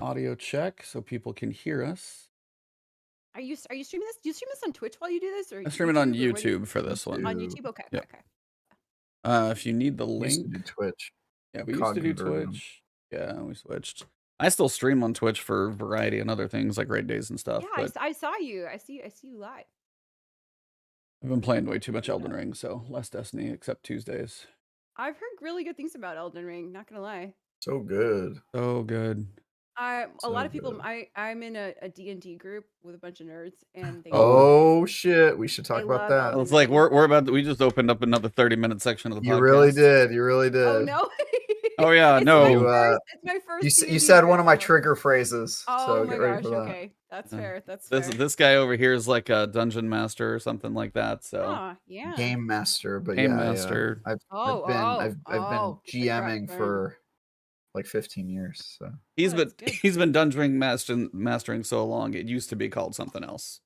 audio check so people can hear us. Are you streaming this? Do you stream this on Twitch while you do this, or I stream it on YouTube, YouTube for this one. on YouTube? Okay, Yep. okay. If you need the link, used to do Twitch. Yeah, we used to do Twitch. Yeah, we switched. I still stream on Twitch for variety and other things like raid days and stuff. Yeah, but I saw you. I see you live. I've been playing way too much Elden Ring, so less Destiny except Tuesdays. I've heard really good things about Elden Ring. Not gonna lie. So good. So good. A So lot of people. good. I'm in a D&D group with a bunch of nerds, and they. Oh shit! We should talk They about love that. Elden It's like we're about to, we just opened up another 30-minute section of the podcast. You really did. You really did. Oh no. Oh yeah, It's no. it's my first. You said one of my trigger phrases. Oh so my get ready gosh. for that. Okay, that's fair. That's fair. This guy over here is like a dungeon master or something like that. So Oh, yeah. Game master, but Game yeah, master. I've been GMing for like 15 years. So he's been dungeon mastering so long. It used to be called something else.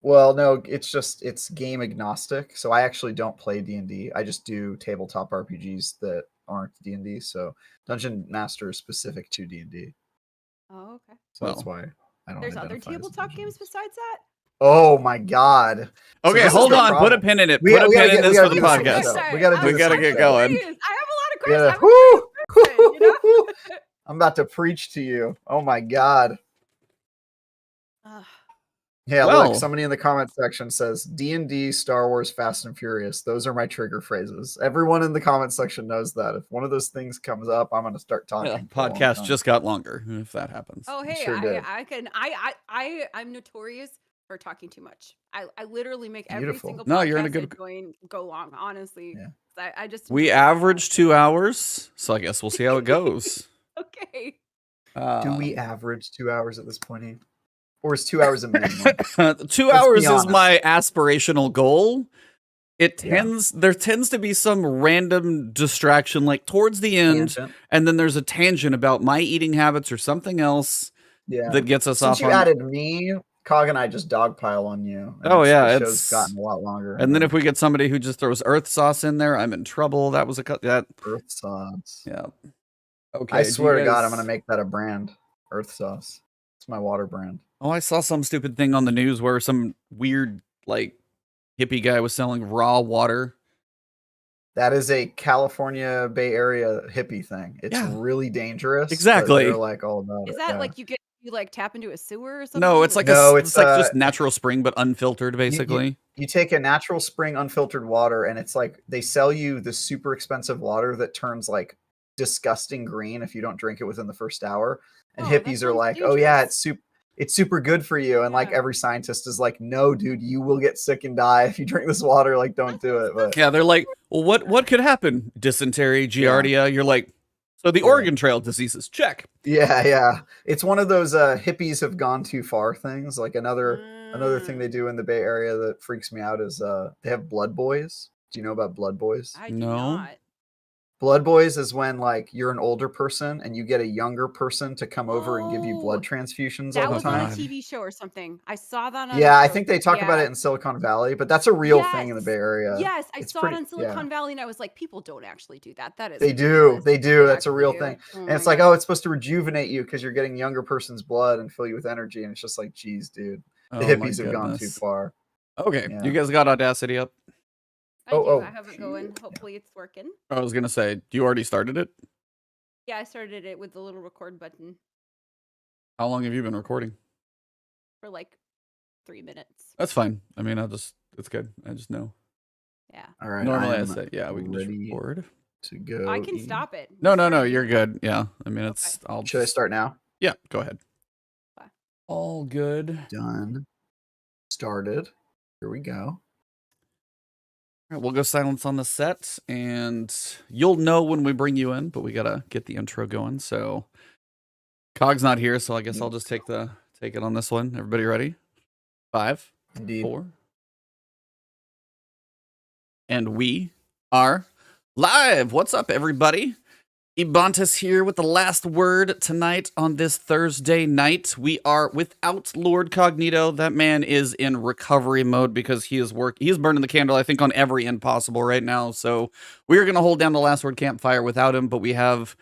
Well, no, it's game agnostic. So I actually don't play D&D. I just do tabletop RPGs that aren't D&D. So Dungeon Master is specific to D&D. Oh, okay. So that's why I don't. There's other tabletop games besides that? Oh my god. Okay, So hold on. Put a pin in it. Put a pin in this for the podcast. We gotta get going. I have a lot of questions. I'm about to preach to you. Oh my god. Yeah, look, somebody in the comment section says D&D, Star Wars, Fast and Furious. Those are my trigger phrases. Everyone in the comment section knows that. If one of those things comes up, I'm going to start talking. Yeah, podcast just got longer if that happens. Oh, hey, I'm notorious for talking too much. I literally make every single podcast you're in a good go long, honestly. Yeah. I just we average 2 hours, so I guess we'll see how it goes. Okay. Do we average 2 hours at this point? Or is 2 hours a minimum? 2 hours is my aspirational goal. There tends to be some random distraction like towards the end, and then there's a tangent about my eating habits or something else that gets us off. Since you added me, Cog and I just dogpile on you. Oh yeah, the show's gotten a lot longer. And then if we get somebody who just throws earth sauce in there, I'm in trouble. That was earth sauce. Yeah. Okay. I swear to God, I'm gonna make that a brand. Earth sauce. It's my water brand. Oh, I saw some stupid thing on the news where some weird, like, hippie guy was selling raw water. That is a California Bay Area hippie thing. It's really dangerous. Exactly. They're like all about Is it. that like you like tap into a sewer or something? No, it's like it's like just natural spring but unfiltered, basically. You take a natural spring unfiltered water, and it's like they sell you the super expensive water that turns like disgusting green if you don't drink it within the first hour. And hippies are like, dangerous. Oh yeah, it's super good for you. And like every scientist is like, no, dude, you will get sick and die if you drink this water. Like, don't do it. But yeah, they're like, well, what could happen? Dysentery, giardia. You're like, so the Oregon Trail diseases, check. Yeah. It's one of those hippies have gone too far things. Like another thing they do in the Bay Area that freaks me out is they have blood boys. Do you know about blood boys? I do not. Blood boys is when like you're an older person and you get a younger person to come over and give you blood transfusions all the time. That was on a TV show or something. I saw that on I think they talk about it in Silicon Valley, but that's a real thing in the Bay Area. Yes, I saw it in Silicon Valley and I was like, people don't actually do that. That is They do. That's a real thing. And it's like, it's supposed to rejuvenate you because you're getting younger person's blood and fill you with energy. And it's just like, geez, dude. The hippies have gone too far. Okay. You guys got Audacity up? I have it going. Hopefully it's working. I was gonna say, you already started it? Yeah, I started it with the little record button. How long have you been recording? For like 3 minutes. That's fine. I mean, it's good. I just know. Yeah. All right. Normally I say, we can just record. To go. I can stop it. No, you're good. Yeah. I mean, Should I start now? Yeah, go ahead. Bye. All good. Done. Started. Here we go. All right, we'll go silence on the set, and you'll know when we bring you in, but we gotta get the intro going. So, Cog's not here, so I guess I'll just take it on this one. Everybody ready? 5, 4, and we are live. What's up, everybody? Ebontis here with the last word tonight on this Thursday night. We are without LordCognito. That man is in recovery mode because he is burning the candle, I think, on every end possible right now. So we are going to hold down the last word campfire without him, but we have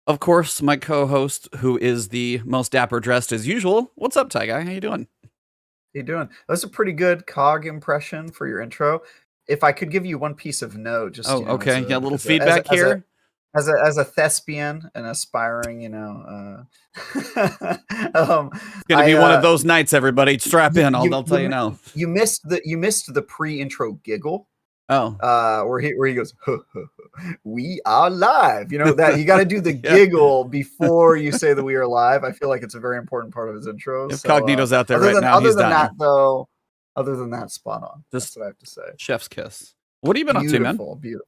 Of course, my co-host, who is the most dapper dressed as usual. What's up, Ty Guy? How you doing? How you doing? That was a pretty good cog impression for your intro. If I could give you one piece of note, just okay, a little feedback here. As a thespian and aspiring, It's gonna be one of those nights. Everybody, strap in. I'll tell you now. You missed the pre-intro giggle. Oh, where he goes, huh, huh, huh, we are live. You know that you got to do the giggle before you say that we are live. I feel like it's a very important part of his intro. If Cognito's out there right now, he's done. Other than that, spot on. That's what I have to say. Chef's kiss. What have you been up to, man? Beautiful.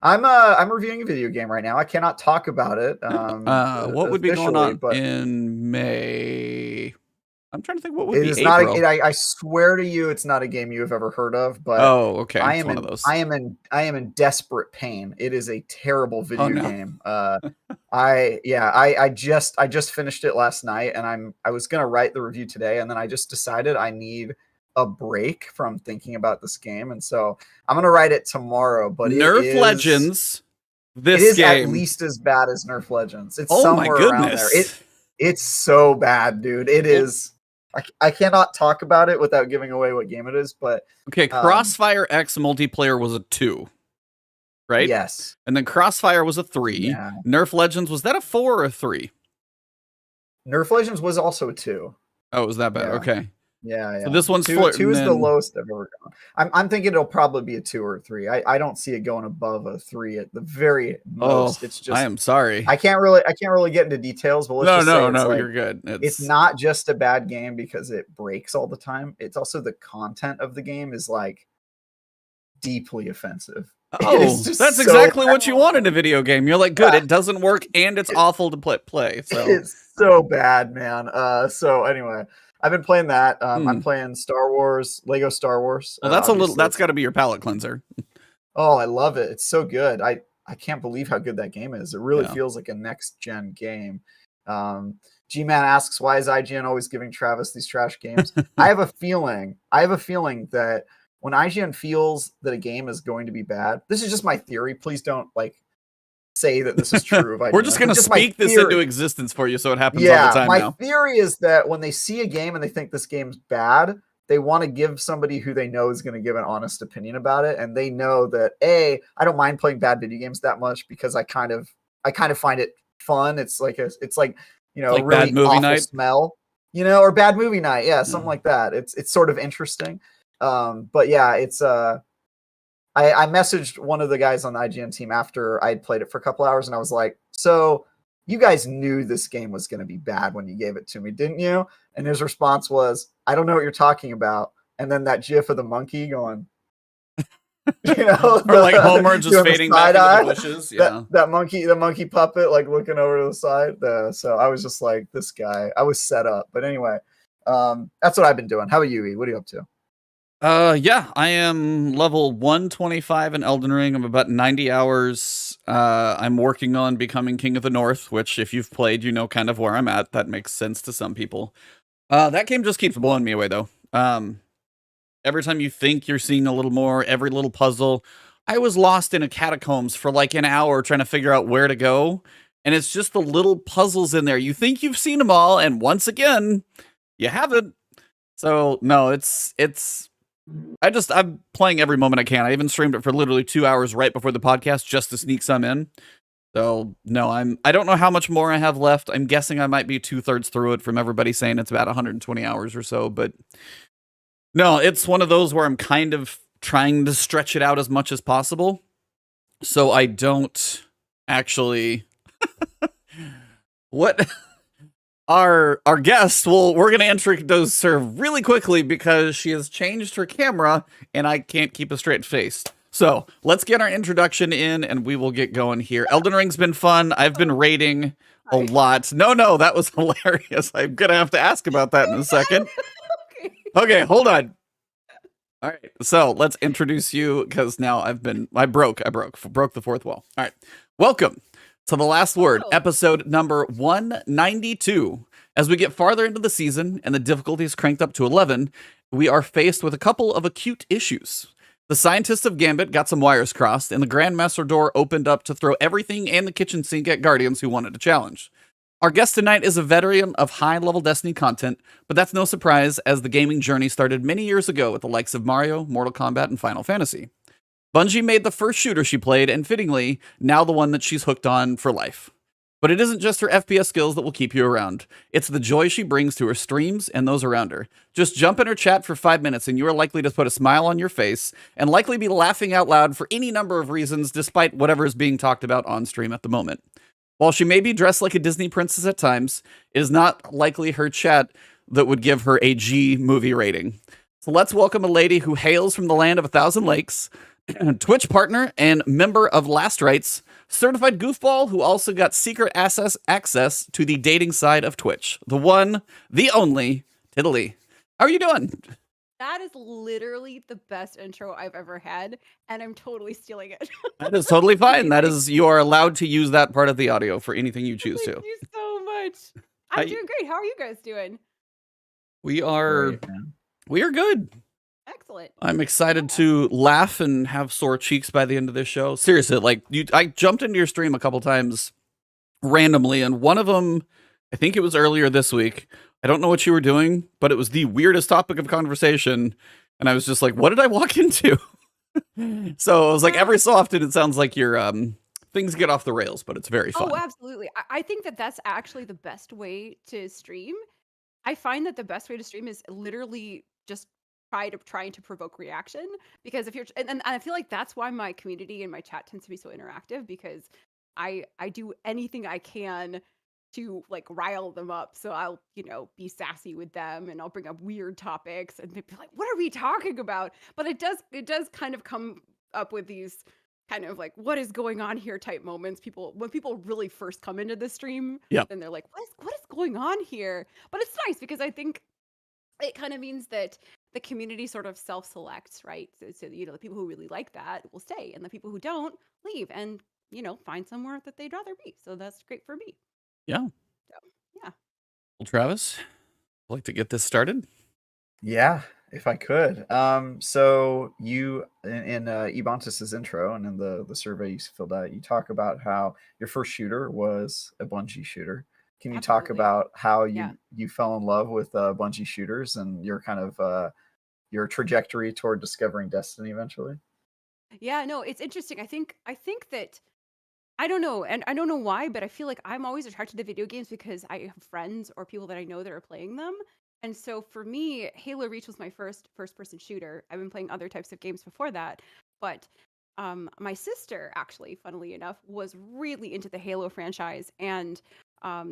I'm reviewing a video game right now. I cannot talk about it. What would be going on in May? I'm trying to think what would be April. I swear to you, it's not a game you have ever heard of. But okay, I am in desperate pain. It is a terrible video game. I just finished it last night, and I was gonna write the review today, and then I just decided I need a break from thinking about this game, and so I'm gonna write it tomorrow. But Nerf Legends, it is at least as bad as Nerf Legends. It's somewhere around there. It's so bad, dude. It is. I cannot talk about it without giving away what game it is. But okay, Crossfire X multiplayer was a 2, right? Yes, and then Crossfire was a 3. Yeah. Nerf Legends, was that a 4 or a 3? Nerf Legends was also a 2. Oh, it was that bad? Yeah. Okay. Yeah. So this one's 2 is the lowest I've ever gone. I'm thinking it'll probably be a 2 or a 3. I don't see it going above a 3 at the very most. It's just, I am sorry. I can't really get into details, but let's no, you're good. It's not just a bad game because it breaks all the time. It's also the content of the game is like deeply offensive. Oh, that's exactly what you want in a video game. You're like, good, it doesn't work and it's awful to play. So it's so bad, man. So anyway, I've been playing that. I'm playing Lego Star Wars. Well, that's got to be your palate cleanser. Oh, I love it. It's so good. I can't believe how good that game is. It really feels like a next gen game. G-Man asks, why is IGN always giving Travis these trash games? I have a feeling that when IGN feels that a game is going to be bad, this is just my theory. Please don't say that this is true. We're just going to speak this into existence for you so it happens all the time now. My theory is that when they see a game and they think this game's bad, they want to give somebody who they know is going to give an honest opinion about it. And they know that, I don't mind playing bad video games that much because I kind of find it fun. It's like a really bad movie awful night smell, or bad movie night. Yeah, something like that. It's sort of interesting. But yeah, it's I messaged one of the guys on the IGN team after I had played it for a couple hours, and I was like, so you guys knew this game was going to be bad when you gave it to me, didn't you? And his response was, I don't know what you're talking about. And then that gif of the monkey going, or like Homer just fading back into the bushes. Yeah. The monkey puppet, like looking over to the side. So I was just like, this guy, I was set up. But anyway, that's what I've been doing. How about you, E? What are you up to? I am level 125 in Elden Ring. I'm about 90 hours. I'm working on becoming King of the North, which if you've played, you know kind of where I'm at. That makes sense to some people. That game just keeps blowing me away, though. Every time you think you're seeing a little more, every little puzzle. I was lost in a catacombs for like an hour trying to figure out where to go. And it's just the little puzzles in there. You think you've seen them all, and once again, you haven't. So, no, I'm playing every moment I can. I even streamed it for literally 2 hours right before the podcast just to sneak some in. So no, I don't know how much more I have left. I'm guessing I might be 2/3 through it from everybody saying it's about 120 hours or so, but no, it's one of those where I'm kind of trying to stretch it out as much as possible. So I don't actually what Our guest, we're going to introduce her really quickly because she has changed her camera and I can't keep a straight face. So let's get our introduction in and we will get going here. Elden Ring's been fun. I've been raiding a lot. No, that was hilarious. I'm going to have to ask about that in a second. Okay, hold on. All right, so let's introduce you because now I broke the fourth wall. All right, welcome to The Last Word, episode number 192. As we get farther into the season and the difficulty is cranked up to 11, we are faced with a couple of acute issues. The scientists of Gambit got some wires crossed, and the Grandmaster door opened up to throw everything and the kitchen sink at Guardians who wanted to challenge. Our guest tonight is a veteran of high-level Destiny content, but that's no surprise as the gaming journey started many years ago with the likes of Mario, Mortal Kombat, and Final Fantasy. Bungie made the first shooter she played, and fittingly, now the one that she's hooked on for life. But it isn't just her FPS skills that will keep you around. It's the joy she brings to her streams and those around her. Just jump in her chat for 5 minutes and you are likely to put a smile on your face and likely be laughing out loud for any number of reasons despite whatever is being talked about on stream at the moment. While she may be dressed like a Disney princess at times, it is not likely her chat that would give her a G movie rating. So let's welcome a lady who hails from the land of 1,000 lakes, Twitch partner and member of Last Rites, certified goofball who also got secret access to the dating side of Twitch. The one, the only, Tiddly. How are you doing? That is literally the best intro I've ever had, and I'm totally stealing it. That is totally fine. That is, you are allowed to use that part of the audio for anything you choose to. Thank you so much. I'm doing great. How are you guys doing? We are good. Excellent. I'm excited to laugh and have sore cheeks by the end of this show. Seriously, like I jumped into your stream a couple times randomly, and one of them, I think it was earlier this week. I don't know what you were doing, but it was the weirdest topic of conversation, and I was just like, "What did I walk into?" So I was like, every so often, it sounds like your things get off the rails, but it's very fun. Oh, absolutely. I think that that's actually the best way to stream. I find that the best way to stream is literally just trying to provoke reaction, because if you're and I feel like that's why my community and my chat tends to be so interactive, because I do anything I can to like rile them up. So I'll, be sassy with them and I'll bring up weird topics and they'd be like, what are we talking about? But it does kind of come up with these kind of like, what is going on here type moments. When people really first come into the stream, then they're like, what is going on here? But it's nice because I think it kind of means that the community sort of self-selects, right? So the people who really like that will stay, and the people who don't leave and, find somewhere that they'd rather be. So that's great for me. Yeah. So, yeah. Well, Travis, I'd like to get this started. Yeah, if I could. So you in Ebontis's intro and in the survey you filled out, you talk about how your first shooter was a Bungie shooter. Can you talk about how you fell in love with Bungie shooters and your kind of your trajectory toward discovering Destiny eventually? Yeah, no, it's interesting. I think that I don't know, and I don't know why, but I feel like I'm always attracted to video games because I have friends or people that I know that are playing them. And so for me, Halo Reach was my first-person shooter. I've been playing other types of games before that, but my sister, actually, funnily enough, was really into the Halo franchise, and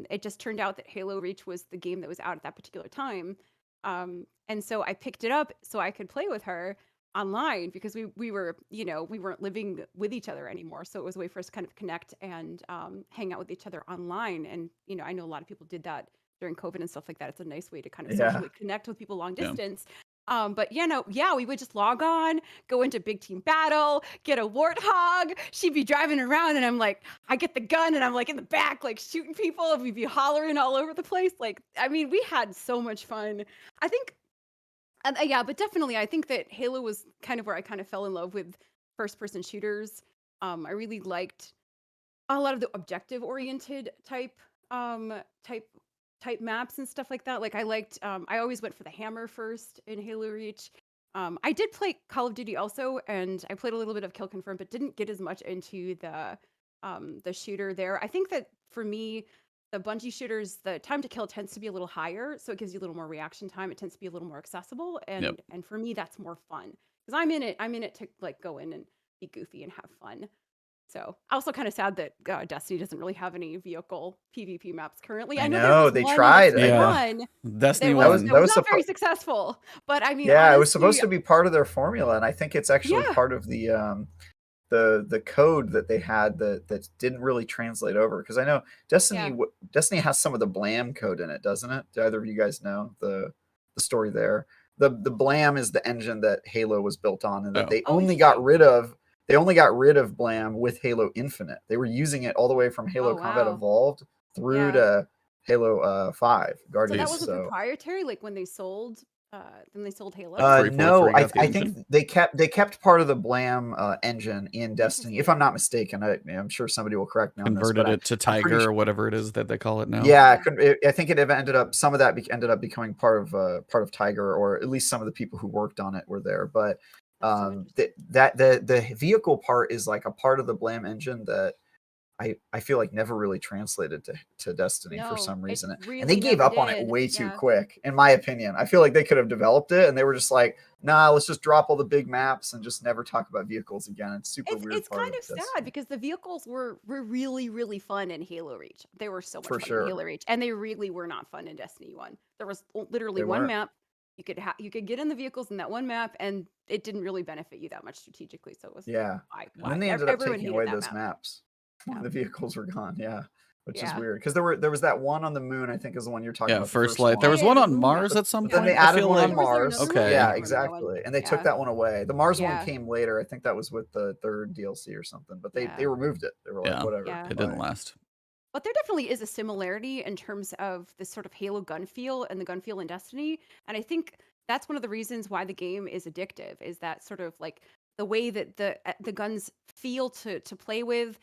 it just turned out that Halo Reach was the game that was out at that particular time. And so I picked it up so I could play with her online, because we were, we weren't living with each other anymore. So it was a way for us to kind of connect and hang out with each other online. And, I know a lot of people did that during COVID and stuff like that. It's a nice way to kind of socially connect with people long distance. But we would just log on, go into big team battle, get a warthog. She'd be driving around and I'm like, I get the gun and I'm like in the back, like shooting people, and we'd be hollering all over the place. Like, I mean, we had so much fun. I think, but definitely, I think that Halo was kind of where I kind of fell in love with first-person shooters. I really liked a lot of the objective-oriented type maps and stuff like that. Like I liked, I always went for the hammer first in Halo Reach. I did play Call of Duty also, and I played a little bit of Kill Confirm, but didn't get as much into the shooter there. I think that for me, the Bungie shooters, the time to kill tends to be a little higher, so it gives you a little more reaction time. It tends to be a little more accessible, and for me, that's more fun because I'm in it to like go in and be goofy and have fun. So also kind of sad that Destiny doesn't really have any vehicle PvP maps currently. I know they tried. Destiny that was not very successful, but I mean, honestly, it was supposed to be part of their formula, and I think it's actually part of the code that they had that didn't really translate over, because I know Destiny has some of the Blam code in it, doesn't it? Do either of you guys know the story there? The Blam is the engine that Halo was built on, and that they only got rid of. They only got rid of Blam with Halo Infinite. They were using it all the way from Halo Combat Evolved through to Halo 5 Guardians. So that wasn't proprietary, like when they sold Halo. 343 No, got the I engine. think they kept part of the Blam engine in Destiny, if I'm not mistaken. I'm sure somebody will correct me on this. Converted But it to I'm pretty Tiger sure- or whatever it is that they call it now. Yeah, I think it ended up some of that ended up becoming part of Tiger, or at least some of the people who worked on it were there. But That's so interesting. the vehicle part is like a part of the Blam engine that I feel like never really translated to Destiny for No, some it reason. And they really gave never up on it did. way too Yeah. quick, in my opinion. I feel like they could have developed it and they were just like, nah, let's just drop all the big maps and just never talk about vehicles again. It's super weird. It's kind of sad because the vehicles were really, really fun in Halo Reach. They were so much For fun sure. in Halo Reach, and they really were not fun in Destiny 1. There was literally They one weren't. map. You could get in the vehicles in that one map, and it didn't really benefit you that much strategically. So it was Yeah. why And then they ended up everyone taking hated away that those map. maps when the vehicles were gone. Yeah. Which is Yeah. weird. Because there was that one on the moon, I think is the one you're talking Yeah, about. First the Light. one. There was Yeah, one the on moon Mars map. at some But then point. they I added feel one like on Was there Mars. another Okay. one? Yeah, I don't remember that one. exactly. And they took Yeah. that one away. The Mars Yeah. one came later. I think that was with the third DLC or something. But they Yeah. removed it. They were like, Yeah. whatever. Yeah. It didn't bye. last. But there definitely is a similarity in terms of this sort of Halo gun feel and the gun feel in Destiny. And I think that's one of the reasons why the game is addictive, is that sort of like the way that the guns feel to play with.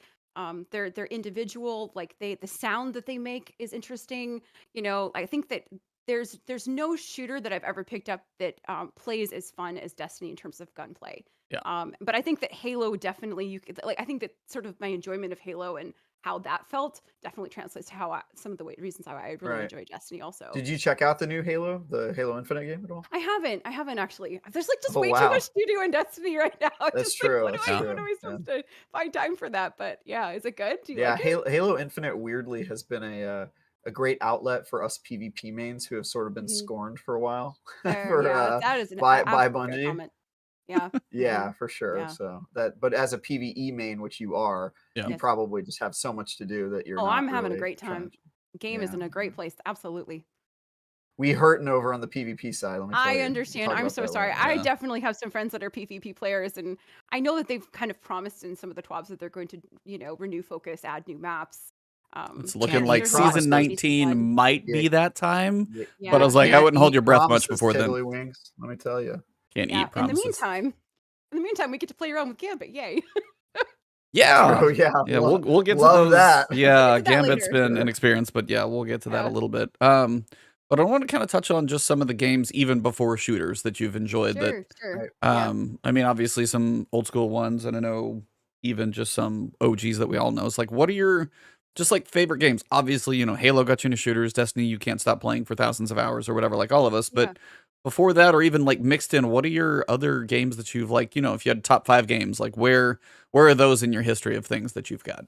They're individual, like the sound that they make is interesting. You know, I think that there's no shooter that I've ever picked up that plays as fun as Destiny in terms of gunplay. Yeah. But I think that Halo definitely I think that sort of my enjoyment of Halo and how that felt definitely translates to how some of the reasons how I really Right. enjoy Destiny also. Did you check out the new Halo, the Halo Infinite game at all? I haven't actually. There's like just Oh, way too wow. much to do in Destiny right now. That's Just true. like That's what true. am I supposed to find time for that? But yeah, is it good? Do you like it? Halo Infinite weirdly has been a great outlet for us PvP mains who have sort of been Mhm. scorned for a while Yeah, that is an by absolutely fair Bungie. comment. Yeah. Yeah, for sure. Yeah. So but as a PvE main, which you are, Yeah. you Yes. probably just have so much to do that you're Oh, not I'm having a really great trying time. to- Game is in a great place. Absolutely. We hurting over on the PvP side. Let me tell you. I We'll understand. talk I'm about so that sorry. later. I Yeah. definitely have some friends that are PvP players, and I know that they've kind of promised in some of the TWABs that they're going to, renew focus, add new maps. It's looking Can't like eat there's lots season of space to 19 add. might Yeah. be that time. Yeah. But I was like, I Can't wouldn't hold eat your breath much promises, before then. Tiddly wings. Let me tell you. Can't Yeah. eat promises. In the meantime, we get to play around with Gambit. Yay. Yeah. Oh yeah. Yeah, we'll get to love those. that. Yeah, We'll get to that Gambit's later. been Sure. an experience, but yeah, we'll get to that a Yeah. little bit. But I want to kind of touch on just some of the games even before shooters that you've enjoyed Sure. Right. I mean, obviously some old school ones, and I know even just some OGs that we all know. It's like, what are your just like favorite games? Obviously, Halo got you into shooters, Destiny, you can't stop playing for thousands of hours or whatever, like all of us. Yeah. But before that, or even like mixed in, what are your other games that you've like, if you had top 5 games, like where are those in your history of things that you've got?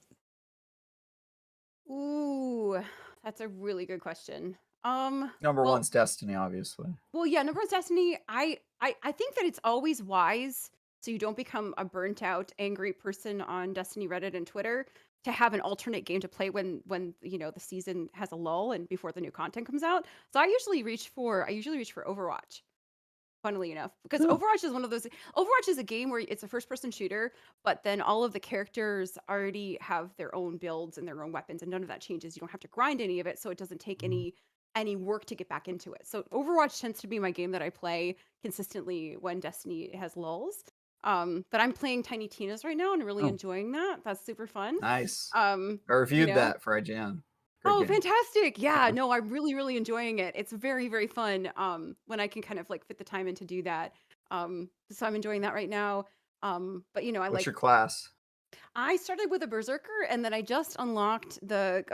Ooh, that's a really good question. Number well- one's Destiny, obviously. Well, yeah, number one's Destiny. I think that it's always wise, so you don't become a burnt out, angry person on Destiny Reddit and Twitter, to have an alternate game to play when the season has a lull and before the new content comes out. So I usually reach for Overwatch. Funnily enough, because Oh. Overwatch is one of those. Overwatch is a game where it's a first-person shooter, but then all of the characters already have their own builds and their own weapons, and none of that changes. You don't have to grind any of it, so it doesn't take any work to get back into it. So Overwatch tends to be my game that I play consistently when Destiny has lulls. But I'm playing Tiny Tina's right now and really Oh. enjoying that. That's super fun. Nice. Um, I reviewed know? that for IGN. Great Oh, game. fantastic. Yeah, Yeah. no, I'm really, really enjoying it. It's very, very fun when I can kind of like fit the time in to do that. So I'm enjoying that right now. But I What's your class? I started with a Berserker and then I just unlocked the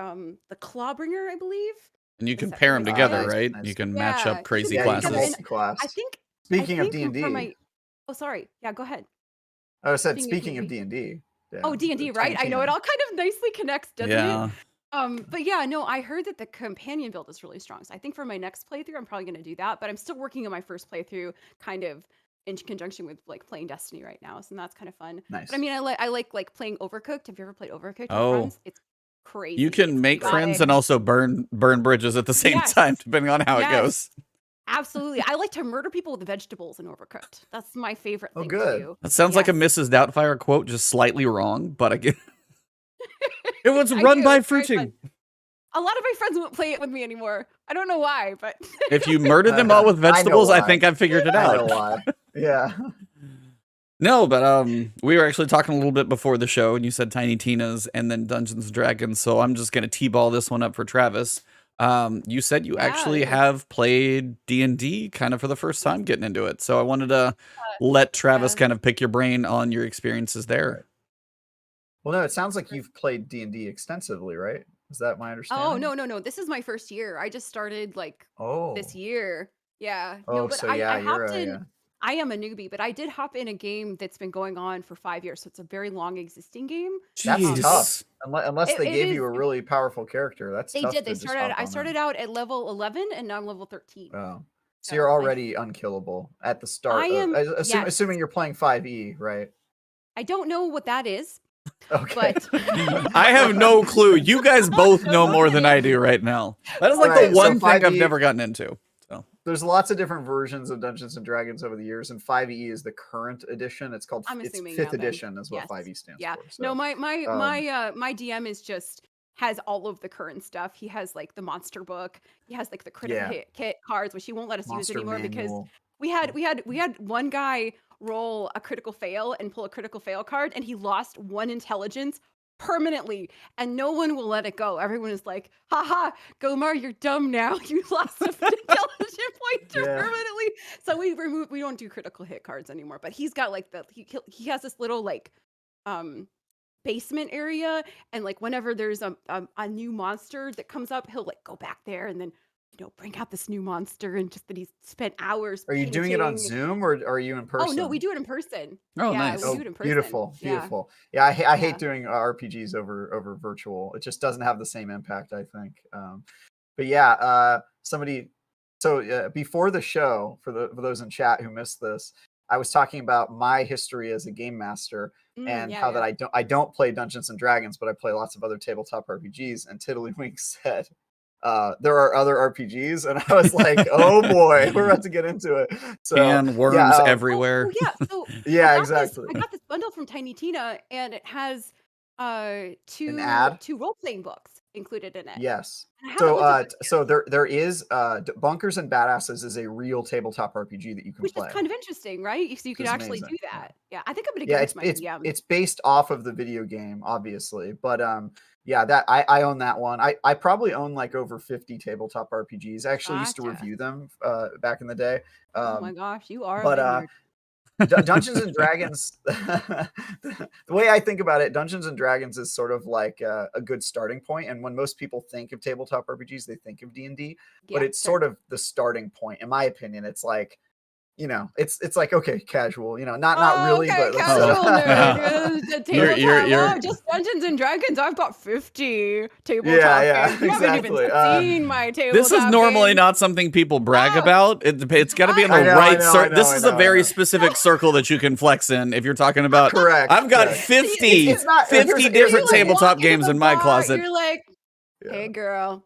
Clawbringer, I believe. And you Is can that pair them right? together, Nice, right? nice. You can match Yeah, up you crazy can Yeah, you together, can classes. and multi-class. I think Speaking of for D&D, my Oh, sorry. Yeah, go ahead. I said Speaking of speaking of D&D. Oh, D&D, right? I know it all kind of nicely connects, doesn't it? Yeah. But yeah, no, I heard that the companion build is really strong. So I think for my next playthrough, I'm probably going to do that. But I'm still working on my first playthrough, kind of in conjunction with like playing Destiny right now. So that's kind of fun. Nice. But I mean, I like playing Overcooked. Have you ever played Overcooked with Oh. friends? It's crazy. You can It's make friends chaotic. and also burn bridges at the same Yes. time, depending on how it Yes. goes. Absolutely. I like to murder people with vegetables in Overcooked. That's my favorite Oh, thing good. to do. That sounds like a Yes. Mrs. Doubtfire quote, just slightly wrong, but I get it was I run do, by it's very fruiting. fun. A lot of my friends won't play it with me anymore. I don't know why, but If you murdered them all with vegetables, I think I've figured it I know out. why. Yeah. No, but we were actually talking a little bit before the show, and you said Tiny Tina's and then Dungeons and Dragons. So I'm just gonna t-ball this one up for Travis. You said you actually have played D&D kind of for the first time getting into it. So I wanted to let Travis kind of pick your brain on your experiences there. Well, no, it sounds like you've played D&D extensively, right? Is that my understanding? Oh, no. This is my first year. I just started like this year. Yeah. Oh, No, but so I you're hopped in. I am a newbie, but I did hop in a game that's been going on for 5 years. So it's a very long existing game. That's tough. Unless they gave you a really powerful character. That's tough. They started. I started out at level 11 and now I'm level 13. Oh. So you're already unkillable at the start. Assuming you're playing 5e, right? I don't know what that is. Okay. But I have no clue. You guys both know more than I do right now. That is like the one thing I've never gotten into. So there's lots of different versions of Dungeons and Dragons over the years, and 5e is the current edition. It's called it's 5th edition is what 5e stands for. So, no, my DM is just has all of the current stuff. He has like the monster book. He has like the critical hit cards, which he won't let us use anymore because we had one guy roll a critical fail and pull a critical fail card, and he lost 1 intelligence permanently, and no one will let it go. Everyone is like, haha, Gomar, you're dumb now. You lost an intelligence pointer permanently. So we don't do critical hit cards anymore. But he's got like he has this little like basement area, and like whenever there's a new monster that comes up, he'll like go back there and then bring out this new monster, and just that he's spent hours. Are you doing it on Zoom or are you in person? Oh no, we do it in person. Oh, nice. We do it in person. Beautiful. Yeah, I hate doing RPGs over virtual. It just doesn't have the same impact, I think. But yeah, before the show, for those in chat who missed this, I was talking about my history as a game master and how that I don't play Dungeons and Dragons, but I play lots of other tabletop RPGs. And Tiddlywink said, there are other RPGs, and I was like, oh boy, we're about to get into it. So and worms everywhere. Exactly. I got this bundle from Tiny Tina, and it has two role-playing books included in it. Yes. So there is Bunkers and Badasses is a real tabletop RPG that you can play. Which is kind of interesting, right? So you could actually do that. Yeah, I think I'm gonna get my DM. It's based off of the video game, obviously, but that I own that one. I probably own like over 50 tabletop RPGs. I actually used to review them back in the day. Oh my gosh, you are. But Dungeons and Dragons, the way I think about it, Dungeons and Dragons is sort of like a good starting point. And when most people think of tabletop RPGs, they think of D&D, but it's sort of the starting point. In my opinion, it's like, it's like, okay, casual, not really, but you're just Dungeons and Dragons. I've got 50 tabletop games. You haven't even seen my tabletop. This is normally not something people brag about. It's got to be in the right circle. This is a very specific circle that you can flex in if you're talking about. Correct. I've got 50 different tabletop games in my closet. You're like, hey, girl.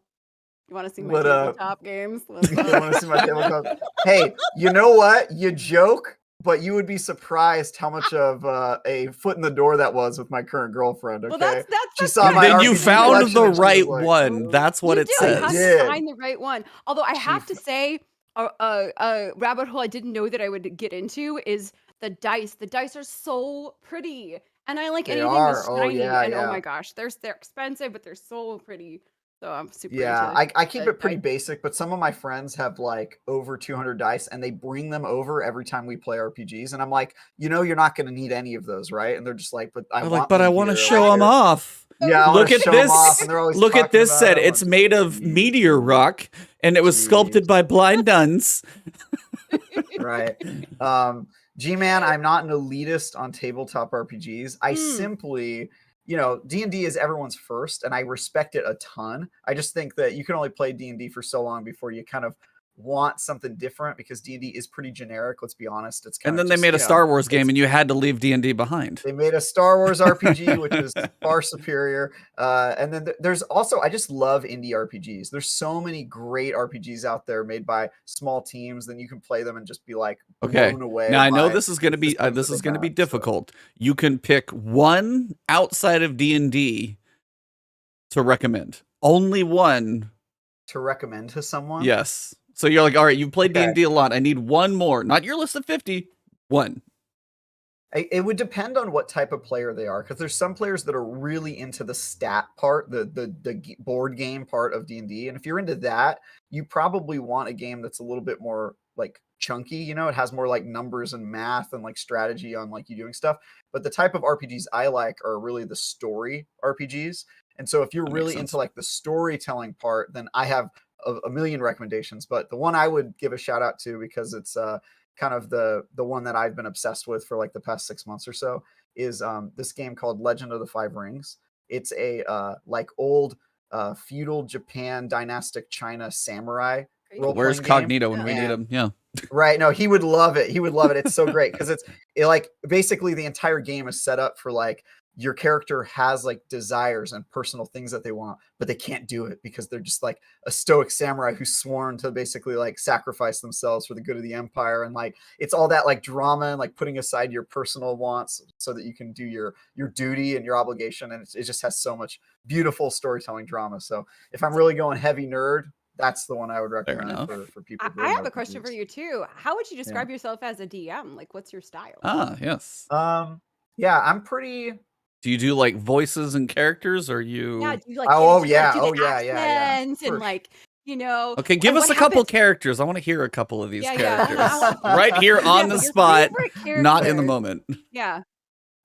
You want to see my tabletop games? You want to see my tabletop? Hey, you know what? You joke, but you would be surprised how much of a foot in the door that was with my current girlfriend. Okay, well, that's she saw my. Then you found the right one. That's what it says. You have to find the right one. Although I have to say, a rabbit hole I didn't know that I would get into is the dice. The dice are so pretty, and I like anything that's shiny. Oh my gosh, they're expensive, but they're so pretty. So I'm super into I keep it pretty basic, but some of my friends have like over 200 dice, and they bring them over every time we play RPGs, and I'm like, you're not going to need any of those, right? And they're just like, but I want to show them off. Yeah, look at this. Look at this set. It's made of meteor rock, and it was sculpted by blind nuns. Right. G-Man, I'm not an elitist on tabletop RPGs. I simply... D&D is everyone's first, and I respect it a ton. I just think that you can only play D&D for so long before you kind of want something different, because D&D is pretty generic. Let's be honest. It's kind and then they made a Star Wars game, and you had to leave D&D behind. They made a Star Wars RPG, which is far superior. And then there's also, I just love indie RPGs. There's so many great RPGs out there made by small teams. Then you can play them and just be like blown away. Now I know this is going to be difficult. You can pick one outside of D&D to recommend. Only one to recommend to someone. Yes. So you're like, all right, you've played Okay. D&D a lot. I need one more. Not your list of 50. One. It would depend on what type of player they are, because there's some players that are really into the stat part, the board game part of D&D, and if you're into that, you probably want a game that's a little bit more like chunky. You know, it has more like numbers and math and like strategy on like you doing stuff. But the type of RPGs I like are really the story RPGs. And so if you're really into like the storytelling part, then I have a million recommendations. But the one I would give a shout out to, because it's kind of the one that I've been obsessed with for like the past 6 months or so, is this game called Legend of the Five Rings. It's a like old feudal Japan, dynastic China samurai Where's Cognito when we need him? Yeah. Right. No, he would love it. He would love it. It's so great because it like basically the entire game is set up for like your character has like desires and personal things that they want, but they can't do it because they're just like a stoic samurai who's sworn to basically like sacrifice themselves for the good of the empire. And like it's all that like drama and like putting aside your personal wants so that you can do your duty and your obligation. And it just has so much beautiful storytelling drama. So if I'm really going heavy nerd, that's the one I would recommend for people. I have a question for you too. How would you describe yourself as a DM? Like, what's your style? Ah, yes. Yeah, I'm pretty. Do you do like voices and characters, or you? Yeah, do you like? Yeah. And like, you know. Okay, give us a couple characters. I want to hear a couple of these characters right here on the spot, not in the moment. Yeah.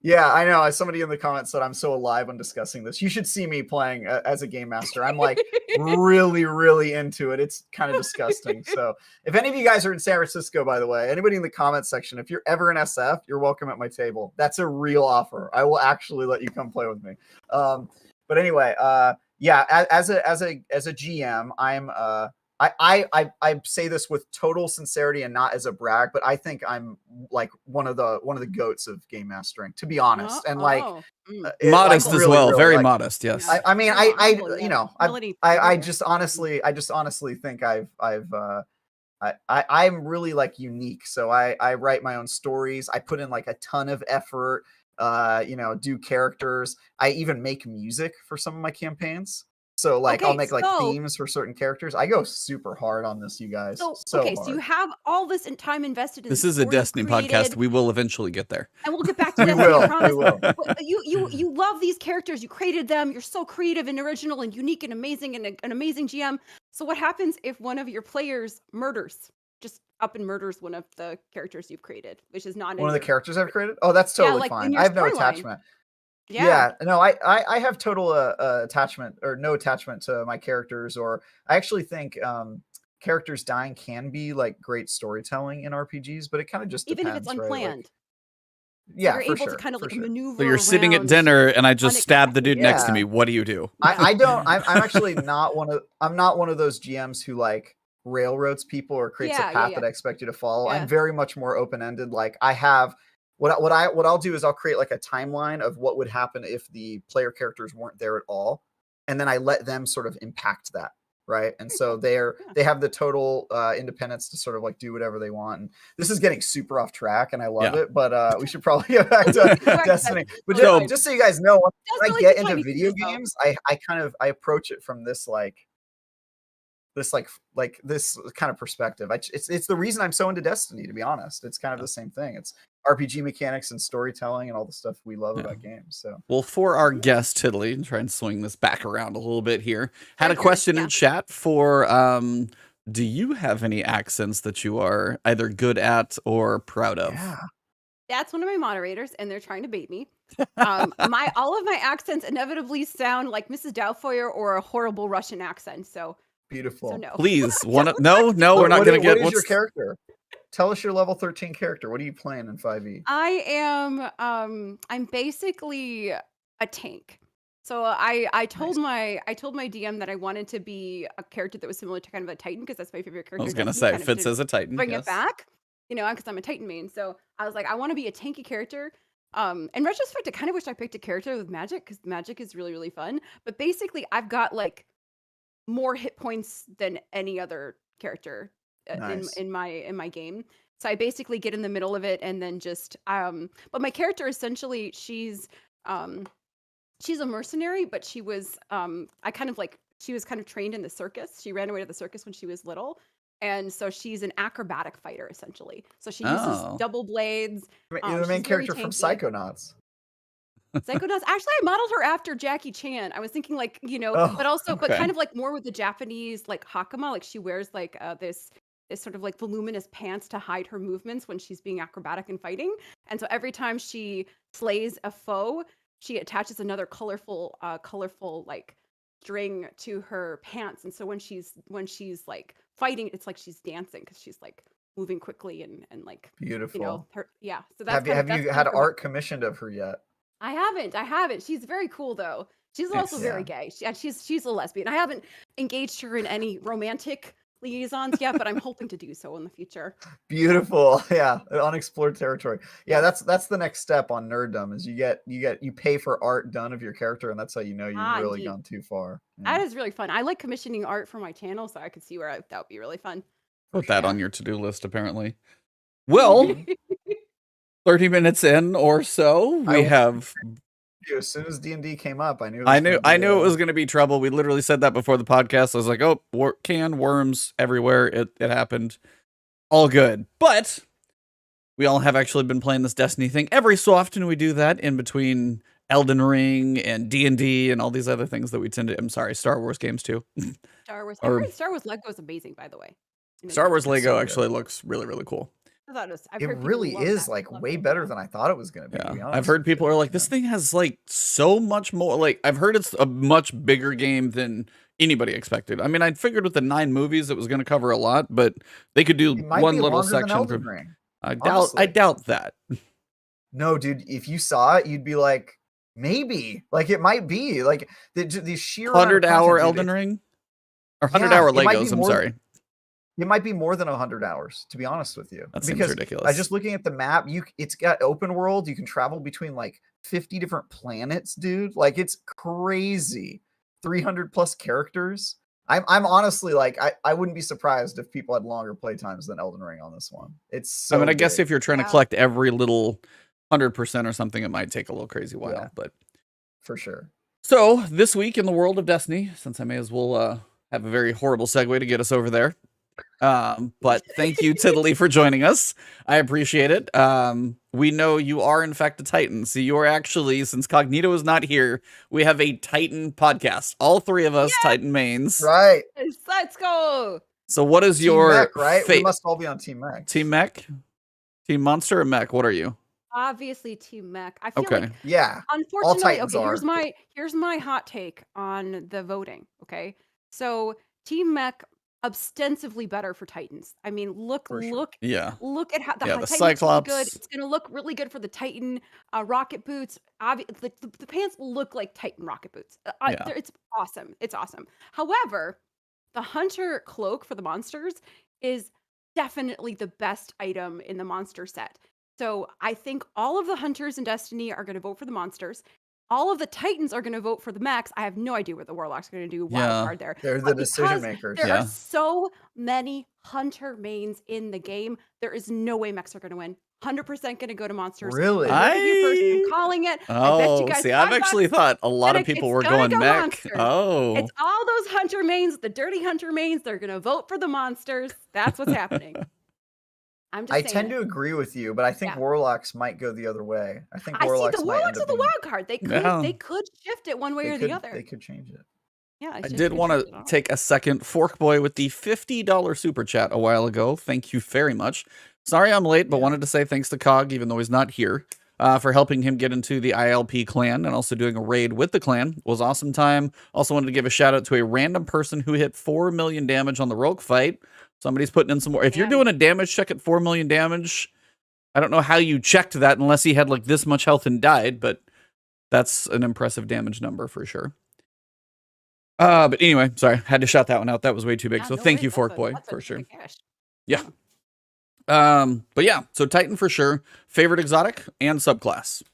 Yeah, I know. As somebody in the comments said, I'm so alive when discussing this. You should see me playing as a game master. I'm like really, really into it. It's kind of disgusting. So if any of you guys are in San Francisco, by the way, anybody in the comments section, if you're ever in SF, you're welcome at my table. That's a real offer. I will actually let you come play with me. But anyway, yeah, as a GM, I say this with total sincerity and not as a brag, but I think I'm like one of the goats of game mastering, to be honest. And like modest like, as really, well, really, very like, modest. Yes. I mean, I just honestly think I'm really like unique. So I write my own stories. I put in like a ton of effort. Do characters. I even make music for some of my campaigns. So like I'll make like themes for certain characters. I go super hard on this, you guys. So you have all this time invested in this is a Destiny podcast. We will eventually get there. And we'll get back to Destiny, I promise. We will. You love these characters, you created them, you're so creative and original and unique and amazing and an amazing GM. So what happens if one of your players just up and murders one of the characters you've created, which is not one of the characters I've created? Oh, that's totally fine. I have no attachment. Yeah, no, I have total attachment or no attachment to my characters, or I actually think characters dying can be like great storytelling in RPGs, but it kind of just even depends, if it's unplanned. Right? Like, yeah, you're able to kind of like maneuver. So you're sitting at dinner and I just stabbed the dude next to me. What do you do? I don't. I'm actually not one of. I'm not one of those GMs who like railroads people or creates a path that I expect you to follow. I'm very much more open ended. Like I have. What I'll do is I'll create like a timeline of what would happen if the player characters weren't there at all, and then I let them sort of impact that, right? And so they have the total independence to sort of like do whatever they want. And this is getting super off track, and I love it, but we should probably get back to Destiny. But just so you guys know, when I get into video games, I approach it from this this kind of perspective. It's the reason I'm so into Destiny, to be honest. It's kind of the same thing. It's RPG mechanics and storytelling and all the stuff we love about games. So, well, for our guest Tiddly, and try and swing this back around a little bit here, had a question in chat for do you have any accents that you are either good at or proud of? Yeah. That's one of my moderators, and they're trying to bait me. All of my accents inevitably sound like Mrs. Doubtfire or a horrible Russian accent. So beautiful. So no. Please, no, we're not going to get. What is your character? Tell us your level 13 character. What are you playing in 5e? I am. I'm basically a tank. So I told my DM that I wanted to be a character that was similar to kind of a Titan, because that's my favorite character. I was going to say fits as a Titan. Bring it back, because I'm a Titan main. So I was like, I want to be a tanky character. In retrospect, I kind of wish I picked a character with magic, because magic is really, really fun. But basically, I've got like more hit points than any other character in my game. So I basically get in the middle of it and then just but my character essentially she's a mercenary, but she was I kind of like she was kind of trained in the circus. She ran away to the circus when she was little. And so she's an acrobatic fighter, essentially. So she uses Oh. double blades. You're the main She's very character from tanky. Psychonauts. Psychonauts. Actually, I modeled her after Jackie Chan. I was thinking like, Oh, but also, but okay. kind of like more with the Japanese like hakama. Like she wears like this sort of like voluminous pants to hide her movements when she's being acrobatic and fighting. And so every time she slays a foe, she attaches another colorful like string to her pants. And so when she's like fighting, it's like she's dancing because she's like moving quickly and like beautiful. her So that's Have you had her art commissioned of her yet? I haven't. She's very cool though. She's also Nice. very gay. She's a lesbian. I haven't engaged her in any romantic liaisons yet, but I'm hoping to do so in the future. Beautiful. Yeah, unexplored territory. Yeah, that's the next step on nerddom is you pay for art done of your character, and that's how you know you've really Indeed. gone too far. That is really fun. I like commissioning art for my channel, so I could see where that would be really fun. Put that on your to-do list, apparently. Well, 30 minutes in or so, we have. As soon as D&D came up, I knew. I knew it was going to be trouble. We literally said that before the podcast. I was like, "Oh, worms everywhere." It happened. All good, but we all have actually been playing this Destiny thing. Every so often, we do that in between Elden Ring and D&D and all these other things that we tend to. I'm sorry, Star Wars games too. Star Wars. I heard Star Wars Lego is amazing, by the way. Star Wars Lego actually looks really, really cool. I thought it really is like way better than I thought it was going to be. Yeah. To be honest. I've heard people are like, this thing has like so much more. Like I've heard it's a much bigger game than anybody expected. I mean, I figured with the 9 movies it was going to cover a lot, but they could do one little section. I doubt that. No, dude, if you saw it, you'd be like, maybe, like it might be like the sheer 100-hour Elden Ring or 100-hour Legos. I'm sorry. It might be more than 100 hours, to be honest with you. That seems ridiculous. I just looking at the map, it's got open world. You can travel between like 50 different planets, dude. Like it's crazy. 300 plus characters. I'm honestly like, I wouldn't be surprised if people had longer play times than Elden Ring on this one. It's so I mean, I guess big. if you're trying to collect every little 100% or something, it might take a little crazy while, but for sure. So this week in the world of Destiny, since I may as well have a very horrible segue to get us over there. But thank you, Tiddly, for joining us. I appreciate it. We know you are in fact a Titan. So you're actually, since Cognito is not here, we have a Titan podcast. All 3 of us Titan mains. Right. Let's go. So what is Team your mech, right? We must all be on Team Mech. Team Mech? Team Monster or Mech? What are you? Obviously Team Mech. I feel like unfortunately, here's my hot take on the voting. Okay. So Team Mech ostensibly better for Titans. I mean, look at how the Titan Cyclops. looks really good. It's gonna look really good for the Titan rocket boots. The pants look like Titan rocket boots. It's awesome. It's awesome. However, the Hunter cloak for the monsters is definitely the best item in the monster set. So I think all of the Hunters in Destiny are going to vote for the monsters. All of the Titans are going to vote for the mechs. I have no idea what the Warlocks are going to do wild card there. They're the decision makers. There are so many Hunter mains in the game. There is no way mechs are going to win. 100% going to go to monsters. Really? I'm calling it. Oh, I bet you guys I've actually thought a lot of people were going mech. Monsters. Oh. It's all those Hunter mains, the dirty Hunter mains. They're going to vote for the monsters. That's what's happening. I tend to agree with you, but I think Warlocks might go the other way. I think Warlocks the Warlocks are the wild card. They could shift it one way or the other. They could change it. Yeah, I did want to take a second. Forkboy with the $50 super chat a while ago. Thank you very much. Sorry I'm late, but wanted to say thanks to Cog, even though he's not here, for helping him get into the ILP clan and also doing a raid with the clan. It was awesome time. Also wanted to give a shout out to a random person who hit 4 million damage on the Rogue fight. Somebody's putting in some more. If you're doing a damage check at 4 million damage, I don't know how you checked that unless he had like this much health and died, but that's an impressive damage number for sure. But anyway, sorry, had to shout that one out. That was way too big. So thank you, Forkboy, for sure. Yeah. But yeah, so Titan for sure. Favorite exotic and subclass.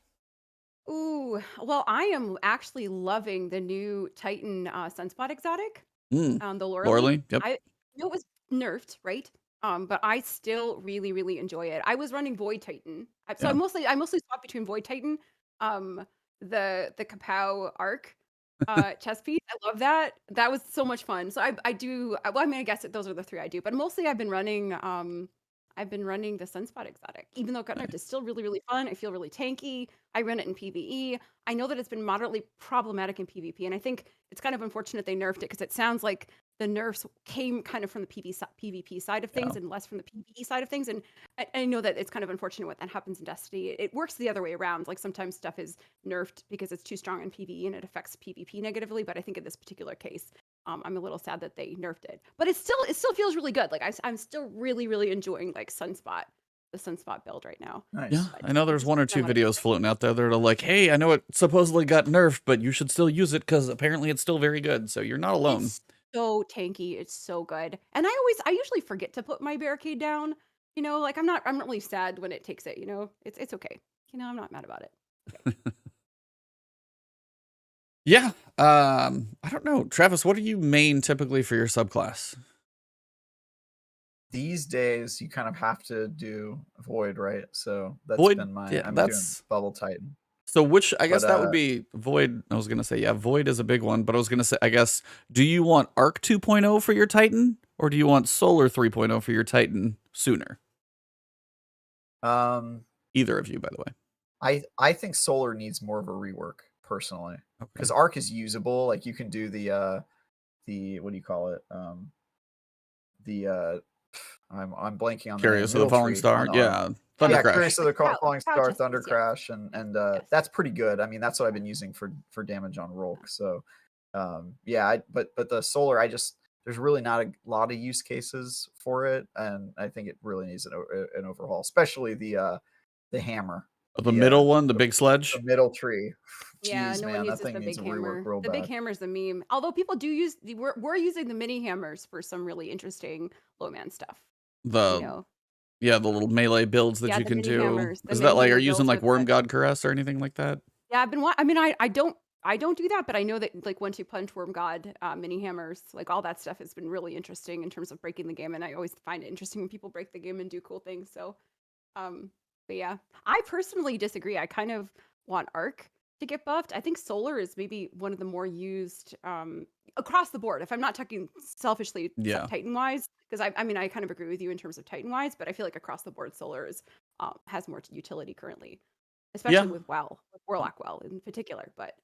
Ooh, well, I am actually loving the new Titan Sunspot exotic. The Loreley. Yep. I know it was nerfed, right? But I still really, really enjoy it. I was running Void Titan, so I mostly swap between Void Titan, the Kapow arc, Chess piece. I love that. That was so much fun. So I do. Well, I mean, I guess those are the three I do, but mostly I've been running. I've been running the Sunspot exotic, even though Gut Nerfed is still really, really fun. I feel really tanky. I run it in PvE. I know that it's been moderately problematic in PvP, and I think it's kind of unfortunate they nerfed it because it sounds like the nerfs came kind of from the PvP side of things Yeah. and less from the PvE side of things. And I know that it's kind of unfortunate when that happens in Destiny. It works the other way around. Like sometimes stuff is nerfed because it's too strong in PvE and it affects PvP negatively. But I think in this particular case, I'm a little sad that they nerfed it. But it still feels really good. Like I'm still really, really enjoying like Sunspot, the Sunspot build right now. Nice. Yeah, I know there's one or two I wanna- videos floating out there that are like, hey, I know it supposedly got nerfed, but you should still use it because apparently it's still very good. So you're not alone. It's so tanky. It's so good. And I usually forget to put my barricade down. You know, like I'm not really sad when it takes it, you know. It's okay. You know, I'm not mad about it. Yeah. I don't know. Travis, what do you main typically for your subclass? These days, you kind of have to do Void, right? So that's Void, been my. yeah, I'm that's doing Bubble Titan. so which I guess But, that would be Void. I was gonna say, yeah, Void is a big one, but I was gonna say, I guess, do you want Arc 2.0 for your Titan, or do you want Solar 3.0 for your Titan sooner? Either of you, by the way. I think Solar needs more of a rework personally, Okay. because Arc is usable. Like you can do the what do you call it? I'm blanking on Curious the of the Falling Star, yeah, Thunder yeah, Crash. Curious of the Falling Star, Chess Thunder piece, Crash, and Yes. that's pretty good. I mean, that's what I've been using for damage on Rolk. So, yeah, but the Solar, there's really not a lot of use cases for it, and I think it really needs an overhaul, especially the hammer. The middle one, the big sledge. The middle tree. Yeah, Jeez, no man, one that uses thing the needs big a rework hammer. real The big bad. hammer's the meme. Although people do use we're using the mini hammers for some really interesting low man stuff. You know, Yeah, the little melee builds that yeah, you the can mini do. hammers. The Is mini that like, are hammer you using builds like with Worm the God Caress or anything like that? Yeah, I've been I mean, I don't do that, but I know that like once you punch Worm God, mini hammers, like all that stuff has been really interesting in terms of breaking the game, and I always find it interesting when people break the game and do cool things. So, but yeah, I personally disagree. I kind of want Arc to get buffed. I think Solar is maybe one of the more used across the board. If I'm not talking selfishly Yeah. Titan wise, because I mean I kind of agree with you in terms of Titan wise, but I feel like across the board Solar is has more utility currently, especially Yeah. with Warlock in particular. But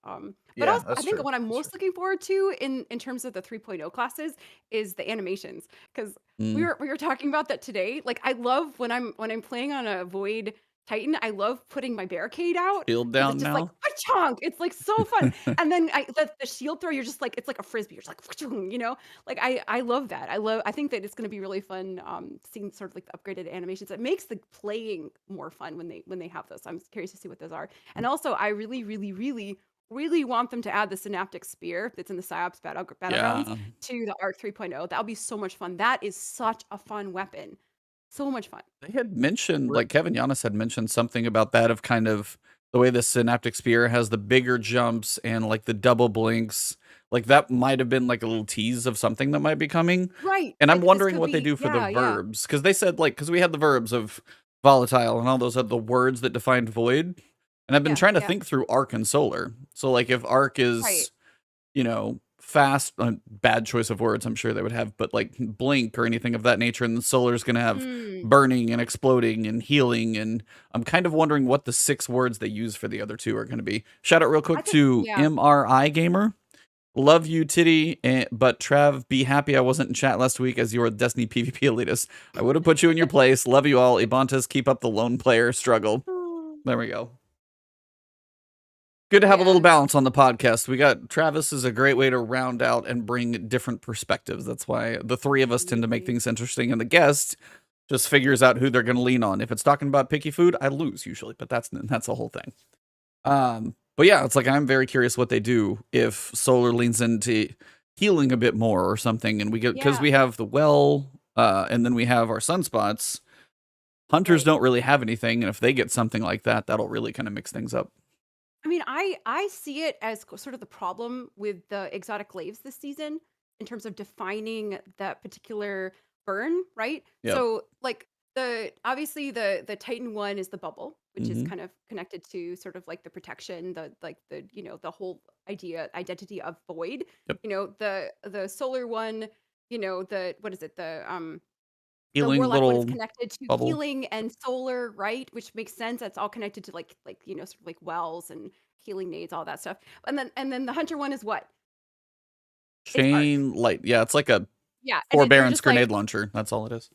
Yeah, also I that's think true. what I'm That's most true. looking forward to in terms of the 3.0 classes is the animations, because we Mm. were talking about that today. Like I love when I'm playing on a Void Titan, I love putting my barricade out Shield because down it's just like now. chunk. It's like so fun. And then the shield throw, you're just like it's like a frisbee. You're just like you know, like I love that. I think that it's going to be really fun seeing sort of like the upgraded animations. It makes the playing more fun when they have those. I'm curious to see what those are. And also, I really, really, really, really want them to add the synaptic spear that's in the PsyOps battlegrounds Yeah. to the Arc 3.0. That would be so much fun. That is such a fun weapon. So much fun. They had mentioned, We're- like Kevin Giannis had mentioned something about that, of kind of the way the Synaptic Spear has the bigger jumps and like the double blinks. Like that might have been like a little tease of something that might be coming. Right. And I'm Like this wondering could what they be do for the yeah. verbs. Because they said, like, because we had the verbs of volatile and all those other words that defined void. And I've been trying to Yeah. think through Arc and Solar. So, like, if Arc is, Right. fast, bad choice of words, I'm sure they would have, but like blink or anything of that nature, and the Solar's going to have burning and exploding and healing. And I'm kind of wondering what the 6 words they use for the other 2 are going to be. Shout out real quick to MRI Gamer. Love you, Titty, but Trav, be happy I wasn't in chat last week as you were a Destiny PvP elitist. I would have put you in your place. Love you all. Ebontis, keep up the lone player struggle. There we go. Good to have a little balance on the podcast. We got Travis is a great way to round out and bring different perspectives. That's why the 3 of us tend to make things interesting, and the guest just figures out who they're going to lean on. If it's talking about picky food, I lose usually, but that's the whole thing. But yeah, it's like I'm very curious what they do if Solar leans into healing a bit more or something, and we get because we have the well, and then we have our sunspots. Hunters don't really have anything, and if they get something like that, that'll really kind of mix things up. I mean, I see it as sort of the problem with the exotic glaives this season in terms of defining that particular burn, right? Yep. So like obviously the Titan one is the bubble, which is kind of connected to sort of like the protection, the whole identity of void. Yep. The solar one, what is it? The Healing Warlock one is little connected to bubble. healing and solar, right? Which makes sense. That's all connected to sort of like wells and healing nades, all that stuff. And then the hunter one is what? Chain light. Yeah, it's like a Yeah, forbearance grenade launcher. That's all it is.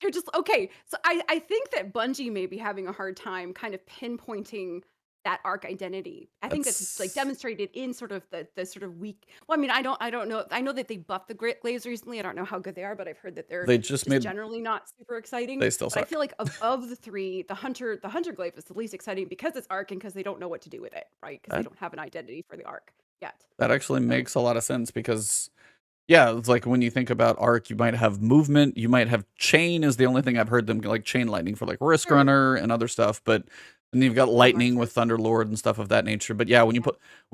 You're just okay. So I think that Bungie may be having a hard time kind of pinpointing that arc identity. I think that's like demonstrated in sort of the sort of weak. Well, I mean, I don't know. I know that they buffed the glaives recently. I don't know how good they are, but I've heard that they're just made generally not super exciting. They still But suck. I feel like of the three, the hunter glaive is the least exciting because it's arc and because they don't know what to do with it, right? Because they don't have an identity for the arc yet. That actually makes a lot of sense because yeah, it's like when you think about arc, you might have movement, you might have chain is the only thing I've heard them like chain lightning for like Risk Runner and other stuff, but and you've got lightning with Thunderlord and stuff of that nature. But yeah, when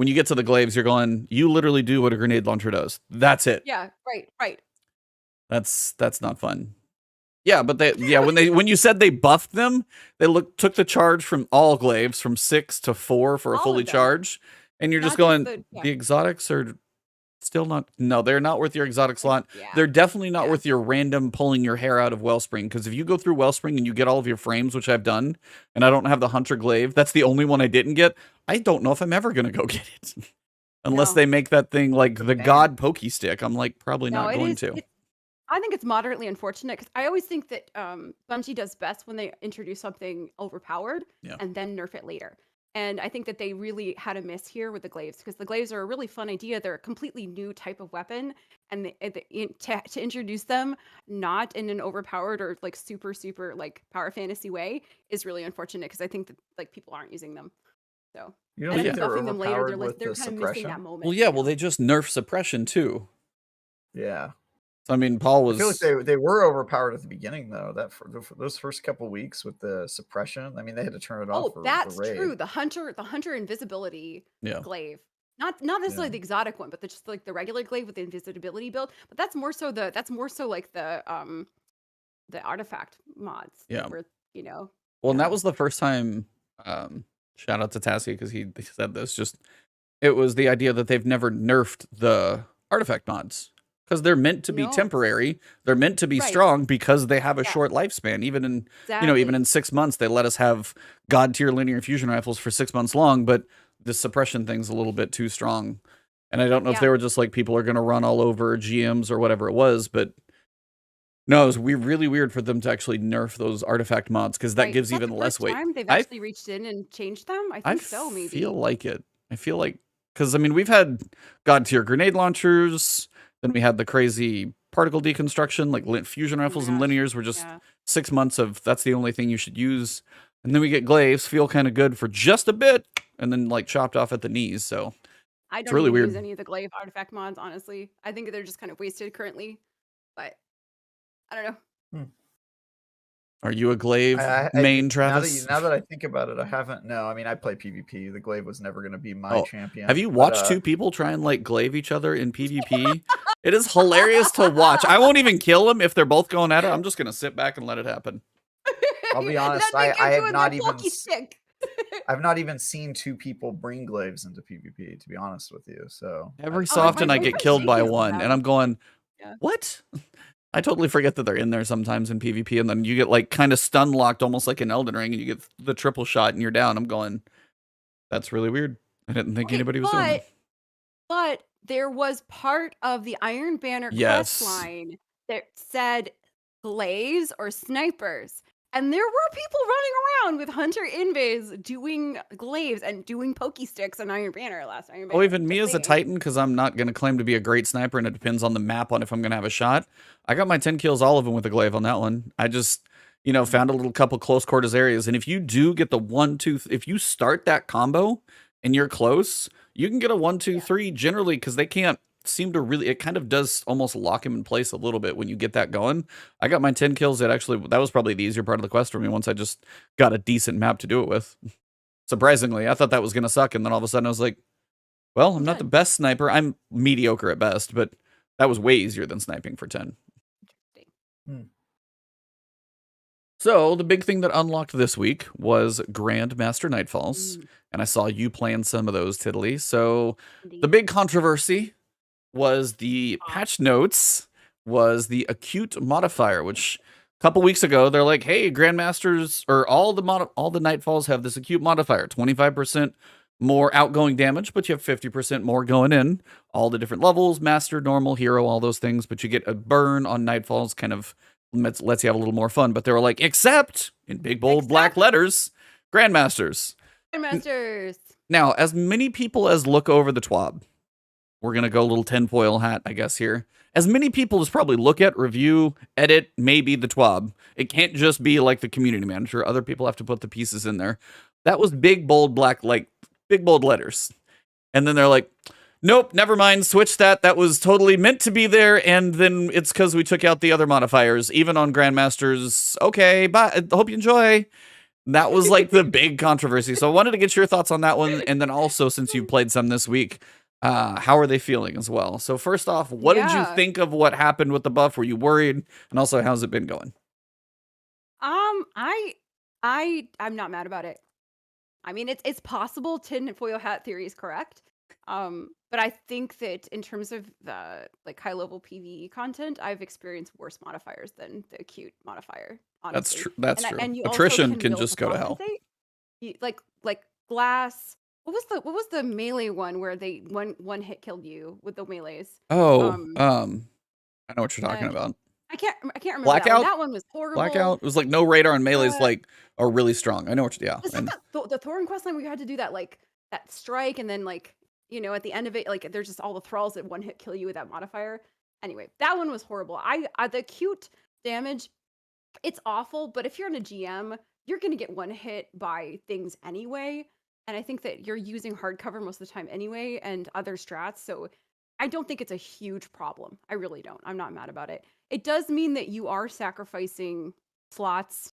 you get to the glaives, you're going, you literally do what a grenade launcher does. That's it. Yeah, right. That's not fun. Yeah, but when you said they buffed them, they took the charge from all glaives from 6 to 4 for a fully charge, and you're just going, the exotics are still not. No, they're not worth your exotic slot. Yeah. They're definitely not worth your random pulling your hair out of Wellspring. Because if you go through Wellspring and you get all of your frames, which I've done, and I don't have the Hunter Glaive, that's the only one I didn't get. I don't know if I'm ever gonna go get it, unless they make that thing like the God Pokey Stick. I'm like probably not going to. I think it's moderately unfortunate because I always think that Bungie does best when they introduce something overpowered and then nerf it later. And I think that they really had a miss here with the glaives because the glaives are a really fun idea. They're a completely new type of weapon, and to introduce them not in an overpowered or like super like power fantasy way is really unfortunate because I think that like people aren't using them. So you don't think they're buffing them later, they're kind suppression? of missing that moment. Well, yeah, well they just nerf suppression too. Yeah. I mean, Paul was. I feel like they were overpowered at the beginning, though. That for those first couple weeks with the suppression, I mean, they had to turn it off. Oh, that's true. The hunter invisibility glaive, not necessarily the exotic one, but just like the regular glaive with the invisibility build. But that's more so like the artifact mods. Yeah. Where, Well, and that was the first time. Shout out to Tassie because he said this. Just it was the idea that they've never nerfed the artifact mods. Because they're meant to be temporary, they're meant to be strong because they have a short lifespan. Even in even in 6 months, they let us have god tier linear fusion rifles for 6 months long. But the suppression thing's a little bit too strong, and I don't know if they were just like people are going to run all over GMs or whatever it was. But no, it was really weird for them to actually nerf those artifact mods because that gives even less weight. They've actually reached in and changed them. I think so. Maybe I feel like it. I feel like because I mean we've had god tier grenade launchers. Then we had the crazy particle deconstruction, like fusion rifles and linears were just 6 months of that's the only thing you should use. And then we get glaives, feel kind of good for just a bit, and then like chopped off at the knees. So I don't really weird. use any of the glaive artifact mods, honestly. I think they're just kind of wasted currently, but I don't know. Are you a glaive main, Travis? Now that I think about it, I haven't. No, I mean I play PvP. The glaive was never going to be my champion. Have you watched two people try and like glaive each other in PvP? It is hilarious to watch. I won't even kill them if they're both going at it. I'm just going to sit back and let it happen. I'll be honest. I have not even. I've not even seen two people bring glaives into PvP. To be honest with you, so every so often I get killed by one, and I'm going, what? I totally forget that they're in there sometimes in PvP, and then you get like kind of stun locked, almost like an Elden Ring, and you get the triple shot and you're down. I'm going, that's really weird. I didn't think anybody was doing that. But there was part of the Iron Banner quest line that said glaives or snipers. And there were people running around with Hunter Invis doing glaives and doing pokey sticks on Iron Banner last Iron Banner. Oh, even me as a Titan, because I'm not going to claim to be a great sniper, and it depends on the map on if I'm going to have a shot. I got my 10 kills, all of them with a glaive on that one. I just, found a little couple close quarters areas. And if you do get the 1, 2, if you start that combo and you're close, you can get a 1, 2, 3 generally because they can't seem to really, it kind of does almost lock him in place a little bit when you get that going. I got my 10 kills. That was probably the easier part of the quest for me once I just got a decent map to do it with. Surprisingly, I thought that was going to suck. And then all of a sudden I was like, well, I'm not the best sniper. I'm mediocre at best, but that was way easier than sniping for 10. So the big thing that unlocked this week was Grandmaster Nightfalls, Mm, and I saw you playing some of those, Tiddly. So the indeed. big controversy was the Ah, patch notes, was the Acute modifier, which a couple weeks ago they're like, hey, Grandmasters or all the Nightfalls have this Acute modifier, 25% more outgoing damage, but you have 50% more going in. All the different levels, master, normal, hero, all those things, but you get a burn on Nightfalls, kind of lets you have a little more fun. But they were like, except in big bold black except letters, Grandmasters. Grandmasters. Now, as many people as look over the TWAB, we're going to go a little tinfoil hat, I guess, here. As many people as probably look at, review, edit, maybe the TWAB. It can't just be like the community manager. Other people have to put the pieces in there. That was big, bold, black, like big, bold letters. And then they're like, nope, never mind, switch that. That was totally meant to be there. And then it's because we took out the other modifiers, even on Grandmasters. Okay, bye. I hope you enjoy. That was like the big controversy. So I wanted to get your thoughts on that one. And then also, since you played some this week, how are they feeling as well? So first off, what did you Yeah. think of what happened with the buff? Were you worried? And also, how's it been going? I'm not mad about it. I mean, it's possible tinfoil hat theory is correct. But I think that in terms of the like high level PvE content, I've experienced worse modifiers than the acute modifier, That's honestly. true. That's And true. and you also Attrition can can build just to go to hell. compensate. Like glass. What was the melee one where they one hit killed you with the melees? Oh, Um, I know what you're talking uh, about. I can't remember that one. Blackout? That one was horrible. Blackout? It was like no radar and melee's Uh, like are really strong. I know what you, yeah. Is that And the Thorin quest line where you had to do that like that strike and then like at the end of it like there's just all the thralls that one hit kill you with that modifier. Anyway, that one was horrible. I the acute damage, it's awful, but if you're in a GM, you're gonna get one hit by things anyway. And I think that you're using hardcover most of the time anyway and other strats. So I don't think it's a huge problem. I really don't. I'm not mad about it. It does mean that you are sacrificing slots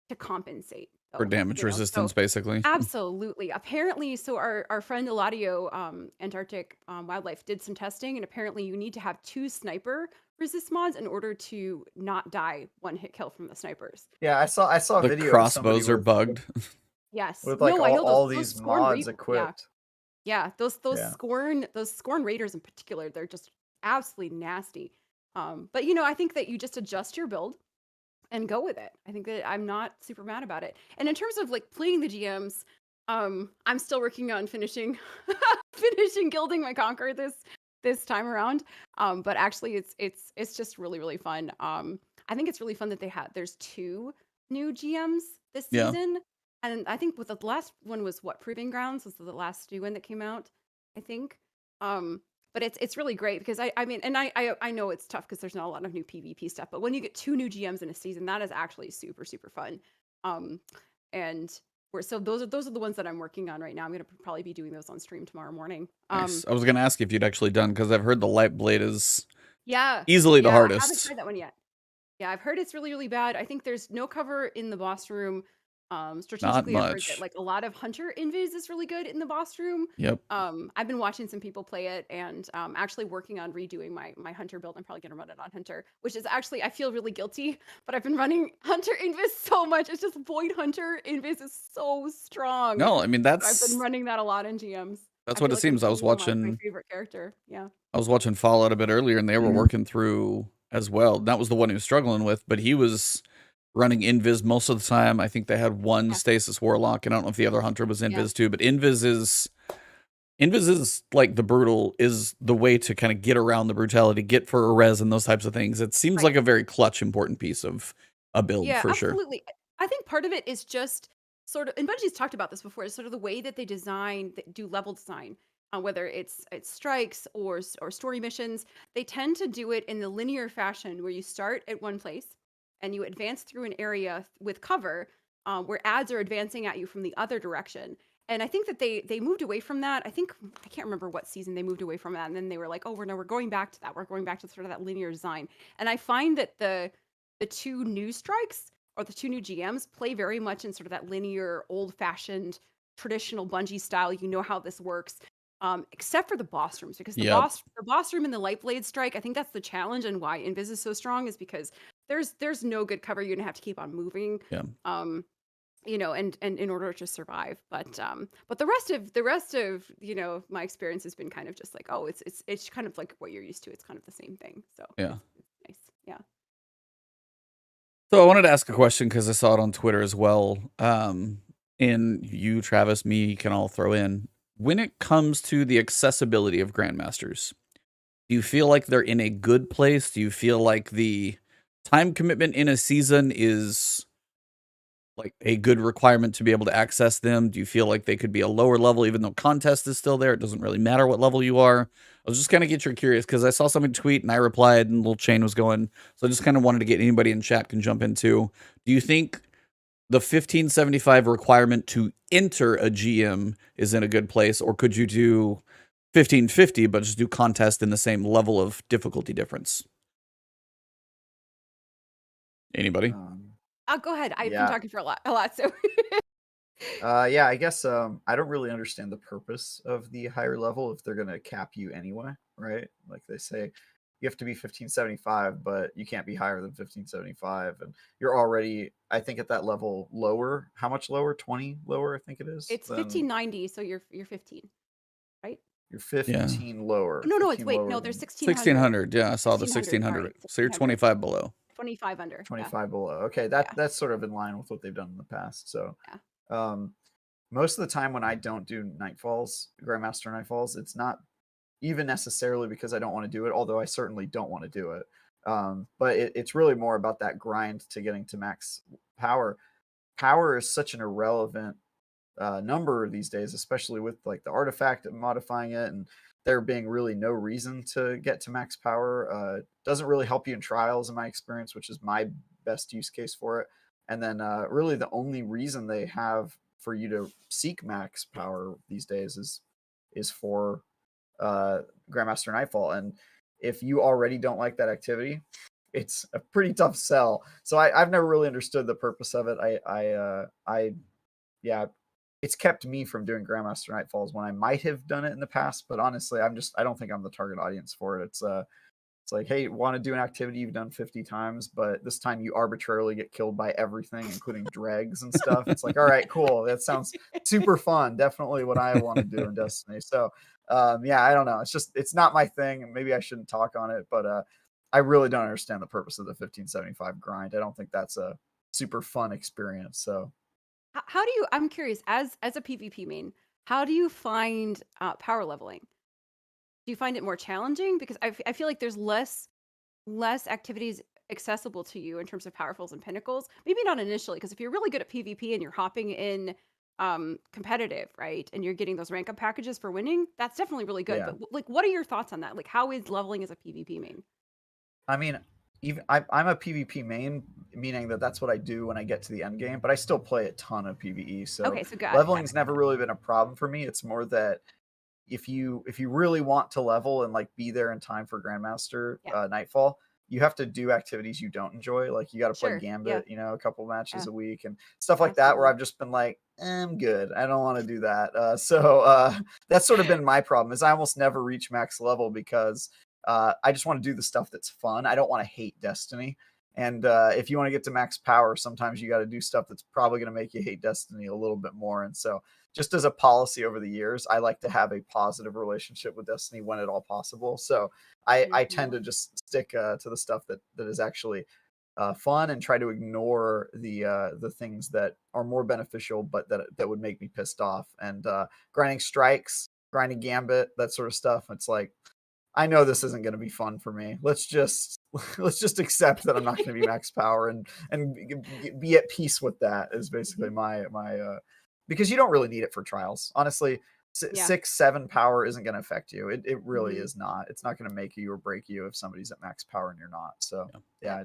to compensate for though, damage So resistance, basically. absolutely. Apparently, so our friend Eladio, Antarctic Wildlife, did some testing, and apparently you need to have 2 sniper resist mods in order to not die one hit kill from the snipers. Yeah, I saw a The video of somebody crossbows are bugged. Yes. with like No, I know all those these scorn mods yeah. equipped. Yeah, those Yeah. scorn raiders in particular, they're just absolutely nasty. But I think that you just adjust your build and go with it. I think that I'm not super mad about it. And in terms of like playing the GMs, I'm still working on finishing finishing gilding my Conqueror this time around. But actually it's just really, really fun. I think it's really fun that there's 2 new GMs this Yeah. season. And I think with the last one was Proving Grounds was the last new one that came out, I think. But it's really great because I mean, and I know it's tough because there's not a lot of new PvP stuff, but when you get 2 new GMs in a season, that is actually super, super fun. And so those are the ones that I'm working on right now. I'm gonna probably be doing those on stream tomorrow morning. Nice. I was gonna ask if you'd actually done, because I've heard the light blade is Yeah, easily the I haven't hardest. tried that one yet. Yeah, I've heard it's really, really bad. I think there's no cover in the boss room. Strategically, I've heard that much. like a lot of Hunter Invis is really good in the boss room. Yep. I've been watching some people play it and actually working on redoing my Hunter build. I'm probably gonna run it on Hunter, which is actually I feel really guilty, but I've been running Hunter Invis so much. It's just Void Hunter Invis is so strong. No, I mean I've that's been running that a lot in GMs. that's I what feel it like seems. I was I'm my watching favorite character. Yeah. I was watching Fallout a bit earlier, and they were working through as well. That was the one he was struggling with, but he was running Invis most of the time. I think they had one Yeah. Stasis Warlock, and I don't know if the other Hunter was Invis Yeah. too, but Invis is like is the way to kind of get around the brutality, get for a res and those types of things. It seems Right. like a very clutch, important piece of a build Yeah, for sure. absolutely. I think part of it is just sort of, and Bungie's talked about this before, is sort of the way that they do level design, whether it's strikes or story missions. They tend to do it in the linear fashion where you start at one place and you advance through an area with cover, where ads are advancing at you from the other direction. And I think that they moved away from that. I can't remember what season they moved away from that, and then they were like, oh, we're going back to that. We're going back to sort of that linear design. And I find that the 2 new strikes or the 2 new GMs play very much in sort of that linear, old-fashioned, traditional Bungie style. You know how this works, except for the boss rooms, because the Yep. boss room in the Lightblade strike, I think that's the challenge and why Invis is so strong is because there's no good cover. You're gonna have to keep on moving. Yeah. And in order to survive. But the rest of my experience has been kind of just like, oh, it's kind of like what you're used to. It's kind of the same thing. So Yeah. it's nice. Yeah. So I wanted to ask a question because I saw it on Twitter as well. And you, Travis, me can all throw in. When it comes to the accessibility of Grandmasters, do you feel like they're in a good place? Do you feel like the time commitment in a season is like a good requirement to be able to access them? Do you feel like they could be a lower level even though contest is still there? It doesn't really matter what level you are. I was just kind of get your curious because I saw somebody tweet and I replied and a little chain was going. So I just kind of wanted to get anybody in chat can jump into. Do you think the 1575 requirement to enter a GM is in a good place, or could you do 1550 but just do contest in the same level of difficulty difference? Anybody? I'll go ahead. I've been Yeah. talking for a lot. So Yeah, I guess I don't really understand the purpose of the higher level if they're gonna cap you anyway, right? Like they say you have to be 1575, but you can't be higher than 1575, and you're already, I think, at that level lower. How much lower? 20 lower, I think it is. it's 1590. So you're 15, right? You're Yeah. 15 lower. No, 15 wait. lower No, than there's 1600. 1600. Yeah, I saw the 1600. 1600. Right, So you're 1600. 25 below. 25 under. 25 below. Okay, Yeah. that's sort of in line with what they've done in the past. So, Yeah. most of the time when I don't do Nightfalls, Grandmaster Nightfalls, it's not even necessarily because I don't want to do it, although I certainly don't want to do it. But it's really more about that grind to getting to max power. Power is such an irrelevant number these days, especially with like the artifact modifying it and there being really no reason to get to max power. Doesn't really help you in trials in my experience, which is my best use case for it. And then really the only reason they have for you to seek max power these days is for Grandmaster Nightfall. And if you already don't like that activity, it's a pretty tough sell. So I've never really understood the purpose of it. Yeah, it's kept me from doing Grandmaster Nightfalls when I might have done it in the past. But honestly, I don't think I'm the target audience for it. It's like, hey, want to do an activity you've done 50 times, but this time you arbitrarily get killed by everything, including dregs and stuff. It's like, all right, cool. That sounds super fun. Definitely what I want to do in Destiny. So, yeah, I don't know. It's not my thing, and maybe I shouldn't talk on it, but I really don't understand the purpose of the 1575 grind. I don't think that's a super fun experience. So, How do you? I'm curious. As a PvP main, how do you find power leveling? Do you find it more challenging? Because I feel like there's less activities accessible to you in terms of powerfuls and pinnacles. Maybe not initially, because if you're really good at PvP and you're hopping in competitive, right, and you're getting those rank up packages for winning, that's definitely really good. yeah. But like, what are your thoughts on that? Like, how is leveling as a PvP main? I mean, even I'm a PvP main, meaning that that's what I do when I get to the end game. But I still play a ton of PvE, so Okay, so got leveling's never really been a problem for me. It's more that if you really want to level and like be there in time for Grandmaster Nightfall, you have to do activities you don't enjoy. Like you got to play Sure, Gambit, yeah. a couple matches Yeah. a week and stuff like that. Where Absolutely. I've just been like, I'm good. I don't want to do that. That's sort of been my problem. Is I almost never reach max level because I just want to do the stuff that's fun. I don't want to hate Destiny. And if you want to get to max power, sometimes you got to do stuff that's probably going to make you hate Destiny a little bit more. And so, just as a policy over the years, I like to have a positive relationship with Destiny when at all possible. So I tend to just stick to the stuff that is actually fun and try to ignore the things that are more beneficial, but that would make me pissed off. And grinding strikes, grinding Gambit, that sort of stuff. It's like, I know this isn't going to be fun for me. Let's just accept that I'm not going to be max power and be at peace with that. Is basically my because you don't really need it for trials. Honestly, 6-7 power isn't going to affect you. It really is not. It's not going to make you or break you if somebody's at max power and you're not. So yeah.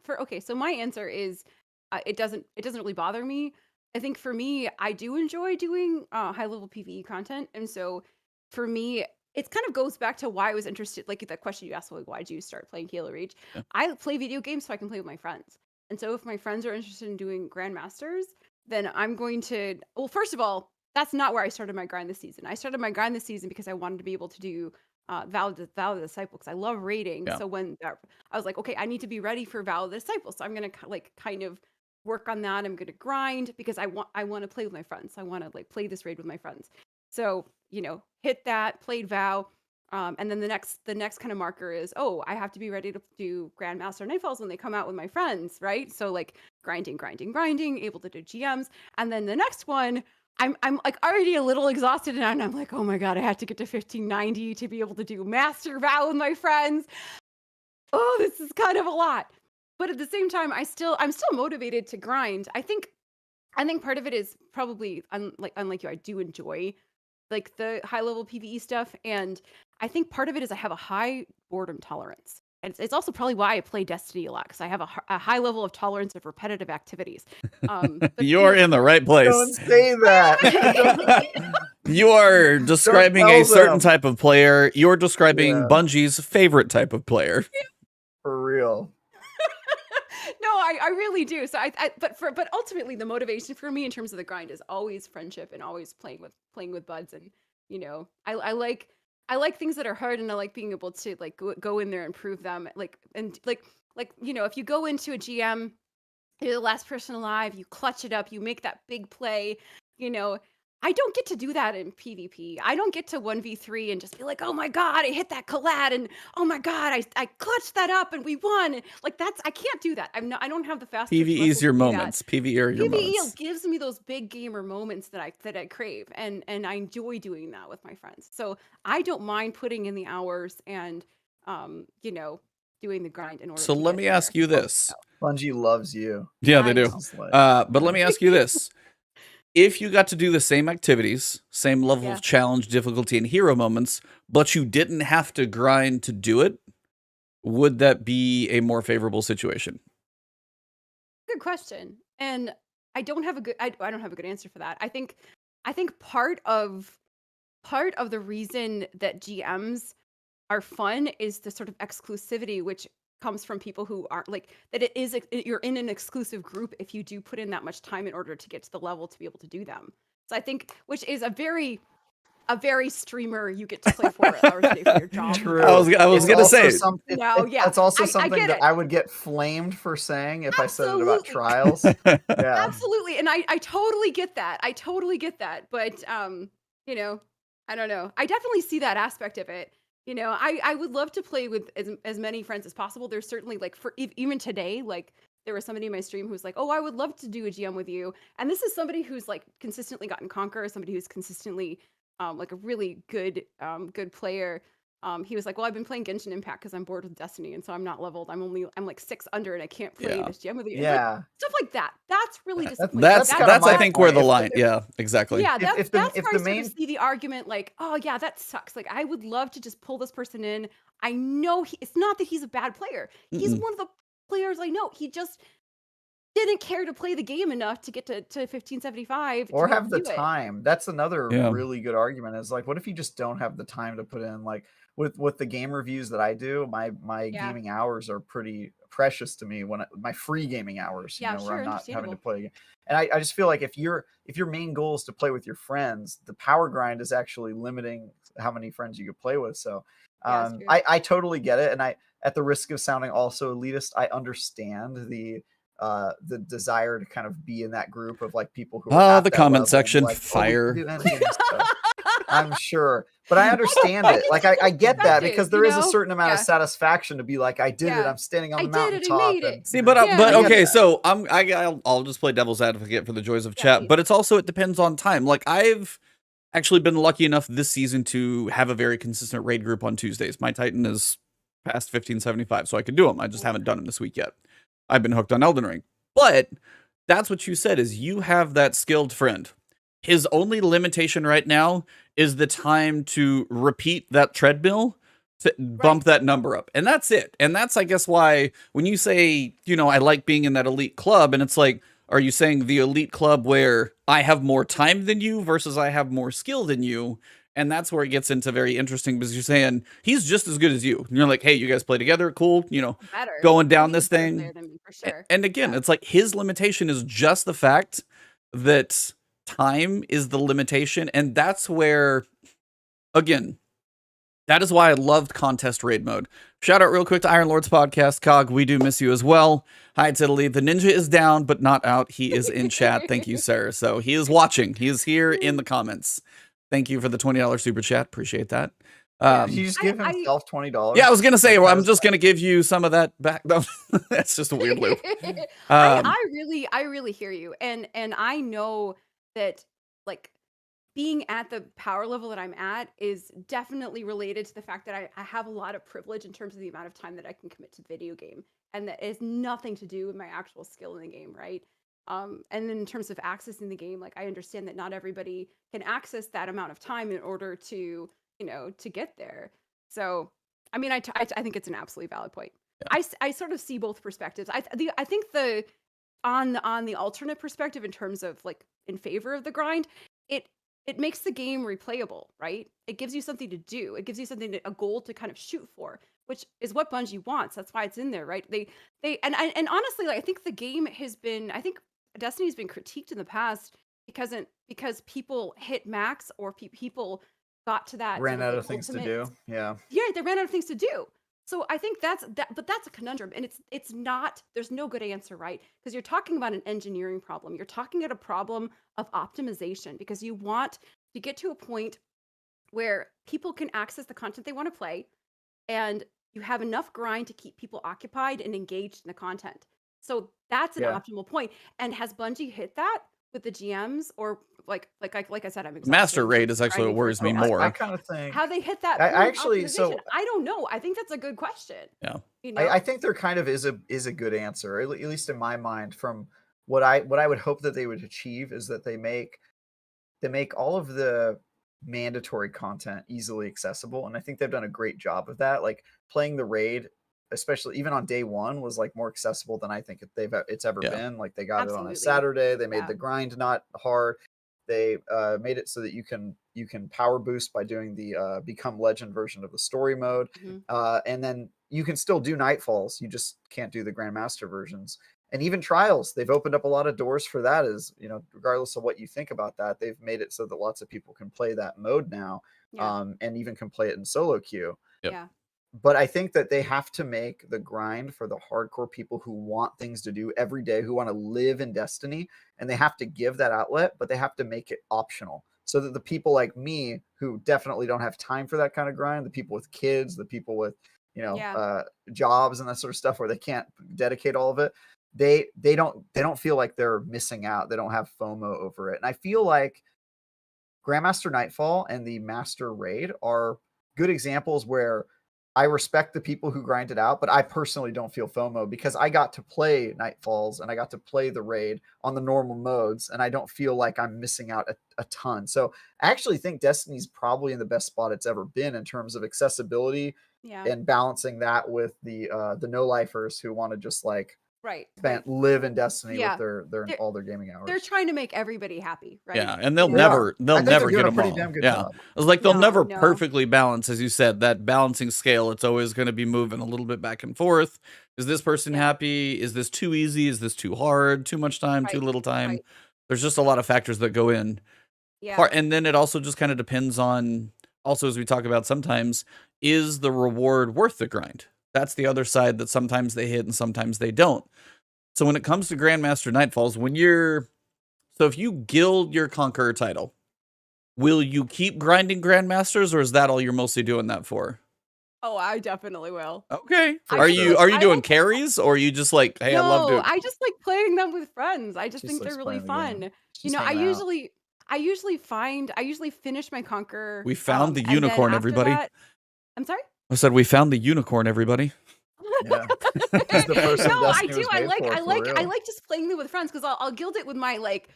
Okay, so my answer is it doesn't really bother me. I think for me, I do enjoy doing high level PvE content, and so for me, it kind of goes back to why I was interested. Like the question you asked, like, why did you start playing Halo Reach? Yeah. I play video games so I can play with my friends, and so if my friends are interested in doing Grandmasters, then I'm going to. Well, first of all, that's not where I started my grind this season. I started my grind this season because I wanted to be able to do Vow of the Disciple because I love raiding. Yeah. So when I was like, okay, I need to be ready for Vow of the Disciple. So I'm gonna like kind of work on that. I'm gonna grind because I want to play with my friends. I want to like play this raid with my friends. So hit that, played Vow. And then the next kind of marker is, oh, I have to be ready to do Grandmaster Nightfalls when they come out with my friends, right? So like grinding, able to do GMs. And then the next one, I'm like already a little exhausted and I'm like, oh my God, I have to get to 1590 to be able to do Master Vow with my friends. Oh, this is kind of a lot. But at the same time, I'm still motivated to grind. I think part of it is probably unlike you, I do enjoy like the high level PvE stuff. And I think part of it is I have a high boredom tolerance. And it's also probably why I play Destiny a lot, because I have a high level of tolerance of repetitive activities. You're in the right place. Don't say that. You are describing a certain type of player. You're describing Bungie's favorite type of player. For real. No, I really do. So but ultimately the motivation for me in terms of the grind is always friendship and always playing with buds. And I like things that are hard, and I like being able to like go in there and prove them. Like if you go into a GM, you're the last person alive, you clutch it up, you make that big play, I don't get to do that in PvP. I don't get to 1v3 and just be like, oh my God, I hit that collab, and oh my God, I clutched that up and we won. Like I can't do that. I don't have the fast. PvE is your moments. PvE are your moments. PvE gives me those big gamer moments that I crave, and I enjoy doing that with my friends. So I don't mind putting in the hours and doing the grind in order. So let me ask you this. Bungie loves you. Yeah, they do. But let me ask you this. If you got to do the same activities, same level of challenge, difficulty, and hero moments, but you didn't have to grind to do it, would that be a more favorable situation? Good question. And I don't have a good answer for that. I think part of the reason that GMs are fun is the sort of exclusivity, which comes from people who aren't like that. You're in an exclusive group if you do put in that much time in order to get to the level to be able to do them. So I think, which is a very streamer, you get to play 4 hours a day for your job. True. I was gonna say that's also something that I would get flamed for saying if I said it about trials. Yeah, absolutely. And I totally get that. But I don't know. I definitely see that aspect of it. I would love to play with as many friends as possible. There's certainly like for even today, like there was somebody in my stream who's like, oh, I would love to do a GM with you. And this is somebody who's like consistently gotten Conqueror, somebody who's consistently like a really good player. He was like, well, I've been playing Genshin Impact because I'm bored with Destiny, and so I'm not leveled. I'm like 6 under, and I can't play this GM with you. Yeah, like, stuff like that. That's really disappointing. That's I think where the line. Yeah, exactly. Yeah, that's where I sort of see the argument. Like, oh yeah, that sucks. Like, I would love to just pull this person in. I know it's not that he's a bad player. He's one of the players I know. He just didn't care to play the game enough to get to 1575 or have the time. That's another really good argument. Is like, what if you just don't have the time to put in? Like with the game reviews that I do, my gaming hours are pretty precious to me. When my free gaming hours, where I'm not having to play. And I just feel like if your main goal is to play with your friends, the power grind is actually limiting how many friends you can play with. So I totally get it, and I, at the risk of sounding also elitist, I understand the desire to kind of be in that group of like people who are the comment section, like, fire. I'm sure, but I understand it. Like I get that, because there is a certain amount of satisfaction to be like, I did it. I'm standing on the mountaintop. See, but okay, so I'll just play devil's advocate for the joys of chat. But it depends on time. Like I've actually been lucky enough this season to have a very consistent raid group on Tuesdays. My Titan is past 1575, so I can do them. I just haven't done them this week yet. I've been hooked on Elden Ring. But that's what you said, is you have that skilled friend. His only limitation right now is the time to repeat that treadmill to bump that number up. And that's it. And that's, I guess, why when you say, I like being in that elite club, and it's like, are you saying the elite club where I have more time than you versus I have more skill than you? And that's where it gets into very interesting, because you're saying he's just as good as you. And you're like, hey, you guys play together. Cool. Going down this thing. Me, for sure. And again, it's like his limitation is just the fact that time is the limitation. And that's where, again, That is why I loved contest raid mode. Shout out real quick to Iron Lord's podcast. Cog, we do miss you as well. Hi, Tiddly. The ninja is down, but not out. He is in chat. Thank you, sir. So he is watching. He is here in the comments. Thank you for the $20 super chat. Appreciate that. Did he just give himself $20? Yeah, I was going to say, well, I'm just going to give you some of that back. That's just a weird loop. I really hear you. And I know that, like, being at the power level that I'm at is definitely related to the fact that I have a lot of privilege in terms of the amount of time that I can commit to the video game. And that has nothing to do with my actual skill in the game, right? And then in terms of accessing the game, like, I understand that not everybody can access that amount of time in order to, to get there. So, I mean, I think it's an absolutely valid point. Yeah. I sort of see both perspectives. I think on the alternate perspective, in terms of, like, in favor of the grind, it makes the game replayable, right? It gives you something to do. It gives you something a goal to kind of shoot for, which is what Bungie wants. That's why it's in there, right? And honestly, like, I think the game has been, I think Destiny's been critiqued in the past because people hit max, or people got to that, ran out of things to do. Yeah, they ran out of things to do. So I think but that's a conundrum, and it's not. There's no good answer, right? Because you're talking about an engineering problem. You're talking about a problem of optimization, because you want to get to a point where people can access the content they want to play, and you have enough grind to keep people occupied and engaged in the content. So that's an optimal point. And has Bungie hit that with the GMs, or like I said, I'm exhausted. Master raid is actually what worries me more. I kind of think how they hit that. I don't know. I think that's a good question. Yeah, I think there kind of is a good answer, at least in my mind. From what I would hope that they would achieve is that they make all of the mandatory content easily accessible, and I think they've done a great job of that. Like, playing the raid, especially even on day one, was, like, more accessible than I think it's ever been. Like, they got it on a Saturday. They made the grind not hard. They made it so that you can power boost by doing the become legend version of the story mode, and then you can still do Nightfalls. You just can't do the Grandmaster versions. And even trials, they've opened up a lot of doors for that. Regardless of what you think about that, they've made it so that lots of people can play that mode now, and even can play it in solo queue. Yep. Yeah. But I think that they have to make the grind for the hardcore people who want things to do every day, who want to live in Destiny, and they have to give that outlet, but they have to make it optional, so that the people like me, who definitely don't have time for that kind of grind, the people with kids, the people with jobs and that sort of stuff, where they can't dedicate all of it, they don't feel like they're missing out. They don't have FOMO over it. And I feel like Grandmaster Nightfall and the Master Raid are good examples where I respect the people who grind it out, but I personally don't feel FOMO, because I got to play Nightfalls and I got to play the raid on the normal modes, and I don't feel like I'm missing out a ton. So I actually think Destiny's probably in the best spot it's ever been in terms of accessibility, and balancing that with the no-lifers who want to just, like, live in Destiny with their all their gaming hours. They're trying to make everybody happy, right? Yeah, and they'll never get them all. Damn good yeah, job. I was like, they'll never perfectly balance, as you said, that balancing scale. It's always going to be moving a little bit back and forth. Is this person happy? Is this too easy? Is this too hard? Too much time? Too little time? There's just a lot of factors that go in. Yeah, and then it also just kind of depends on, also, as we talk about sometimes, is the reward worth the grind? That's the other side that sometimes they hit and sometimes they don't. So when it comes to Grandmaster Nightfalls, if you guild your Conqueror title, will you keep grinding Grandmasters, or is that all you're mostly doing that for? Oh, I definitely will. Okay. Are you doing carries, or are you just like, hey, no, I love doing? I just like playing them with friends. I just think they're really fun. I usually finish my Conqueror. We found the unicorn, everybody. I'm sorry? I said we found the unicorn, everybody. Yeah. No, I do. I like just playing them with friends, because I'll guild it with my, like,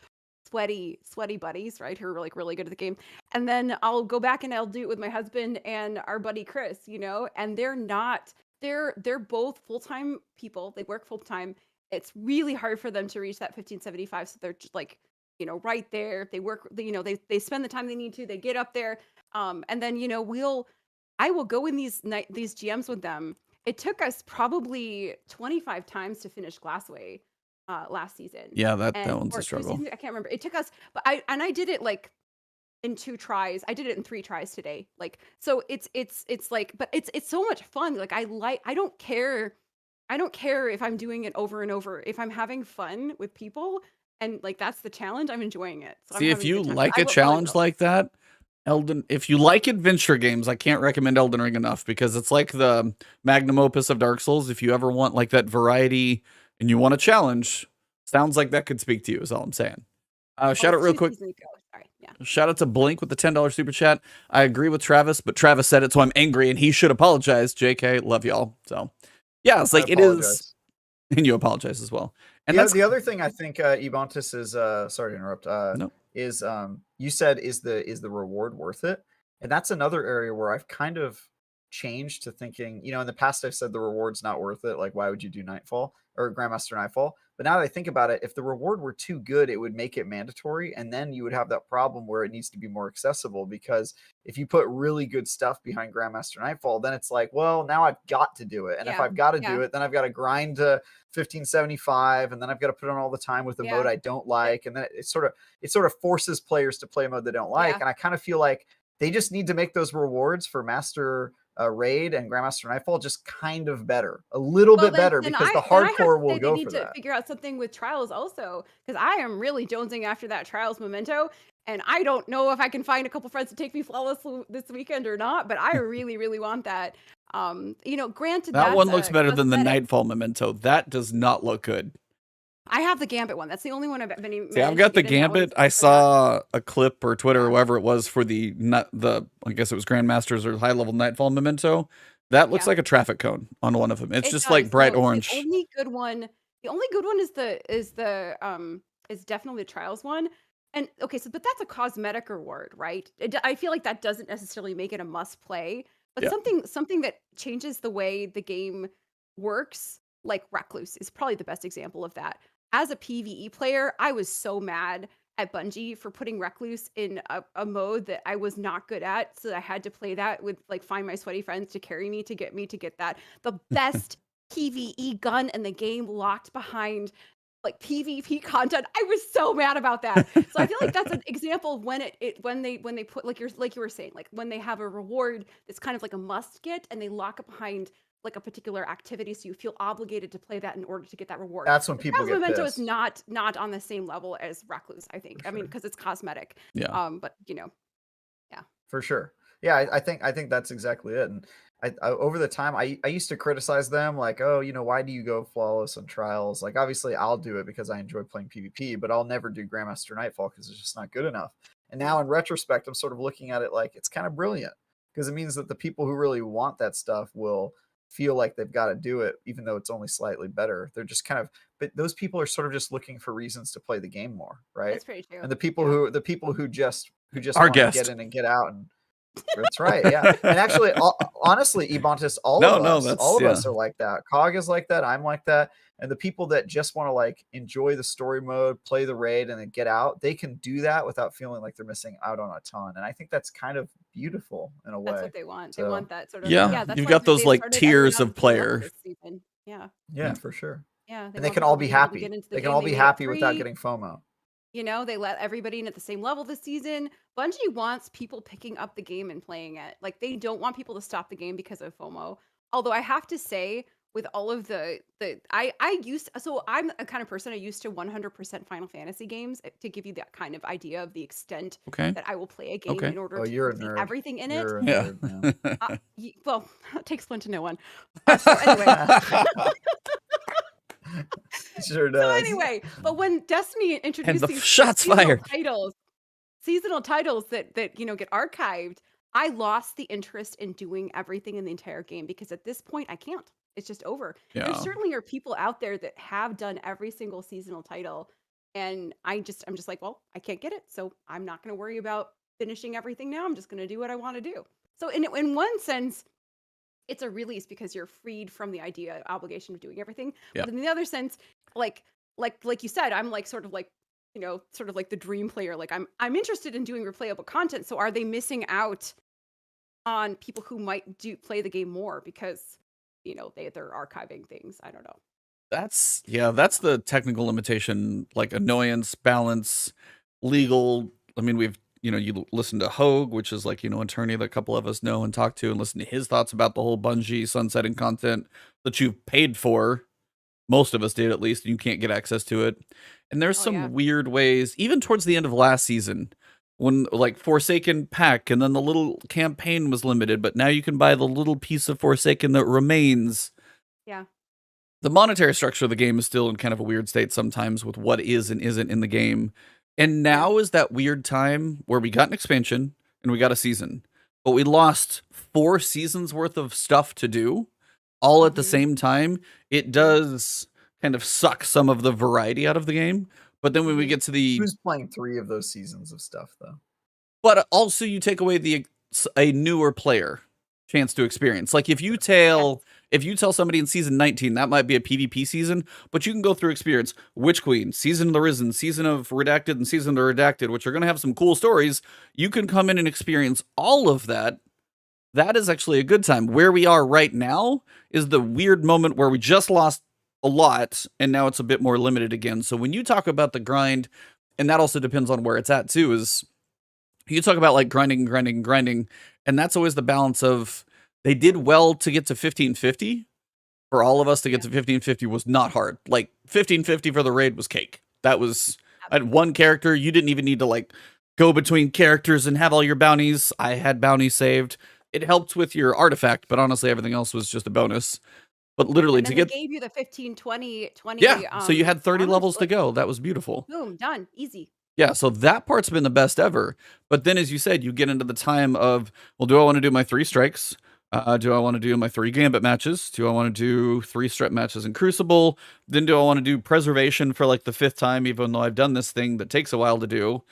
sweaty buddies, right, who are, like, really good at the game, and then I'll go back and I'll do it with my husband and our buddy Chris, and they're both full-time people. They work full-time. It's really hard for them to reach that 1575, so they're just, like, right there. They work, they spend the time they need to. They get up there, and then I will go in these GMs with them. It took us probably 25 times to finish Glassway last season. Yeah, that one's a struggle. I can't remember. It took us, but I did it, like, in 2 tries. I did it in 3 tries today. Like, so it's like, but it's so much fun. Like, I don't care. I don't care if I'm doing it over and over. If I'm having fun with people and like that's the challenge, I'm enjoying it. So I'm See, if having a you good time. like I a probably challenge will. like that, if you like adventure games, I can't recommend Elden Ring enough because it's like the magnum opus of Dark Souls. If you ever want like that variety and you want a challenge, sounds like that could speak to you, is all I'm saying. Well, Shout out it's real 2 quick. seasons ago. Sorry. Yeah. Shout out to Blink with the $10 super chat. I agree with Travis, but Travis said it, so I'm angry and he should apologize. JK, love y'all. So yeah, it's I like it is, apologize. and you apologize as well. And The, that's the other thing I think Ebontis is sorry to interrupt. no. Is you said is the reward worth it? And that's another area where I've kind of changed to thinking, in the past I've said the reward's not worth it. Like, why would you do Nightfall or Grandmaster Nightfall? But now that I think about it, if the reward were too good, it would make it mandatory. And then you would have that problem where it needs to be more accessible, because if you put really good stuff behind Grandmaster Nightfall, then it's like, well, now I've got to do it. And if Yeah. I've got to Yeah. do it, then I've got to grind to 1575, and then I've got to put on all the time with the Yeah. mode I don't like. And then it sort of forces players to play a mode they don't like. Yeah. And I kind of feel like they just need to make those rewards for Master Raid and Grandmaster Nightfall just kind of better, a little bit better, because the hardcore will go for that. They need to figure out something with Trials also, because I am really jonesing after that Trials memento, and I don't know if I can find a couple friends to take me flawless this weekend or not, but I really, really want that. Granted, That one looks that's better than the cosmetic. Nightfall memento. That does not look good. I have the Gambit one. That's the only one I've been. See, I've got the Gambit. I saw a clip or Twitter or whatever it was for the I guess it was Grandmasters or high level Nightfall memento. That looks like a traffic cone on one of them. It's just like bright orange. The only good one is definitely the Trials one. And okay, but that's a cosmetic reward, right? I feel like that doesn't necessarily make it a must play, but something that changes the way the game works, like Recluse is probably the best example of that. As a PvE player, I was so mad at Bungie for putting Recluse in a mode that I was not good at, so I had to play that with like find my sweaty friends to carry me to get that the best PvE gun in the game locked behind like PvP content. I was so mad about that. So I feel like that's an example of when when they put like you were saying, like when they have a reward that's kind of like a must get and they lock it behind like a particular activity, so you feel obligated to play that in order to get that reward. That's when people get Memento pissed. is not on the same level as Recluse, I think. I mean, because it's cosmetic. Yeah. But for sure. Yeah, I think that's exactly it. And I over the time I used to criticize them like, oh, why do you go flawless on Trials? Like, obviously I'll do it because I enjoy playing PvP, but I'll never do Grandmaster Nightfall because it's just not good enough. And now in retrospect, I'm sort of looking at it like it's kind of brilliant, because it means that the people who really want that stuff will feel like they've got to do it, even though it's only slightly better. They're just but those people are sort of just looking for reasons to play the game more, right? that's pretty true. And the people who just Our want to guest. get in and get out, and that's right, yeah. And actually, honestly, Ebontis, all of us are like that. Cog is like that. I'm like that. And the people that just want to like enjoy the story mode, play the raid, and then get out, they can do that without feeling like they're missing out on a ton. And I think that's kind of beautiful in a way. That's what they want. So, they want that sort of that's you've got those like tiers of player. Yeah, for sure. Yeah, and they can all be happy. They can all be happy without getting FOMO. They let everybody in at the same level this season. Bungie wants people picking up the game and playing it. Like, they don't want people to stop the game because of FOMO. Although I have to say, with all of I'm a kind of person I used to 100% Final Fantasy games to give you that kind of idea of the extent that I will play a game in order to complete everything in it. Well, it takes one to know one. So anyway. Sure does. So anyway, but when Destiny introduced these seasonal titles that get archived, I lost the interest in doing everything in the entire game, because at this point I can't. It's just over. Yeah. There certainly are people out there that have done every single seasonal title, and I'm just like, well, I can't get it, so I'm not going to worry about finishing everything now. I'm just going to do what I want to do. So in one sense, it's a release because you're freed from the obligation of doing everything. Yep. But in the other sense, like you said, I'm like sort of like the dream player. Like I'm interested in doing replayable content. So are they missing out on people who might play the game more because they're archiving things? I don't know. That's the technical limitation, like annoyance, balance, legal. I mean, we've you listen to Hogue, which is like, an attorney that a couple of us know and talk to, and listen to his thoughts about the whole Bungie sunsetting content that you've paid for. Most of us did, at least, and you can't get access to it. And there's some weird ways, even towards the end of last season, when like Forsaken pack, and then the little campaign was limited, but now you can buy the little piece of Forsaken that remains. Yeah. The monetary structure of the game is still in kind of a weird state sometimes with what is and isn't in the game. And now is that weird time where we got an expansion and we got a season, but we lost 4 seasons worth of stuff to do all at the same time. It does kind of suck some of the variety out of the game. But then when we get to the... Who's playing 3 of those seasons of stuff, though? But also you take away a newer player chance to experience. Like if you tell somebody in season 19 that might be a PvP season, but you can go through experience Witch Queen, Season of the Risen, Season of Redacted, and Season of the Redacted, which are going to have some cool stories. You can come in and experience all of that. That is actually a good time. Where we are right now is the weird moment where we just lost a lot and now it's a bit more limited again. So when you talk about the grind, and that also depends on where it's at too, is you talk about like grinding, and that's always the balance of they did well to get to 1550. For all of us to get to 1550 was not hard. Like 1550 for the raid was cake. That was I had one character. You didn't even need to like go between characters and have all your bounties. I had bounties saved. It helped with your artifact, but honestly, everything else was just a bonus. But literally to get... They gave you the 15, 20. Yeah, so you had 30 levels to go. That was beautiful. Boom, done, easy. Yeah, so that part's been the best ever. But then, as you said, you get into the time of, well, do I want to do my 3 strikes? Do I want to do my 3 Gambit matches? Do I want to do 3 strep matches in Crucible? Then do I want to do Preservation for like the 5th time, even though I've done this thing that takes a while to do?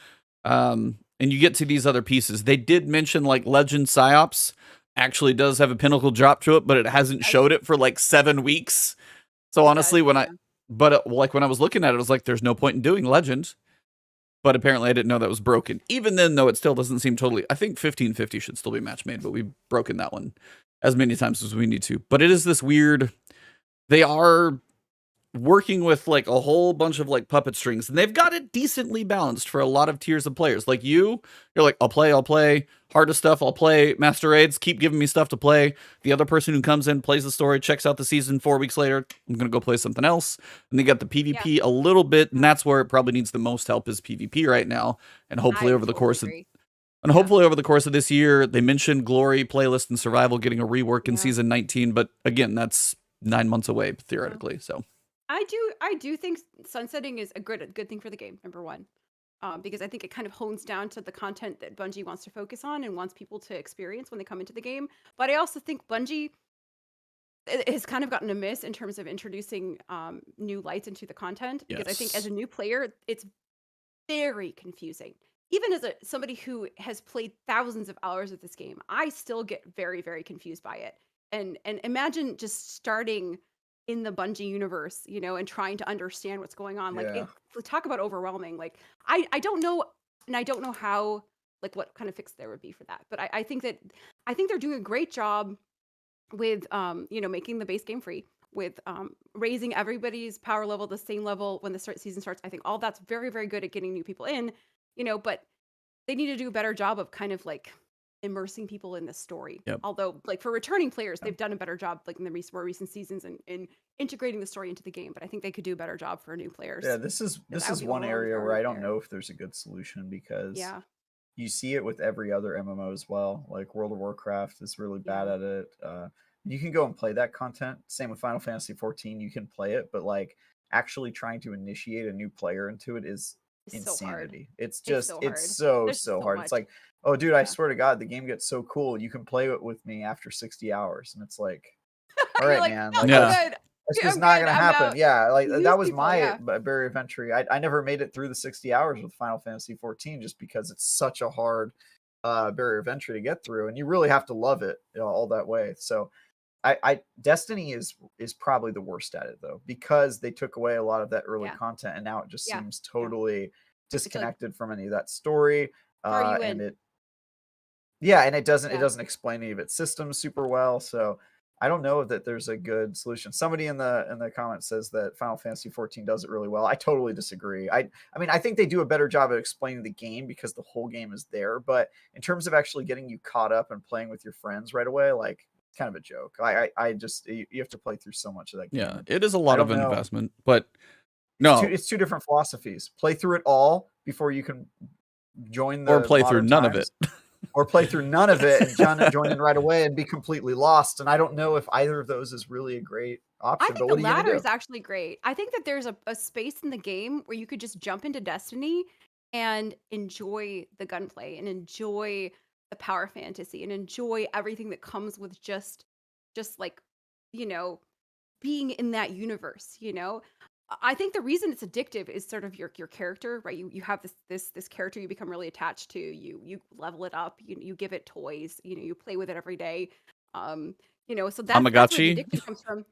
And you get to these other pieces. They did mention like Legend Psyops actually does have a Pinnacle drop to it, but it hasn't showed it for like 7 weeks. So honestly, when I was looking at it, I was like, there's no point in doing Legend. But apparently I didn't know that was broken. Even then, though, it still doesn't seem totally... I think 1550 should still be match made, but we've broken that one as many times as we need to. But it is this weird... They are working with like a whole bunch of like puppet strings, and they've got it decently balanced for a lot of tiers of players. Like you're like, I'll play hardest stuff, I'll play master raids, keep giving me stuff to play. The other person who comes in, plays the story, checks out the season, 4 weeks later, I'm gonna go play something else. And they got the PvP a little bit, and that's where it probably needs the most help is PvP right now. And hopefully over the course of this year, they mentioned Glory, Playlist, and Survival getting a rework in season 19, but again, that's 9 months away theoretically. So I do think sunsetting is a good thing for the game, number one. Because I think it kind of hones down to the content that Bungie wants to focus on and wants people to experience when they come into the game. But I also think Bungie has kind of gotten a miss in terms of introducing new lights into the content. Because I think as a new player, it's very confusing. Even as somebody who has played thousands of hours of this game, I still get very, very confused by it. And imagine just starting in the Bungie universe, and trying to understand what's going on. Like, talk about overwhelming. Like, I don't know, and I don't know how, like, what kind of fix there would be for that. But I think they're doing a great job with, making the base game free, with raising everybody's power level the same level when the season starts. I think all that's very, very good at getting new people in, but they need to do a better job of kind of like immersing people in the story. Although, like, for returning players, they've done a better job, like in the more recent seasons, in integrating the story into the game. But I think they could do a better job for new players. Yeah, this is one area where I don't know if there's a good solution, because you see it with every other MMO as well. Like World of Warcraft is really bad at it. You can go and play that content. Same with Final Fantasy 14. You can play it, but like actually trying to initiate a new player into it is insanity. It's just so hard. It's like, oh dude, I swear to God, the game gets so cool. You can play it with me after 60 hours. And it's like, all right, man. Like, it's just not gonna happen. Like that was my barrier of entry. I never made it through the 60 hours with Final Fantasy 14 just because it's such a hard barrier of entry to get through, and you really have to love it all that way. So Destiny is probably the worst at it, though, because they took away a lot of that early content, and now it just seems totally disconnected from any of that story. And it doesn't explain any of its systems super well. So I don't know that there's a good solution. Somebody in the comments says that Final Fantasy 14 does it really well. I totally disagree. I mean, I think they do a better job at explaining the game because the whole game is there. But in terms of actually getting you caught up and playing with your friends right away, like, it's kind of a joke. I just, you have to play through so much of that game. Yeah, it is a lot of an investment, but no, it's two different philosophies. Play through it all before you can join the or play through none of it. Or play through none of it and join in right away and be completely lost. And I don't know if either of those is really a great option. I think the latter is actually great. I think that there's a space in the game where you could just jump into Destiny and enjoy the gunplay and enjoy the power fantasy and enjoy everything that comes with just like, you know, being in that universe, you know? I think the reason it's addictive is sort of your character, right? You have this character you become really attached to. You level it up. You give it toys. You know, you play with it every day. You know, so that's where the addiction comes from.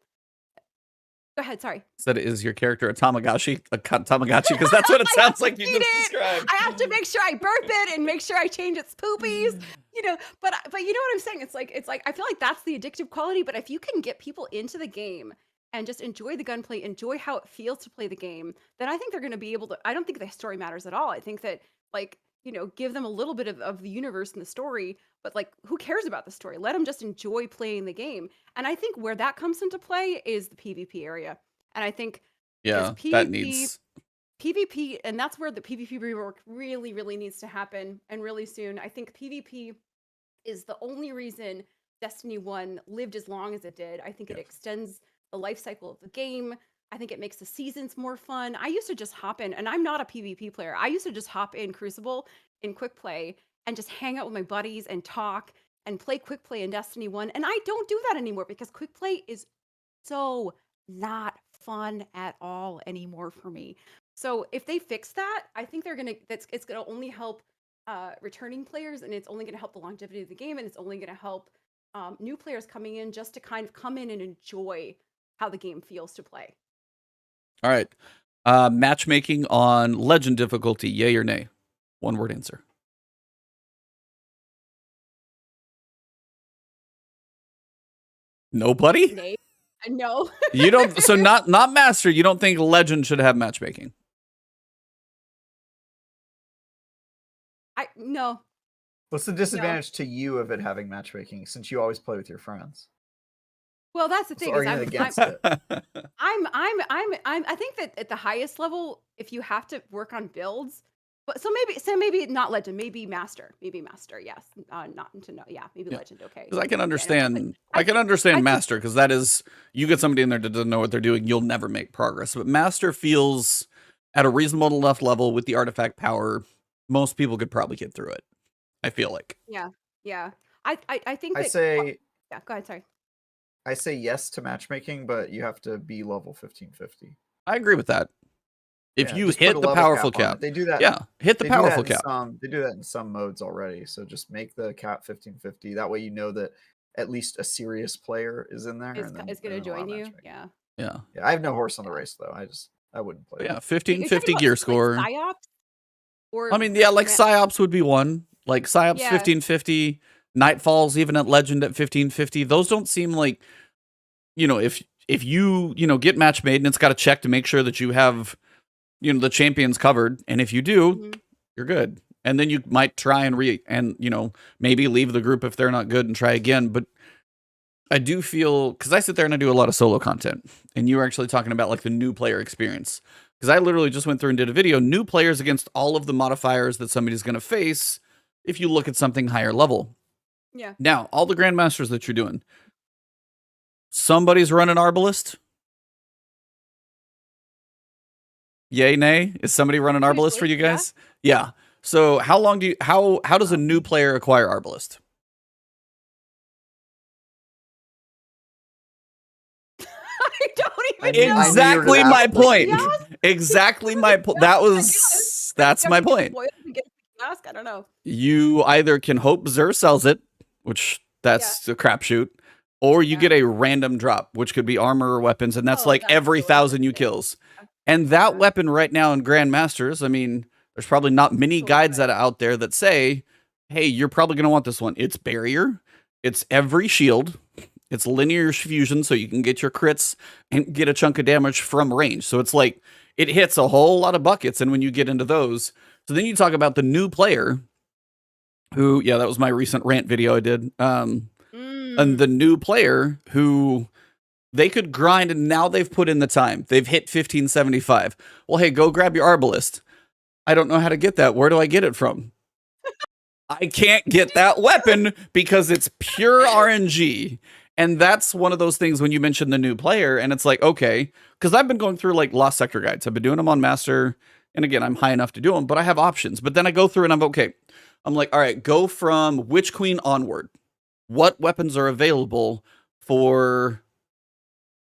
Go ahead. Sorry. Said, is your character a Tamagotchi? A Tamagotchi? Because that's what it sounds like you just described. I have to make sure I burp it and make sure I change its poopies. You know, but you know what I'm saying? It's like I feel like that's the addictive quality. But if you can get people into the game and just enjoy the gunplay, enjoy how it feels to play the game, then I think they're going to be able to. I don't think the story matters at all. I think that, like, you know, give them a little bit of the universe and the story, but like, who cares about the story? Let them just enjoy playing the game. And I think where that comes into play is the PvP area. And I think PvP, that needs PvP, and that's where the PvP rework really, really needs to happen, and really soon. I think PvP is the only reason Destiny 1 lived as long as it did. I think it extends the life cycle of the game. I think it makes the seasons more fun. I used to just hop in, and I'm not a PvP player. I used to just hop in Crucible in quick play and just hang out with my buddies and talk and play quick play in Destiny 1. And I don't do that anymore because quick play is so not fun at all anymore for me. So if they fix that, I think it's gonna only help returning players, and it's only gonna help the longevity of the game, and it's only gonna help new players coming in just to kind of come in and enjoy how the game feels to play. All right. Matchmaking on legend difficulty, yay or nay? One word answer. Nobody? Nay. No. You don't. So not master. You don't think legend should have matchmaking? No. What's the disadvantage to you of it having matchmaking, since you always play with your friends? Well, that's the thing. I'm against it. I think that at the highest level, if you have to work on builds, but maybe not legend, maybe master, yes, not to know, maybe legend, okay. Because I can understand, master, because that is, you get somebody in there that doesn't know what they're doing, you'll never make progress. But master feels at a reasonable enough level with the artifact power, most people could probably get through it. I feel like. Yeah. I think go ahead. Sorry. I say yes to matchmaking, but you have to be level 1550. I agree with that. If you hit the powerful cap, they do that. Yeah, hit the powerful cap. They do that in some modes already. So just make the cap 1550. That way you know that at least a serious player is in there. Is going to join you. Yeah. I have no horse on the race though. I wouldn't play. Yeah, 1550 gear score. Like PsyOps? Or I mean, like PsyOps would be one. Like PsyOps 1550. Nightfalls even at legend at 1550. Those don't seem like, you know, if you get match made and it's got to check to make sure that you have, you know, the champions covered, and if you do, you're good. And then you might try and maybe leave the group if they're not good and try again. But I do feel, because I sit there and I do a lot of solo content, and you were actually talking about like the new player experience, because I literally just went through and did a video, new players against all of the modifiers that somebody's going to face if you look at something higher level. Yeah. Now, all the Grandmasters that you're doing, somebody's running Arbalist? Yay, nay? Is somebody running Arbalist for you guys? Yeah. So how does a new player acquire Arbalist? I don't even know. Exactly my point. Exactly my point. That's my point. I don't know. You either can hope Xur sells it, which that's a crapshoot, or you get a random drop, which could be armor or weapons, and that's every 1,000 you kills. And that weapon right now in Grandmasters, I mean, there's probably not many guides that are out there that say, hey, you're probably going to want this one. It's barrier, it's every shield, It's linear fusion, so you can get your crits and get a chunk of damage from range. So it's like it hits a whole lot of buckets. And when you get into those, so then you talk about the new player who, yeah, that was my recent rant video I did. And the new player who they could grind, and now they've put in the time. They've hit 1575. Well, hey, go grab your Arbalist. I don't know how to get that. Where do I get it from? I can't get that weapon because it's pure RNG. And that's one of those things when you mention the new player, and it's like, okay, because I've been going through like Lost Sector guides. I've been doing them on Master, and again, I'm high enough to do them, but I have options. But then I go through and I'm okay. I'm like, all right, go from Witch Queen onward. What weapons are available for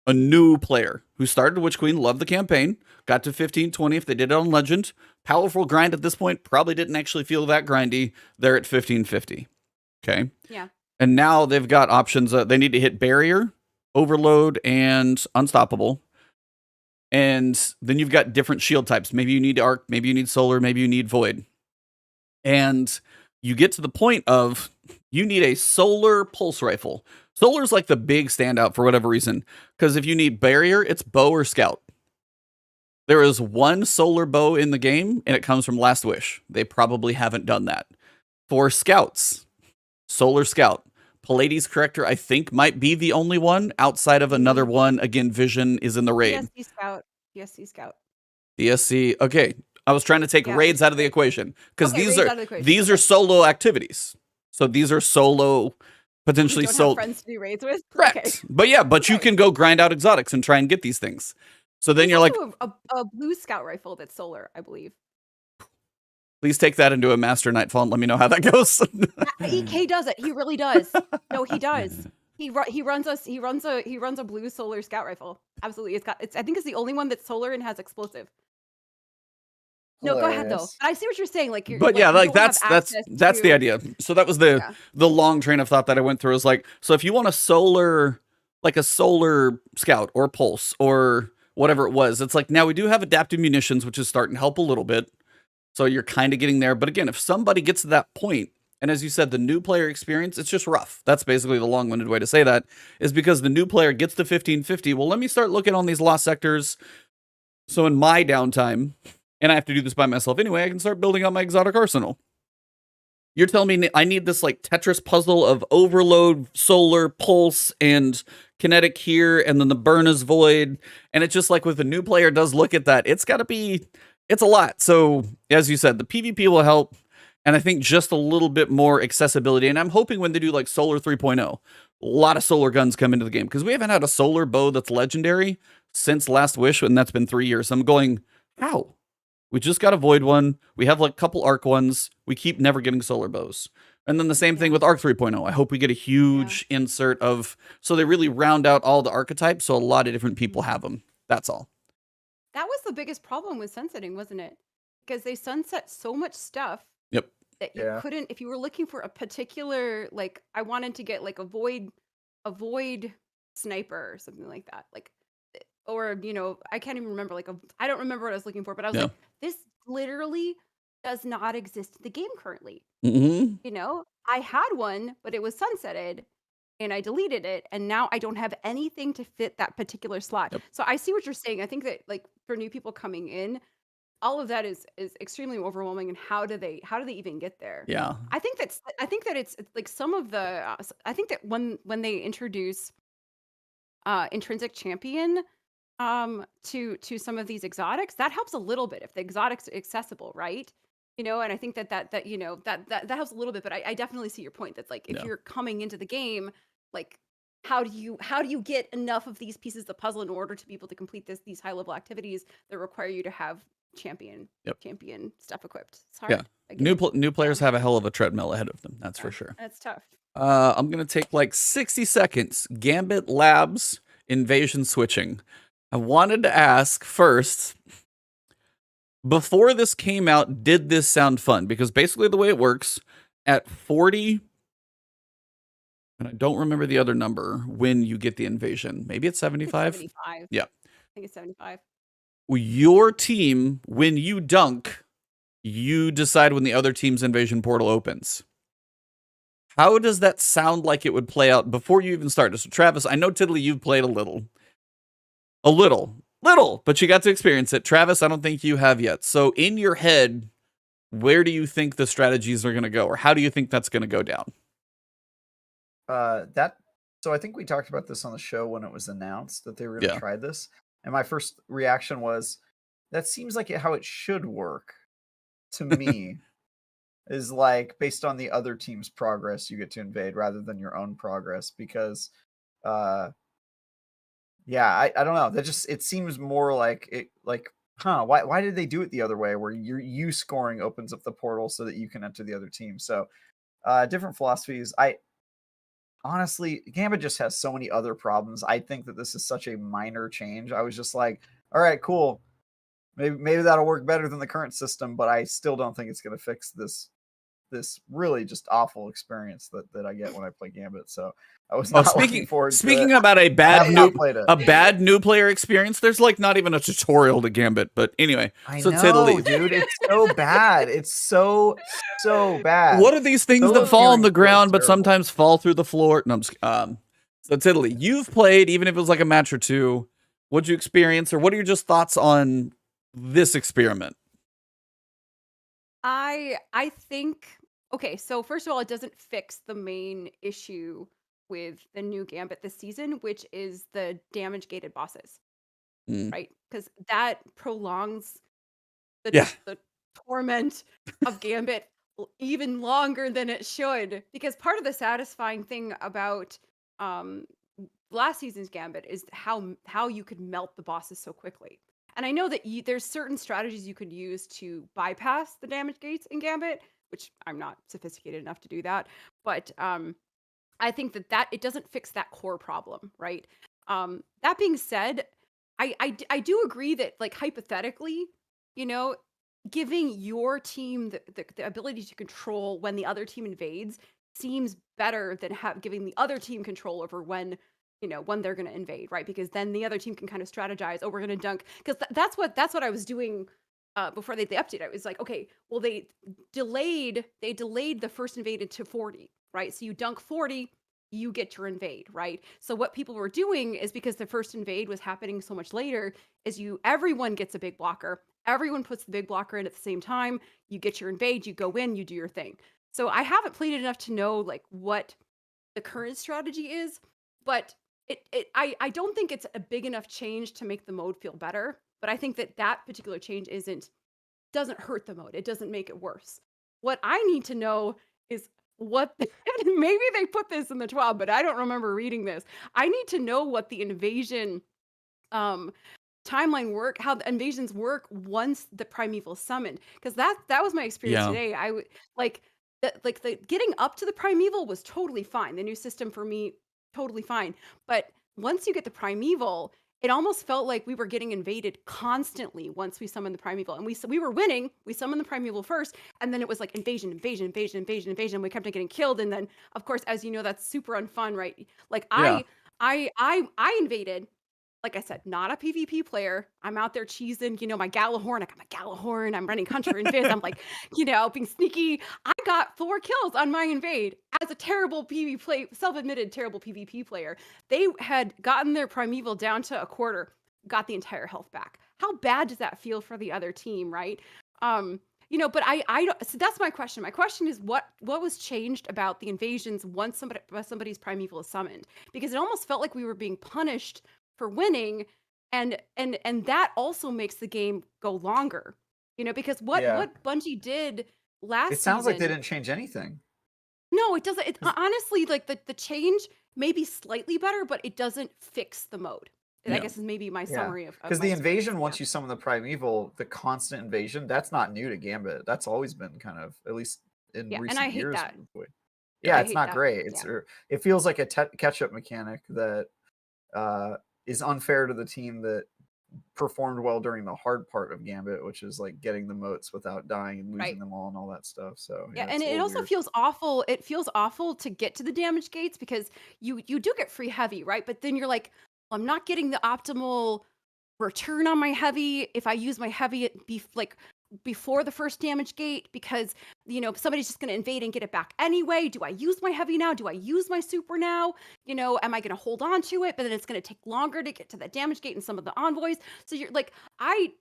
a new player who started Witch Queen, loved the campaign, got to 1520 if they did it on Legend. Powerful grind at this point, probably didn't actually feel that grindy. They're at 1550. Okay. Yeah. And now they've got options. They need to hit Barrier, Overload, and Unstoppable. And then you've got different shield types. Maybe you need Arc, maybe you need Solar, maybe you need Void. And you get to the point of you need a Solar Pulse Rifle. Solar's like the big standout for whatever reason. Because if you need Barrier, it's Bow or Scout. There is one Solar Bow in the game, and it comes from Last Wish. They probably haven't done that. For Scouts, Solar Scout. Pallades Corrector, I think, might be the only one outside of another one. Again, Vision is in the raid. DSC Scout. DSC Scout. DSC. Okay. I was trying to take raids out of the equation because these are solo activities. So these are solo, potentially solo friends to do raids with. Correct. Okay. But yeah, but you can go grind out exotics and try and get these things. So then you're like a blue scout rifle that's solar, I believe. Please take that into a Master Nightfall and let me know how that goes. EK does it. He really does. No, he does. He runs a blue solar scout rifle. Absolutely. I think it's the only one that's solar and has explosive. No, go ahead though. I see what you're saying. Like, but yeah, like that's the idea. So that was the long train of thought that I went through. Is like, so if you want a solar scout or pulse or whatever it was, it's like now we do have adaptive munitions, which is starting to help a little bit. So you're kind of getting there. But again, if somebody gets to that point, and as you said, the new player experience, it's just rough. That's basically the long-winded way to say that, is because the new player gets to 1550. Well, let me start looking on these lost sectors. So in my downtime, and I have to do this by myself anyway, I can start building out my exotic arsenal. You're telling me I need this like Tetris puzzle of overload, solar, pulse, and kinetic here, and then the burn is void. And it's just like with the new player does look at that, it's a lot. So as you said, the PvP will help. And I think just a little bit more accessibility. And I'm hoping when they do like Solar 3.0, a lot of solar guns come into the game. Because we haven't had a solar bow that's legendary since Last Wish, and that's been 3 years. So I'm going, how? We just got a Void one. We have like a couple Arc ones. We keep never getting solar bows. And then the same thing with Arc 3.0. I hope we get a huge insert of, so they really round out all the archetypes. So a lot of different people have them. That's all. That was the biggest problem with sunsetting, wasn't it? Because they sunset so much stuff. Yep. That you couldn't, if you were looking for a particular, like, I wanted to get like a void sniper or something like that, like, or I can't even remember, like I don't remember what I was looking for, but I was like, this literally does not exist in the game currently. I had one, but it was sunsetted and I deleted it, and now I don't have anything to fit that particular slot. So I see what you're saying. I think that like for new people coming in, all of that is extremely overwhelming. And how do they even get there? Yeah. I think that it's like some of the I think that when they introduce intrinsic champion to some of these exotics, that helps a little bit if the exotics are accessible, right? And I think that helps a little bit. But I definitely see your point. That's like if you're coming into the game, like how do you get enough of these pieces of the puzzle in order to be able to complete these high level activities that require you to have champion stuff equipped? It's hard. New players have a hell of a treadmill ahead of them. That's for sure. That's tough. I'm gonna take like 60 seconds. Gambit Labs invasion switching. I wanted to ask first, before this came out, did this sound fun? Because basically the way it works, at 40, and I don't remember the other number when you get the invasion. Maybe it's 75? 75. Yeah. I think it's 75. Your team, when you dunk, you decide when the other team's invasion portal opens. How does that sound like it would play out before you even started? So Travis, I know Tiddly, you've played a little, but you got to experience it. Travis, I don't think you have yet. So in your head, where do you think the strategies are going to go, or how do you think that's going to go down? So I think we talked about this on the show when it was announced that they were going to try this, and my first reaction was, that seems like how it should work to me. Is like based on the other team's progress, you get to invade rather than your own progress, because I don't know, that just, it seems more like it, like, why did they do it the other way, where you scoring opens up the portal so that you can enter the other team? So different philosophies. I honestly, Gambit just has so many other problems. I think that this is such a minor change. I was just like, all right, cool, maybe that'll work better than the current system, but I still don't think it's going to fix this really just awful experience that I get when I play Gambit. So I was not looking forward to it. Speaking about a bad new player experience, there's like not even a tutorial to Gambit, but anyway. I know, dude, it's so bad. It's so bad. What are these things that fall on the ground but sometimes fall through the floor? No, I'm just, so Tiddly, you've played, even if it was like a match or two, what'd you experience, or what are your just thoughts on this experiment? I think, okay, so first of all, it doesn't fix the main issue with the new Gambit this season, which is the damage gated bosses, right? Because that prolongs the torment of Gambit even longer than it should. Because part of the satisfying thing about last season's Gambit is how you could melt the bosses so quickly. And I know that there's certain strategies you could use to bypass the damage gates in Gambit, which I'm not sophisticated enough to do that. But I think that it doesn't fix that core problem, right? That being said, I do agree that, like, hypothetically, giving your team the ability to control when the other team invades seems better than giving the other team control over when they're going to invade, right? Because then the other team can kind of strategize, oh, we're going to dunk. Because that's what I was doing before they updated. I was like, okay, well, they delayed the first invaded to 40, right? So you dunk 40, you get your invade, right? So what people were doing is, because the first invade was happening so much later, is everyone gets a big blocker. Everyone puts the big blocker in at the same time. You get your invade, you go in, you do your thing. So I haven't played it enough to know like what the current strategy is, but I don't think it's a big enough change to make the mode feel better. But I think that particular change doesn't hurt the mode. It doesn't make it worse. What I need to know is maybe they put this in the TWAB, but I don't remember reading this. I need to know what the invasion timeline work, how the invasions work once the primeval is summoned. Because that was my experience today. I would like the getting up to the primeval was totally fine. The new system for me, totally fine. But once you get the primeval, it almost felt like we were getting invaded constantly once we summoned the primeval. And we were winning. We summoned the primeval first, and then it was like invasion. We kept on getting killed. And then, of course, as you know, that's super unfun, right? Like I invaded. Like I said, not a PvP player. I'm out there cheesing, my Galahorn. I got my Galahorn. I'm running Hunter and Fizz. I'm like, being sneaky. I got 4 kills on my invade as a terrible self-admitted terrible PvP player. They had gotten their primeval down to a quarter, got the entire health back. How bad does that feel for the other team, right? But I don't. So that's my question. My question is, what was changed about the invasions once somebody's primeval is summoned? Because it almost felt like we were being punished for winning, and that also makes the game go longer, because what Bungie did last season, it sounds like they didn't change anything. No, it doesn't. It's honestly like the change may be slightly better, but it doesn't fix the mode. I guess is maybe my summary of because the invasion, once you summon the primeval, the constant invasion, that's not new to Gambit. That's always been kind of, at least in recent and I years. Hate that. Yeah, it's not great. It feels like a catch-up mechanic that is unfair to the team that performed well during the hard part of Gambit, which is like getting the moats without dying and losing them all and all that stuff. So and it also feels awful. It feels awful to get to the damage gates, because you do get free heavy, right? But then you're like, I'm not getting the optimal return on my heavy. If I use my heavy, before the first damage gate because, you know, somebody's just going to invade and get it back anyway. Do I use my heavy now? Do I use my super now? You know, am I going to hold on to it? But then it's going to take longer to get to that damage gate and some of the envoys. So you're like, I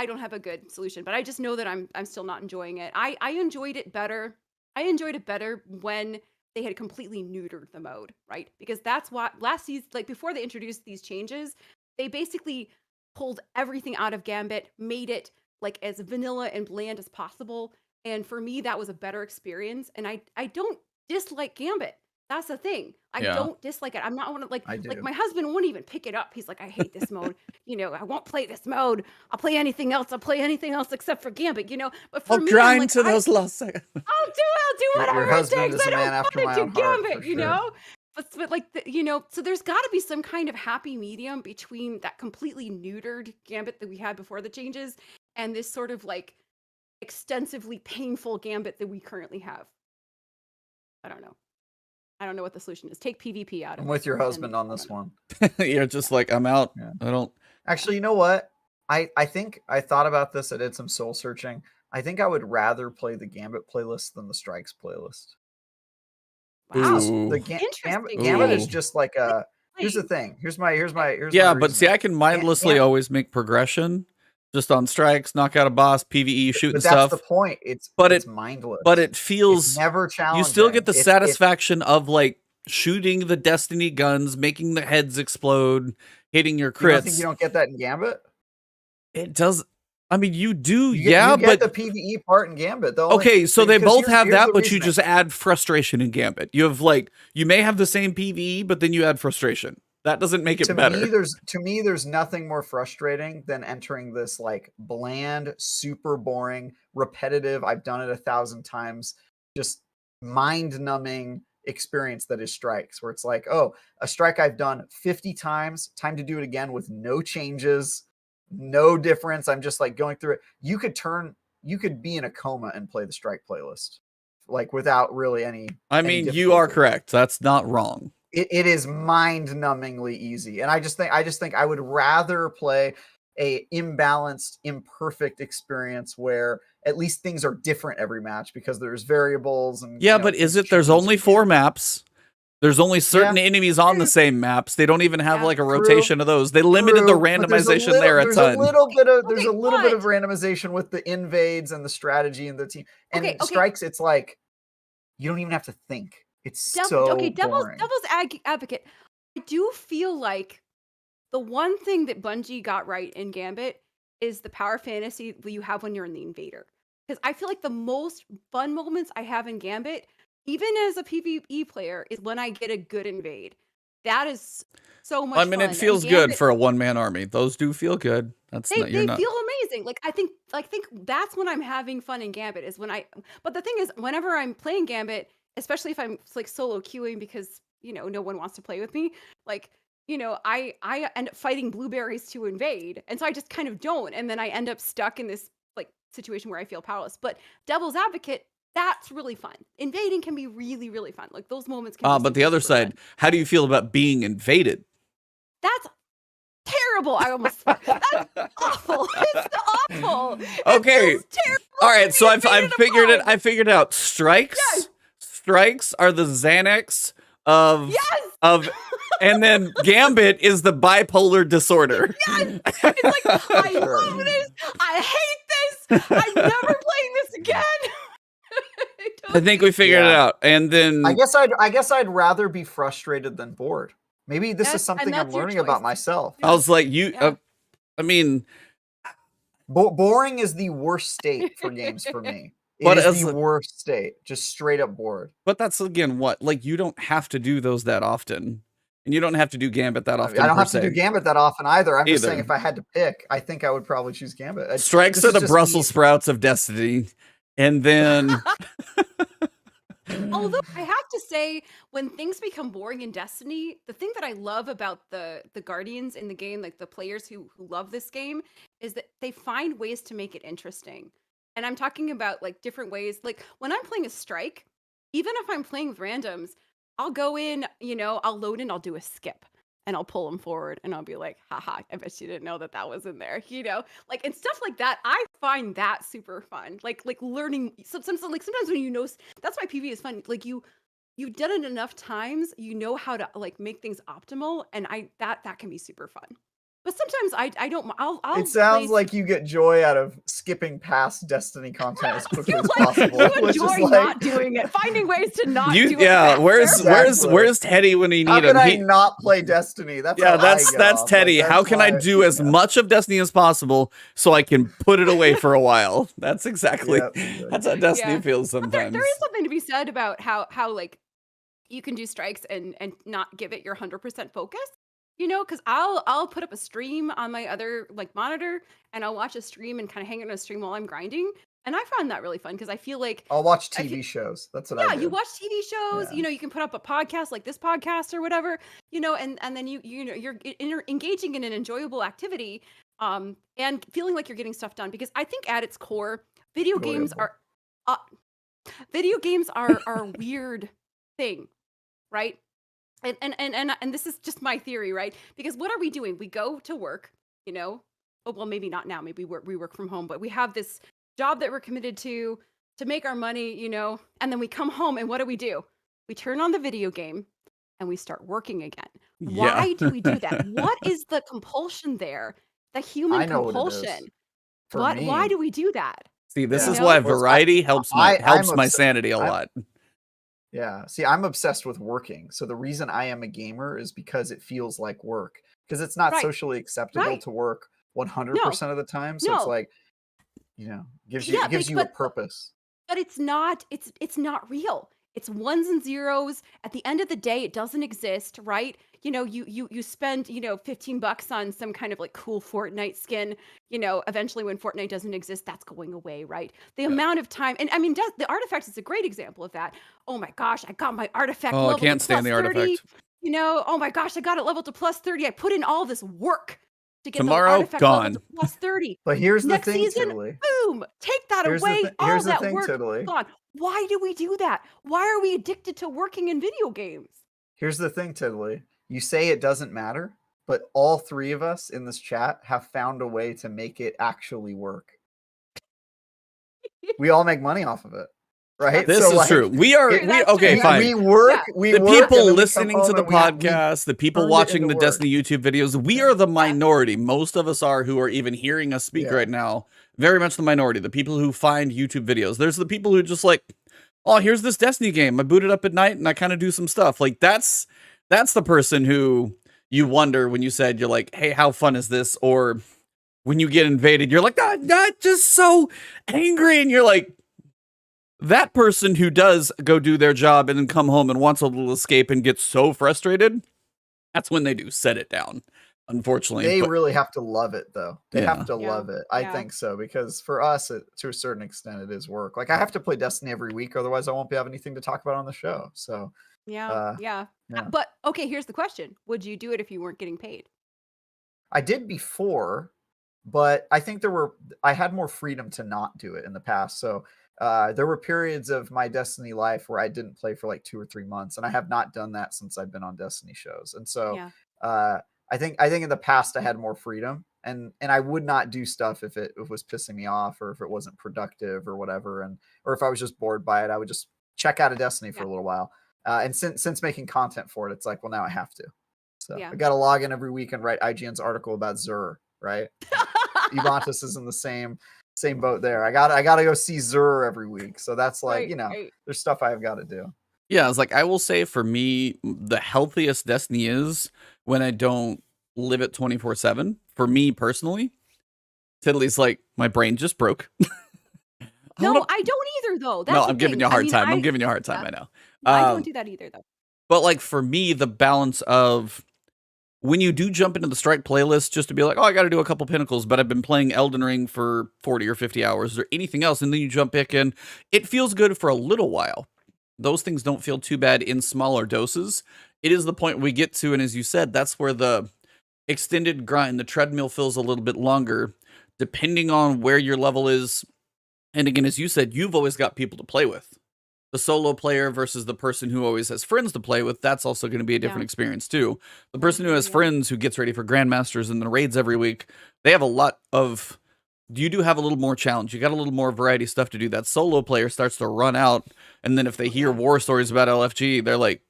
don't have a good solution, but I just know that I'm still not enjoying it. I enjoyed it better. I enjoyed it better when they had completely neutered the mode, right? Because that's what last season, like before they introduced these changes, they basically pulled everything out of Gambit, made it like as vanilla and bland as possible. And for me, that was a better experience. And I don't dislike Gambit. That's the thing. I don't dislike it. I'm not one of like my husband won't even pick it up. He's like, I hate this mode. You know, I won't play this mode. I'll play anything else. I'll play anything else except for Gambit, you know. But for I'll me, grind like, to those last seconds. I'll do whatever Your it husband takes. is a I man don't after want my to own do heart, Gambit, for you sure. know. But like, you know, so there's got to be some kind of happy medium between that completely neutered Gambit that we had before the changes and this sort of like extensively painful Gambit that we currently have. I don't know. I don't know what the solution is. Take PvP out of it. I'm with your husband on this one. You're just like, I'm out. Yeah. I don't. Actually, you know what? I think I thought about this. I did some soul searching. I think I would rather play the Gambit playlist than the Strikes playlist. Wow. The Gambit is just like a. Here's the thing. Here's my Yeah, but see, reasoning. I can mindlessly always make progression just on strikes, knock out a boss, PvE, shooting but stuff. That's the point. It's mindless. But it feels it's never challenging. You still get the satisfaction of like shooting the Destiny guns, making the heads explode, hitting your crits. You don't think you don't get that in Gambit? It does. I mean, you do, you get but the PvE part in Gambit, though. Okay, so they both have that, but reasoning. you just add frustration in Gambit. You have like you may have the same PvE, but then you add frustration. That doesn't make it better. To me, there's nothing more frustrating than entering this like bland, super boring, repetitive. I've done it 1,000 times, just mind-numbing experience that is strikes, where it's like, oh, a strike I've done 50 times, time to do it again with no changes, no difference. I'm just like going through it. You could be in a coma and play the strike playlist, like without really any. I mean, you are correct. That's not wrong. It is mind-numbingly easy, and I just think I would rather play a imbalanced, imperfect experience where at least things are different every match because there's variables and but is it? There's only 4 maps. There's only certain enemies on the same maps. They don't even have like a rotation of those. They limited the randomization there a ton. There's a little bit of randomization with the invades and the strategy and the team. And strikes, it's like you don't even have to think. It's devil's boring. advocate. I do feel like the one thing that Bungie got right in Gambit is the power fantasy that you have when you're in the invader. Because I feel like the most fun moments I have in Gambit, even as a PvE player, is when I get a good invade. That is so much fun. It feels good for a one-man army. Those do feel good. They feel amazing. Like I think that's when I'm having fun in Gambit is when but the thing is, whenever I'm playing Gambit, especially if I'm like solo queuing because, you know, no one wants to play with me, like, you know, I end up fighting blueberries to invade. And so I just kind of don't. And then I end up stuck in this like situation where I feel powerless. But devil's advocate, that's really fun. Invading can be really, really fun. Like those moments can be but the other side, how do you feel about being invaded? That's terrible. I almost that's awful. It's awful. Okay. It's terrible. All right, so I've figured it. I figured it out. Strikes. Yes. Strikes are the Xanax of and then Gambit is the bipolar disorder. Yes. It's like I love this. I hate this. I'm never playing this again. I think we figured it out. And then I guess I'd rather be frustrated than bored. Maybe this is something I'm learning about myself. I was like, I mean, boring is the worst state for games for me. It is the worst state, just straight up bored. But that's again what, like, you don't have to do those that often, and you don't have to do Gambit that often. I don't have to do Gambit that often either. I'm just saying, if I had to pick, I think I would probably choose Gambit. Strikes are the Brussels sprouts of Destiny, and then. Although I have to say, when things become boring in Destiny, the thing that I love about the Guardians in the game, like the players who love this game, is that they find ways to make it interesting. And I'm talking about like different ways. Like when I'm playing a strike, even if I'm playing with randoms, I'll go in, you know, I'll load in, I'll do a skip. and I'll pull them forward and I'll be like, haha, I bet you didn't know that that was in there, like, and stuff like that. I find that super fun. Like learning sometimes when that's why PvE is fun. Like you've done it enough times, you know how to like make things optimal, and that can be super fun. But sometimes I don't. I'll It sounds play like you get joy out of skipping past Destiny content as quickly as like possible. you which is enjoy like, not doing it, finding ways to not do it. Yeah, faster. where's Teddy when you how need him? can I not play Destiny? That's Yeah, how that's I get off. Teddy. Like, How that's can I my- do as much of Destiny as possible so I can put it away for a while? That's exactly Yeah, that's how Destiny Yeah. feels But sometimes. there is something to be said about how like you can do strikes and not give it your 100% focus. Because I'll put up a stream on my other like monitor and I'll watch a stream and kind of hang out on a stream while I'm grinding. And I find that really fun because I feel like I'll watch TV shows. That's what I yeah, do. you watch TV shows, Yeah. you can put up a podcast like this podcast or whatever, and then you're engaging in an enjoyable activity, and feeling like you're getting stuff done, because I think at its core, video games are a weird thing, right? And this is just my theory, right? Because what are we doing? We go to work, oh, well, maybe not now, maybe we work from home, but we have this job that we're committed to make our money, and then we come home and what do? We turn on the video game and we start working again. Yeah. Why do we do that? What is the compulsion there? The human I know what it is. compulsion. For Why me- do we do that? See, this Yeah. is why Well, variety helps my I'm my obs- sanity a I'm- lot. Yeah. See, I'm obsessed with working. So the reason I am a gamer is because it feels like work. Because it's not Right. socially acceptable Right. to work 100% of the time. So it's No. like, gives Yeah, you a purpose. But it's not real. It's ones and zeros. At the end of the day, it doesn't exist, right? You spend, $15 on some kind of like cool Fortnite skin. Eventually when Fortnite doesn't exist, that's going away, right? The amount of time, and I mean, the artifact is a great example of that. Oh my gosh, I got my artifact Oh, I level can't to stand the plus 30. artifact. Oh my gosh, I got it leveled to plus 30. I put in all this work to get Tomorrow, the artifact gone. level to plus 30. But here's Next the thing, season, Tiddly. boom, take that Here's the away. thi- All here's the that thing, work Tiddly. gone. Why do we do that? Why are we addicted to working in video games? Here's the thing, Tiddly. You say it doesn't matter, but all three of us in this chat have found a way to make it actually work. We all make money off of it, right? This So, is like, true. That's Okay, true. fine. We work. Yeah. We The work, and people then we come listening to home the and we podcast, the people turned it watching into the work. Destiny YouTube videos, we are the minority. Most of us are who are even hearing us speak Yeah. right now. Very much the minority. The people who find YouTube videos. There's the people who just like, oh, here's this Destiny game. I boot it up at night and I kind of do some stuff. Like that's the person who you wonder when you said you're like, hey, how fun is this? Or when you get invaded, you're like, I'm not just so angry, and you're like, that person who does go do their job and then come home and wants a little escape and gets so frustrated, that's when they do set it down, unfortunately. They But really have to love it, though. They have to Yeah. love it. I Yeah. think so, because for us, to a certain extent, it is work. Like, I have to play Destiny every week, otherwise I won't have anything to talk about on the show. So, Yeah. yeah. But okay, here's the question. Would you do it if you weren't getting paid? I did before, but I think I had more freedom to not do it in the past. So there were periods of my Destiny life where I didn't play for like 2 or 3 months, and I have not done that since I've been on Destiny shows. And so Yeah. I think in the past I had more freedom, and I would not do stuff if it was pissing me off or if it wasn't productive or whatever, or if I was just bored by it, I would just check out of Destiny for a little while. And since making content for it, it's like, well, now I have to. So Yeah. I got to log in every week and write IGN's article about Xur, right? Ebontis is in the same boat there. I got to go see Xur every week. So that's like, Right. there's stuff I've got to do. yeah, it's like, I will say for me, the healthiest Destiny is when I don't live it 24/7. For me personally, Tiddly's like, my brain just broke. No, I don't either, though. That's No, the I'm giving thing. you a I hard mean, time. I'm giving you a hard time. yeah. I know. I don't do that either, though. But like for me, the balance of when you do jump into the strike playlist just to be like, oh, I got to do a couple pinnacles, but I've been playing Elden Ring for 40 or 50 hours or anything else, and then you jump back in, it feels good for a little while. Those things don't feel too bad in smaller doses. It is the point we get to, and as you said, that's where the extended grind, the treadmill feels a little bit longer, depending on where your level is. And again, as you said, you've always got people to play with. the solo player versus the person who always has friends to play with, that's also going to be a different experience too. The person who has friends who gets ready for Grandmasters and then raids every week, they have a lot of, you do have a little more challenge. You got a little more variety of stuff to do. That solo player starts to run out, and then if they hear war stories about LFG, they're like,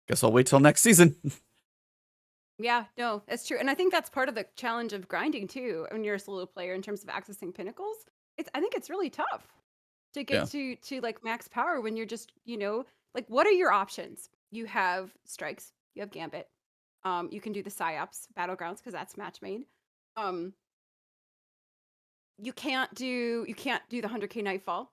guess I'll wait till next season. Yeah, no, that's true. And I think that's part of the challenge of grinding too when you're a solo player in terms of accessing pinnacles. I think it's really tough to get to like max power when you're just, like, what are your options? You have strikes, you have Gambit. You can do the psyops Battlegrounds because that's match made. You can't do the 100k Nightfall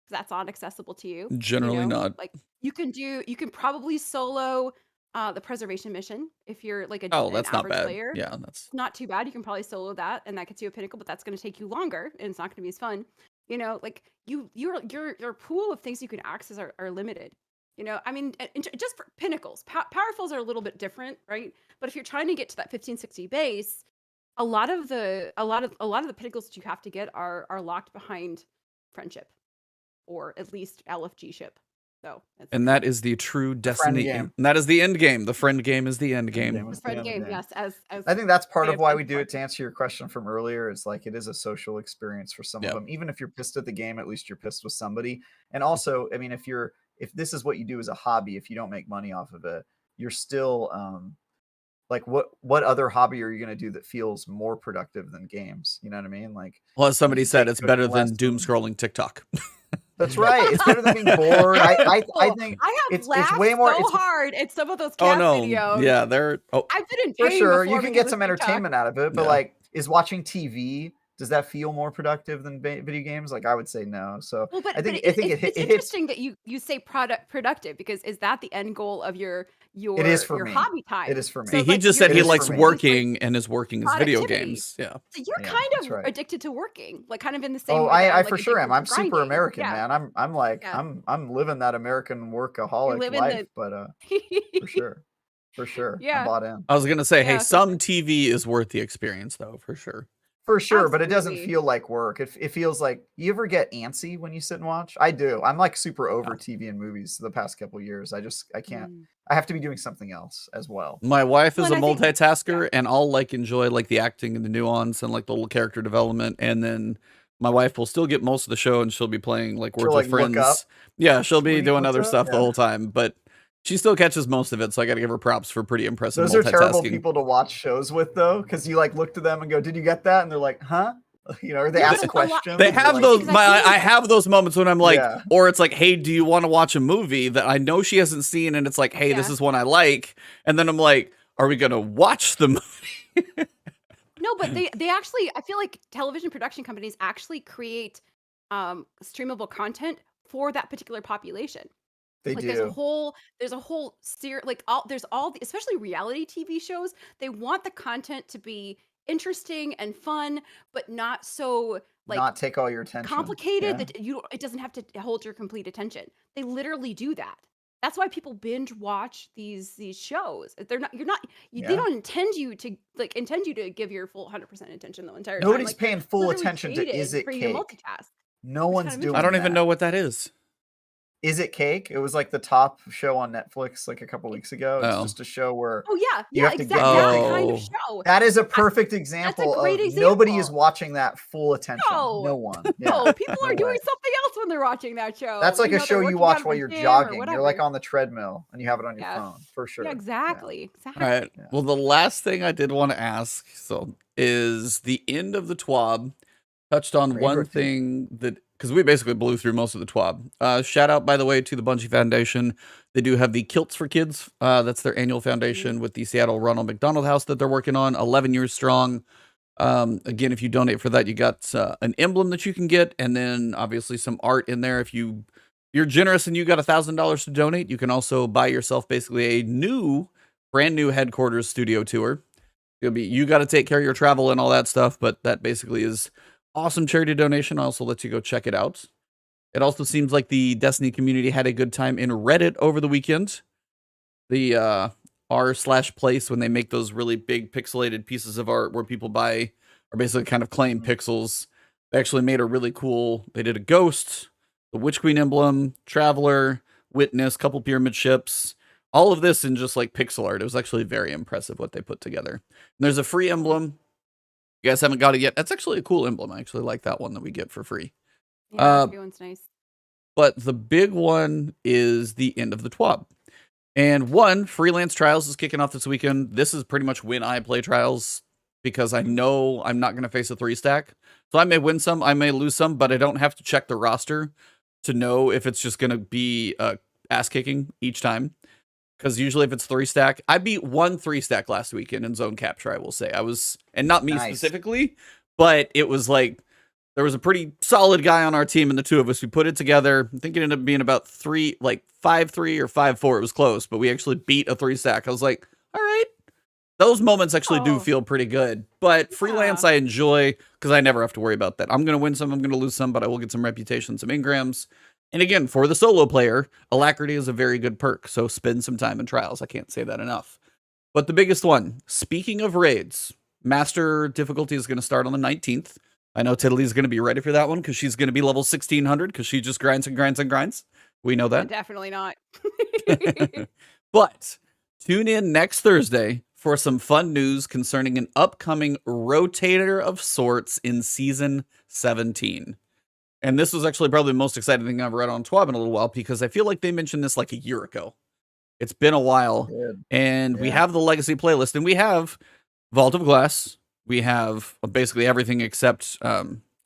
because that's not accessible to you. Generally not. Like you can probably solo the preservation mission if you're like Oh, an that's not average bad. player. Yeah, that's Not too bad. You can probably solo that, and that gets you a pinnacle, but that's going to take you longer, and it's not going to be as fun. Like your pool of things you can access are limited. I mean, just for pinnacles, powerfuls are a little bit different, right? But if you're trying to get to that 1560 base, a lot of the pinnacles that you have to get are locked behind friendship, or at least LFG ship. So, and that is the true destiny. And that is the end game. The friend game is the end game. The friend game, yes. As I think that's part of why we do it. To answer your question from earlier, is like it is a social experience for some of them. Even if you're pissed at the game, at least you're pissed with somebody. And also, I mean, if this is what you do as a hobby, if you don't make money off of it, you're still like what other hobby are you going to do that feels more productive than games? You know what I mean? Like, well, as somebody said, it's better than doom scrolling TikTok. That's right. It's better than being bored. I think it's way more hard at some of those cat videos. Yeah, they're. I've been in for pain sure. You before can get some TikTok. entertainment out of it, but like, is watching TV? Does that feel more productive than video games? Like, I would say no. So well, but I think it's interesting that you say productive, because is that the end goal of your it is for your me. hobby time? It is for me. See, he just said he likes working, and his working is video games. Yeah. So you're kind of addicted to working, like kind of in the same way. Oh, I for sure am. I'm super American, man. I'm like I'm living that American workaholic life, but for sure. Yeah. I'm bought in. I was gonna say, hey, some TV is worth the experience, though, for sure. For sure, but it doesn't feel like work. It feels like, you ever get antsy when you sit and watch? I do. I'm like super over TV and movies the past couple of years. I can't. I have to be doing something else as well. My wife is a multitasker, and I'll like enjoy like the acting and the nuance and like the little character development, and then my wife will still get most of the show, and she'll be playing like Words with Friends. Yeah, she'll be doing other stuff the whole time, but she still catches most of it, so I got to give her props for pretty impressive multitasking. Those are terrible people to watch shows with, though, because you like look to them and go, "Did you get that?" And they're like, "Huh?" Or they ask questions. They have those. I have those moments when I'm like, or it's like, "Hey, do you want to watch a movie that I know she hasn't seen?" And it's like, "Hey, this is one I like," and then I'm like, "Are we gonna watch the movie?" No, but they actually, I feel like television production companies actually create streamable content for that particular population. They like do. There's a whole series, like especially reality TV shows. They want the content to be interesting and fun, but not so like not take all your attention. Complicated that it doesn't have to hold your complete attention. They literally do that. That's why people binge watch these shows. They don't intend you to give your full 100% attention the entire time. Nobody's paying full attention to Is It Cake? No one's doing that. I don't even know what that is. Is It Cake? It was like the top show on Netflix like a couple weeks ago. It's just a show where exactly that kind of show. That is a perfect example of nobody is watching that full attention. No one. No, people are doing something else when they're watching that show. That's like a show you watch while you're jogging. You're like on the treadmill and you have it on your phone, for sure. Yeah, exactly. All right. Yeah. Well, the last thing I did want to ask is the end of the TWAB touched on one thing that, because we basically blew through most of the TWAB. Shout out, by the way, to the Bungie Foundation. They do have the Kilts for Kids. That's their annual foundation with the Seattle Ronald McDonald House that they're working on, 11 years strong. Again, if you donate for that, you got an emblem that you can get, and then obviously some art in there. If you're generous and you got $1,000 to donate, you can also buy yourself basically a brand new headquarters studio tour. You got to take care of your travel and all that stuff, but that basically is awesome charity donation. I also let you go check it out. It also seems like the Destiny community had a good time in Reddit over the weekend. The r/place, when they make those really big pixelated pieces of art where people buy or basically kind of claim pixels. They actually made a really cool, they did a ghost, the Witch Queen emblem, Traveler, Witness, couple pyramid ships, all of this in just like pixel art. It was actually very impressive what they put together. And there's a free emblem. You guys haven't got it yet. That's actually a cool emblem. I actually like that one that we get for free. Yeah, free one's nice. But the big one is the end of the TWAB. And one, Freelance Trials is kicking off this weekend. This is pretty much when I play Trials because I know I'm not going to face a 3-stack. So I may win some, I may lose some, but I don't have to check the roster to know if it's just going to be ass kicking each time. Because usually if it's 3-stack, I beat one 3-stack last weekend in zone capture, I will say. I was, and not me specifically, but it was like, there was a pretty solid guy on our team, and the two of us, we put it together. I think it ended up being about 5-3 or 5-4. It was close, but we actually beat a 3-stack. I was like, all right. Those moments actually do feel pretty good. But Freelance I enjoy because I never have to worry about that. I'm going to win some, I'm going to lose some, but I will get some reputation, some engrams. And again, for the solo player, Alacrity is a very good perk. So spend some time in Trials. I can't say that enough. But the biggest one, speaking of raids, Master difficulty is going to start on the 19th. I know Tiddly is going to be ready for that one because she's going to be level 1600 because she just grinds and grinds and grinds. We know that. Definitely not. But tune in next Thursday for some fun news concerning an upcoming rotator of sorts in Season 17. And this was actually probably the most exciting thing I've read on TWAB in a little while because I feel like they mentioned this like a year ago. It's been a while. And we have the Legacy playlist, and we have Vault of Glass. We have basically everything except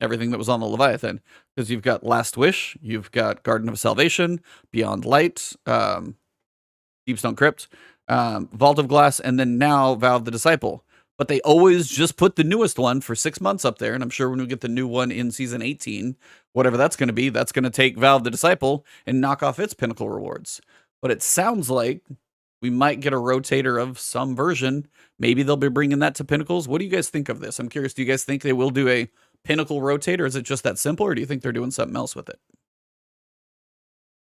everything that was on the Leviathan. Because you've got Last Wish, you've got Garden of Salvation, Beyond Light, Deepstone Crypt, Vault of Glass, and then now Vow of the Disciple. But they always just put the newest one for 6 months up there, and I'm sure when we get the new one in Season 18, whatever that's going to be, that's going to take Vow of the Disciple and knock off its Pinnacle rewards. But it sounds like we might get a rotator of some version. Maybe they'll be bringing that to Pinnacles. What do you guys think of this? I'm curious, do you guys think they will do a Pinnacle rotator? Is it just that simple, or do you think they're doing something else with it?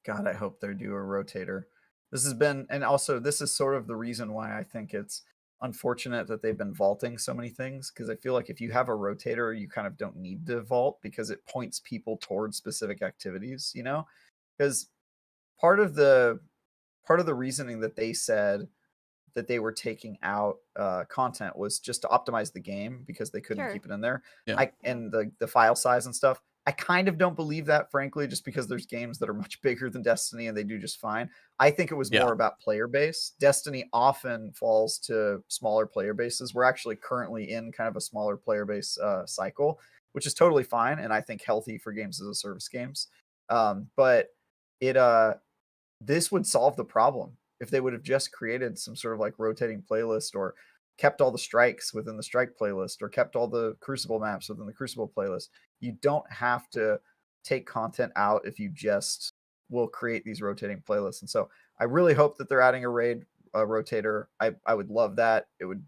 God, I hope they do a rotator. This has been, and also this is sort of the reason why I think it's unfortunate that they've been vaulting so many things, because I feel like if you have a rotator, you kind of don't need to vault because it points people towards specific activities, you know? Because part of the reasoning that they said that they were taking out content was just to optimize the game because they couldn't keep it in there. And the file size and stuff. I kind of don't believe that, frankly, just because there's games that are much bigger than Destiny and they do just fine. I think it was more about player base. Destiny often falls to smaller player bases. We're actually currently in kind of a smaller player base cycle, which is totally fine and I think healthy for games as a service games. But this would solve the problem if they would have just created some sort of like rotating playlist, or kept all the strikes within the strike playlist, or kept all the Crucible maps within the Crucible playlist. You don't have to take content out if you just will create these rotating playlists. And so I really hope that they're adding a raid rotator. I would love that. It would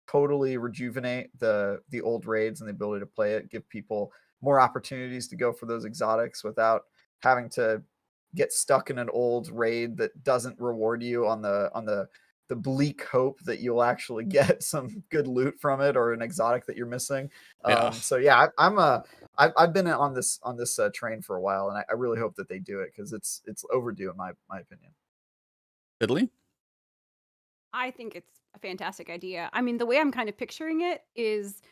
totally rejuvenate the old raids and the ability to play it, give people more opportunities to go for those exotics without having to get stuck in an old raid that doesn't reward you on the bleak hope that you'll actually get some good loot from it or an exotic that you're missing. So yeah, I've been on this train for a while, and I really hope that they do it because it's overdue in my opinion. Italy? I think it's a fantastic idea. I mean, the way I'm kind of picturing it is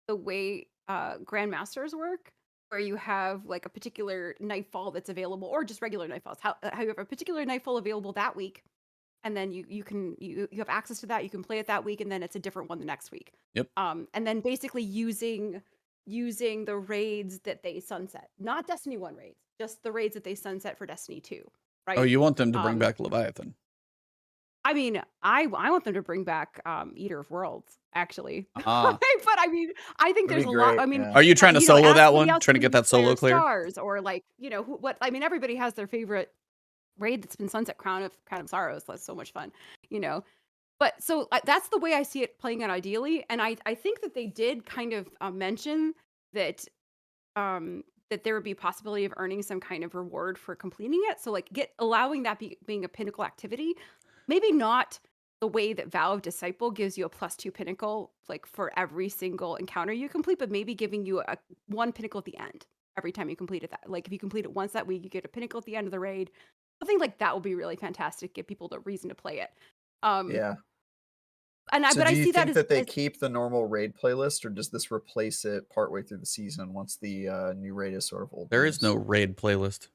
the way Grandmasters work, where you have like a particular Nightfall that's available, or just regular Nightfalls. How you have a particular Nightfall available that week, and then you have access to that. You can play it that week, and then it's a different one the next week. Yep. And then basically using the raids that they sunset, not Destiny 1 raids, just the raids that they sunset for Destiny 2. Right. Oh, you want them to bring back Leviathan? I mean, I want them to bring back Eater of Worlds, actually. But I mean, I think there's a lot. I mean, are you trying to solo that one? Trying to get that solo clear? Stars, or like, what? I mean, everybody has their favorite raid that's been sunset. Crown of Sorrows. That's so much fun, But so that's the way I see it playing out ideally, and I think that they did kind of mention that that there would be a possibility of earning some kind of reward for completing it. So like allowing that being a pinnacle activity. Maybe not the way that Vow of Disciple gives you a +2 pinnacle, like for every single encounter you complete, but maybe giving you one pinnacle at the end. every time you complete it. That like if you complete it once that week, you get a pinnacle at the end of the raid. Something like that will be really fantastic. Give people the reason to play it. Yeah. And So but do I you see that think that they as keep the normal raid playlist, or does this replace it partway through the season once the new raid is sort of old There news? is no raid playlist.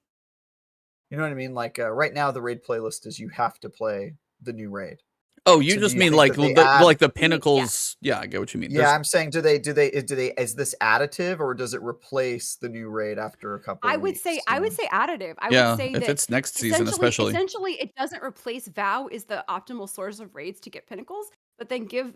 You know what I mean? Like right now, the raid playlist is you have to play the new raid. Oh, you So do just you mean think like that they the add? like the Yeah. pinnacles. Yeah, I get what you mean. Yeah, There's- I'm saying, do they? Is this additive, or does it replace the new raid after a couple? I of would weeks, say you I would know? say additive. I yeah, would say if that it's next season, especially. essentially it doesn't replace VOW is the optimal source of raids to get pinnacles, but then give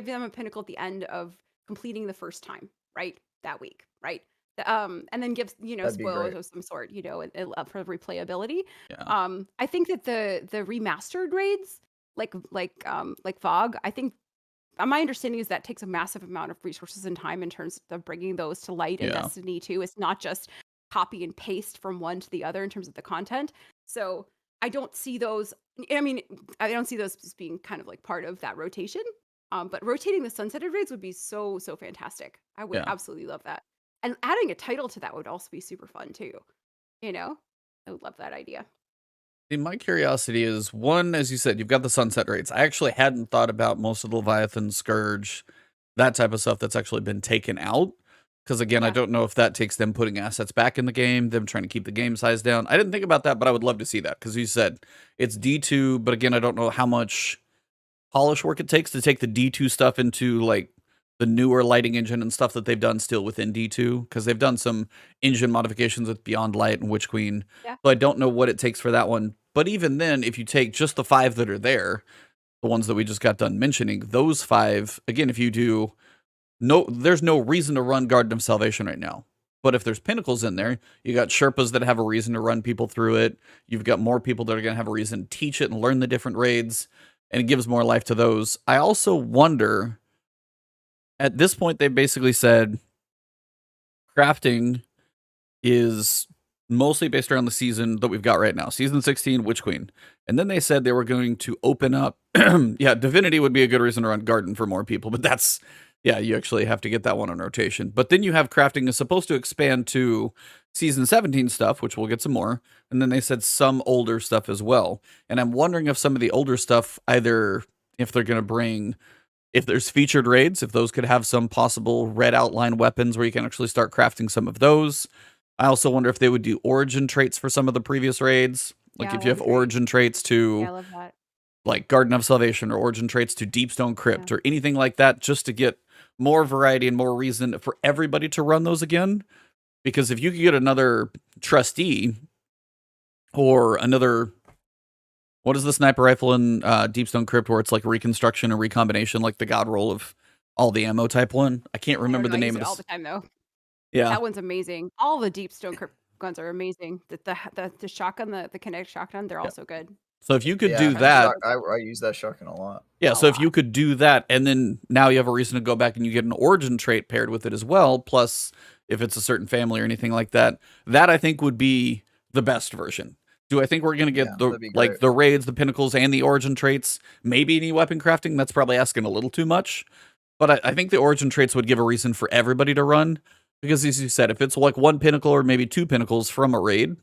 them a pinnacle at the end of completing the first time, right? That week, right? And then give That'd be spoilers great. of some sort, for replayability. Yeah. I think that the remastered raids like Fog, I think my understanding is that takes a massive amount of resources and time in terms of bringing those to light in Yeah. Destiny 2. It's not just copy and paste from one to the other in terms of the content. So I don't see those. I mean, I don't see those as being kind of like part of that rotation. But rotating the sunsetted raids would be so fantastic. I would Yeah. absolutely love that. And adding a title to that would also be super fun too. I would love that idea. See, my curiosity is, one, as you said, you've got the sunset rates. I actually hadn't thought about most of the Leviathan, Scourge, that type of stuff that's actually been taken out. Because again, I Yeah. don't know if that takes them putting assets back in the game, them trying to keep the game size down. I didn't think about that, but I would love to see that. Because you said it's D2, but again, I don't know how much polish work it takes to take the D2 stuff into like the newer lighting engine and stuff that they've done still within D2, because they've done some engine modifications with Beyond Light and Witch Queen. Yeah. So I don't know what it takes for that one. But even then, if you take just the 5 that are there, the ones that we just got done mentioning, those 5, again, if you do, there's no reason to run Garden of Salvation right now. But if there's pinnacles in there, you got Sherpas that have a reason to run people through it. You've got more people that are going to have a reason to teach it and learn the different raids, and it gives more life to those. I also wonder, at this point, they basically said crafting is mostly based around the season that we've got right now. Season 16, Witch Queen. And then they said they were going to open up. Yeah, Divinity would be a good reason to run Garden for more people, but that's, yeah, you actually have to get that one on rotation. But then you have crafting is supposed to expand to Season 17 stuff, which we'll get some more. And then they said some older stuff as well. And I'm wondering if some of the older stuff, either if they're going to bring, if there's featured raids, if those could have some possible red outline weapons where you can actually start crafting some of those. I also wonder if they would do origin traits for some of the previous raids. Like Yeah, if you have that'd be great. origin traits to Yeah, I love that. like Garden of Salvation, or origin traits to Deepstone Crypt, or anything like that, just to get more variety and more reason for everybody to run those again. Because if you could get another trustee or another, what is the sniper rifle in Deepstone Crypt where it's like reconstruction and recombination, like the god roll of all the ammo type one? I can't remember the name of it all this. the time though. Yeah. That one's amazing. All the Deepstone Crypt guns are amazing. The shotgun, the kinetic shotgun, they're also good. So if you could Yeah, do that, I use that shotgun a lot. yeah. A So if lot. you could do that, and then now you have a reason to go back and you get an origin trait paired with it as well. Plus, if it's a certain family or anything like that, that I think would be the best version. Do I think we're gonna get that'd be like great. the raids, the pinnacles, and the origin traits? Maybe any weapon crafting? That's probably asking a little too much. But I think the origin traits would give a reason for everybody to run. Because as you said, if it's like one pinnacle or maybe 2 pinnacles from a raid,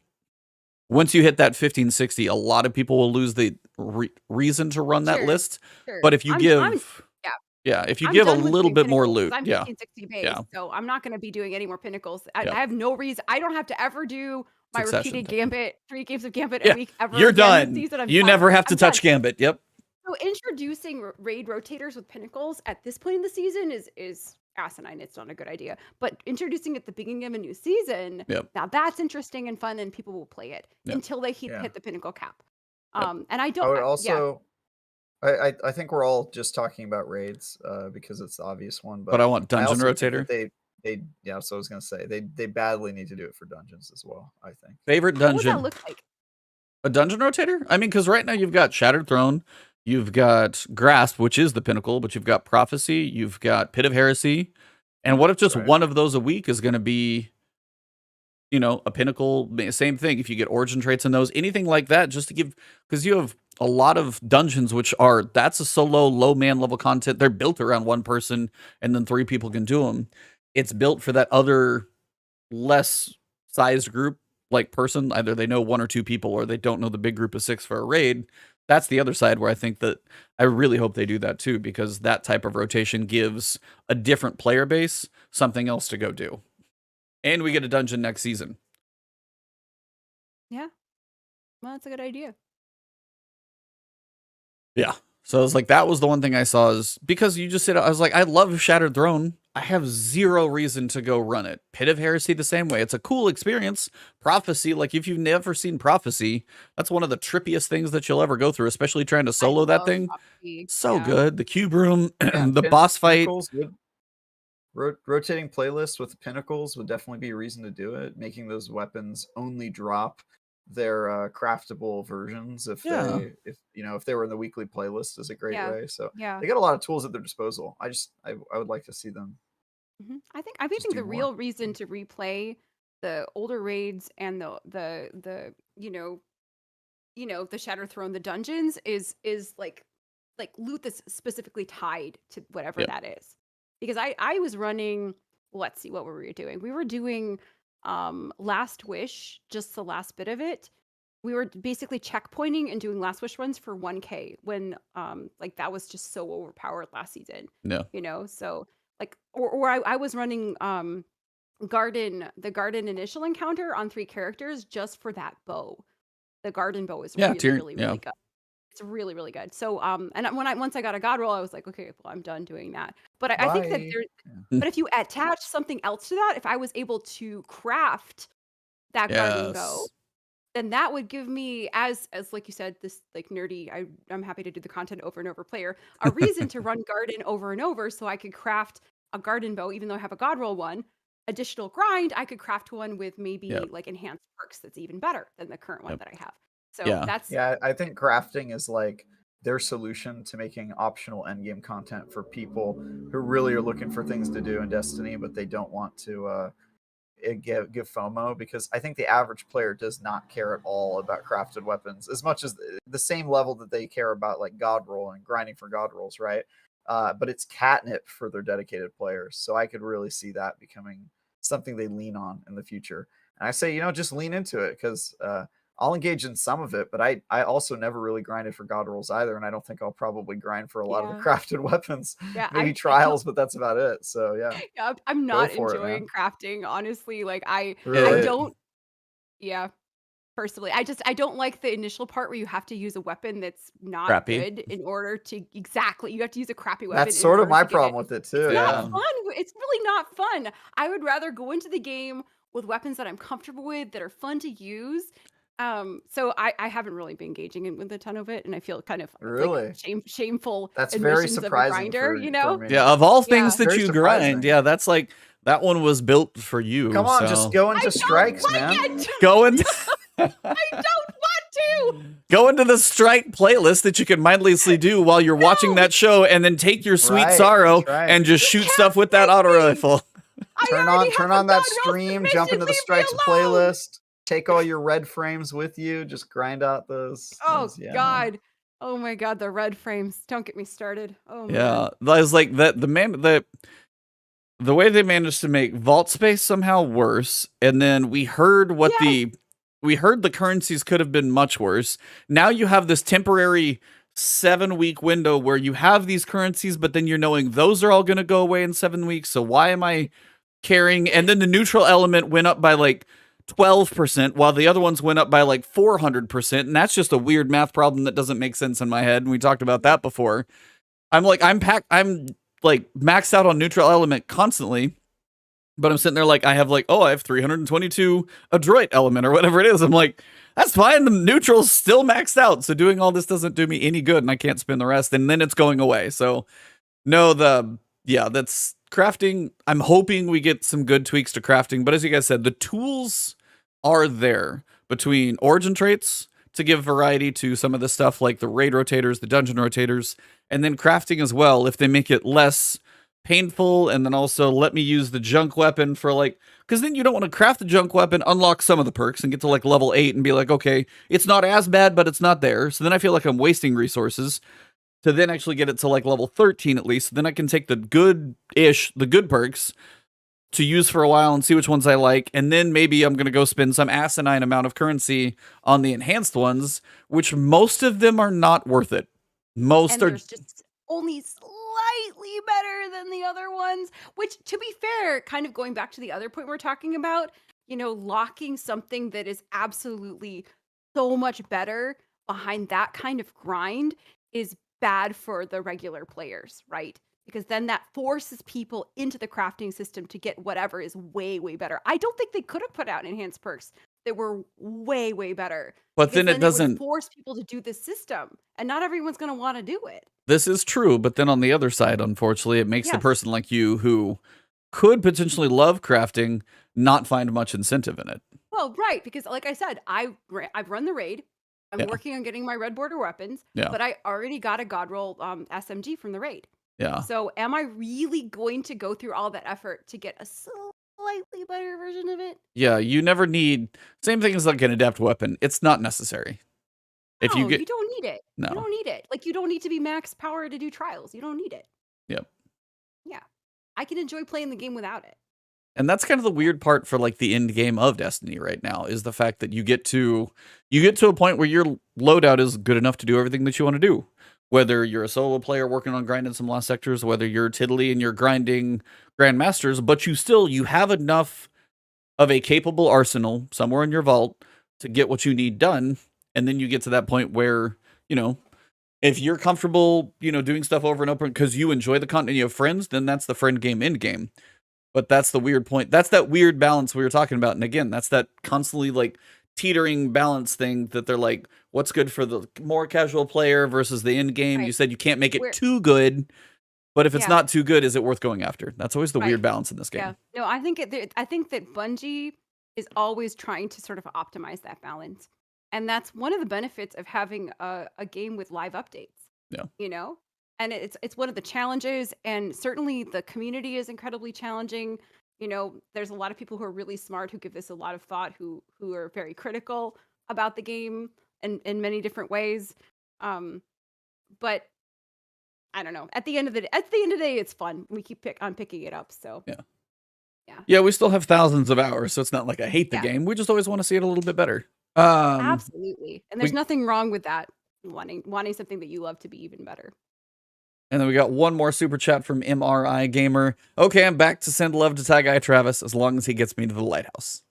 once you hit that 1560, a lot of people will lose the reason to run that Sure, list. sure. But if you if you give a done with little doing bit more pinnacles, loot, I'm 1560 base, yeah. so I'm not going to be doing any more pinnacles. I Yeah. have no reason. I don't have to ever do my Succession repeated time. Gambit, 3 games of Gambit Yeah, a week ever. You're again done. this season. I'm You done. never have to I'm touch done. Gambit. Yep. So introducing raid rotators with pinnacles at this point in the season is asinine. It's not a good idea. But introducing it at the beginning of a new season, Yep. now that's interesting and fun, and people will play it Yep. until they hit Yeah. the pinnacle cap. Yep. And I I don't. would yeah. also, I think we're all just talking about raids because it's the obvious one. But I want I dungeon also think that rotator. they yeah. So I was gonna say they badly need to do it for dungeons as well. I think. Favorite What would dungeon? that look like? A dungeon rotator? I mean, because right now you've got Shattered Throne, you've got Grasp, which is the pinnacle, but you've got Prophecy, you've got Pit of Heresy. And what if just Right. one of those a week is going to be, a pinnacle? Same thing. If you get origin traits in those, anything like that, just to give, because you have a lot of dungeons which that's a solo, low man level content. They're built around one person and then 3 people can do them. It's built for that other less sized group, like person, either they know 1 or 2 people or they don't know the big group of 6 for a raid. That's the other side where I think that I really hope they do that too, because that type of rotation gives a different player base something else to go do. And we get a dungeon next season. Yeah. Well, that's a good idea. Yeah. So I was like, that was the one thing I saw, is because you just said, I was like, I love Shattered Throne. I have zero reason to go run it. Pit of Heresy the same way. It's a cool experience. Prophecy, like if you've never seen Prophecy, that's one of the trippiest things that you'll ever go through, especially trying to solo that thing. Prophecy. So Yeah. good. The cube room, the boss fight. Rotating playlists with pinnacles would definitely be a reason to do it. Making those weapons only drop their craftable versions if they were in the weekly playlist is a great way. So they got a lot of tools at their disposal. I would like to see them. I think the real reason to replay the older raids and the the Shattered Throne, the dungeons is like loot that's specifically tied to whatever that is. Because I was running, let's see, what were we doing? We were doing Last Wish, just the last bit of it. We were basically checkpointing and doing Last Wish runs for 1K when that was just so overpowered last season. No. So or I was running the garden initial encounter on 3 characters just for that bow. The garden bow is really good. It's really, really good. So, and once I got a god roll, I was like, okay, well, I'm done doing that. But I think that but if you attach something else to that, if I was able to craft that garden bow, then that would give me, as like you said, this like nerdy, I'm happy to do the content over and over player, a reason to run garden over and over, so I could craft a garden bow, even though I have a god roll one. Additional grind, I could craft one with maybe like enhanced perks that's even better than the current one that I have. So I think crafting is like their solution to making optional endgame content for people who really are looking for things to do in Destiny, but they don't want to give FOMO, because I think the average player does not care at all about crafted weapons as much as the same level that they care about like god roll and grinding for god rolls, right? But it's catnip for their dedicated players. So I could really see that becoming something they lean on in the future. And I say, just lean into it, because I'll engage in some of it, but I also never really grinded for god rolls either, and I don't think I'll probably grind for a lot of the crafted weapons. Maybe trials, but that's about it. So I'm not enjoying crafting, honestly. Like I don't. Yeah, personally, I don't like the initial part where you have to use a weapon that's not good in order to you have to use a crappy weapon. That's sort of my problem with it too. It's not fun. It's really not fun. I would rather go into the game with weapons that I'm comfortable with, that are fun to use. So I haven't really been engaging with a ton of it, and I feel kind of like shameful. That's very surprising for me. Yeah, of all things that you grind, that's like that one was built for you. Come on, just go into strikes, man. Go into. I don't want to. Go into the strike playlist that you can mindlessly do while you're watching that show, and then take your sweet sorrow and just shoot stuff with that auto rifle. Turn on that stream, jump into the strikes playlist. Take all your red frames with you. Just grind out those. God. Oh my God, the red frames. Don't get me started. Oh man. Yeah, I was like the way they managed to make vault space somehow worse, and then we heard the currencies could have been much worse. Now you have this temporary 7-week window where you have these currencies, but then you're knowing those are all going to go away in 7 weeks. So why am I carrying? And then the neutral element went up by like 12%, while the other ones went up by like 400%. And that's just a weird math problem that doesn't make sense in my head. And we talked about that before. I'm like maxed out on neutral element constantly, but I'm sitting there like, I have 322 adroit element or whatever it is. I'm like, that's fine. The neutral's still maxed out. So doing all this doesn't do me any good, and I can't spin the rest. And then it's going away. So no, that's crafting. I'm hoping we get some good tweaks to crafting, but as you guys said, the tools are there between origin traits to give variety to some of the stuff like the raid rotators, the dungeon rotators, and then crafting as well if they make it less painful, and then also let me use the junk weapon for because then you don't want to craft the junk weapon, unlock some of the perks, and get to level 8 and be like, okay, it's not as bad, but it's not there. So then I feel like I'm wasting resources to then actually get it to level 13 at least. Then I can take the good perks, to use for a while and see which ones I like, and then maybe I'm going to go spend some asinine amount of currency on the enhanced ones, which most of them are not worth it. Most are there's just only slightly better than the other ones, which, to be fair, kind of going back to the other point we're talking about, you know, locking something that is absolutely so much better behind that kind of grind is bad for the regular players, right? Because then that forces people into the crafting system to get whatever is way, way better. I don't think they could have put out enhanced perks that were way, way better. But then it doesn't would force people to do this system, and not everyone's going to want to do it. This is true, but then on the other side, unfortunately, it makes the person like you who could potentially love crafting not find much incentive in it. Well, right, because like I said, I've run the raid. I'm working on getting my red border weapons, but I already got a God Roll SMG from the raid. Yeah. So am I really going to go through all that effort to get a slightly better version of it? Yeah, you never need... Same thing as like an adept weapon. It's not necessary. No, you don't need it. No. You don't need it. Like, you don't need to be max power to do trials. You don't need it. Yep. Yeah. I can enjoy playing the game without it. And that's kind of the weird part for like the end game of Destiny right now, is the fact that you get to a point where your loadout is good enough to do everything that you want to do. Whether you're a solo player working on grinding some lost sectors, whether you're Tiddly and you're grinding Grandmasters, but you have enough of a capable arsenal somewhere in your vault to get what you need done. And then you get to that point where, you know, if you're comfortable, you know, doing stuff over and over because you enjoy the content and you have friends, then that's the friend game end game. But that's the weird point. That's that weird balance we were talking about. And again, that's that constantly like teetering balance thing that they're like, what's good for the more casual player versus the end game? Right. You said you can't make it too good, but if it's not too good, is it worth going after? That's always the weird balance in this game. Yeah. No, I think that Bungie is always trying to sort of optimize that balance. And that's one of the benefits of having a game with live updates. Yeah. You know? And it's one of the challenges, and certainly the community is incredibly challenging. You know, there's a lot of people who are really smart who give this a lot of thought, who are very critical about the game in many different ways. But I don't know. At the end of the day, it's fun. We keep picking it up. So yeah, we still have thousands of hours, so it's not like I hate the game. We just always want to see it a little bit better. Absolutely, and there's nothing wrong with that. Wanting something that you love to be even better. And then we got one more super chat from MRI Gamer. Okay, I'm back to send love to Tag Guy Travis as long as he gets me to the lighthouse.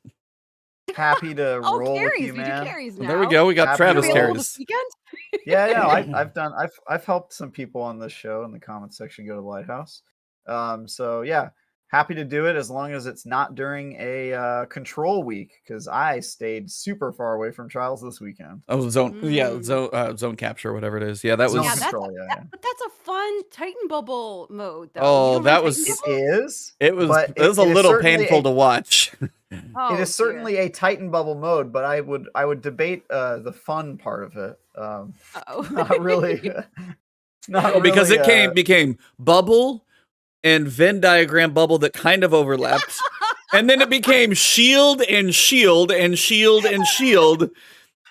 Happy to roll with you, man. Now. There we go. We got Happy Travis carries. Yeah, I've helped some people on this show in the comment section go to the lighthouse. So yeah, happy to do it as long as it's not during a control week, because I stayed super far away from trials this weekend. Oh, zone capture, whatever it is. Yeah, that was control. But that's a fun Titan bubble mode, though. Oh, that was It was a little painful to watch. It is certainly a Titan bubble mode, but I would debate the fun part of it. Not really. Because it became bubble and Venn diagram bubble that kind of overlapped. And then it became shield and shield and shield and shield.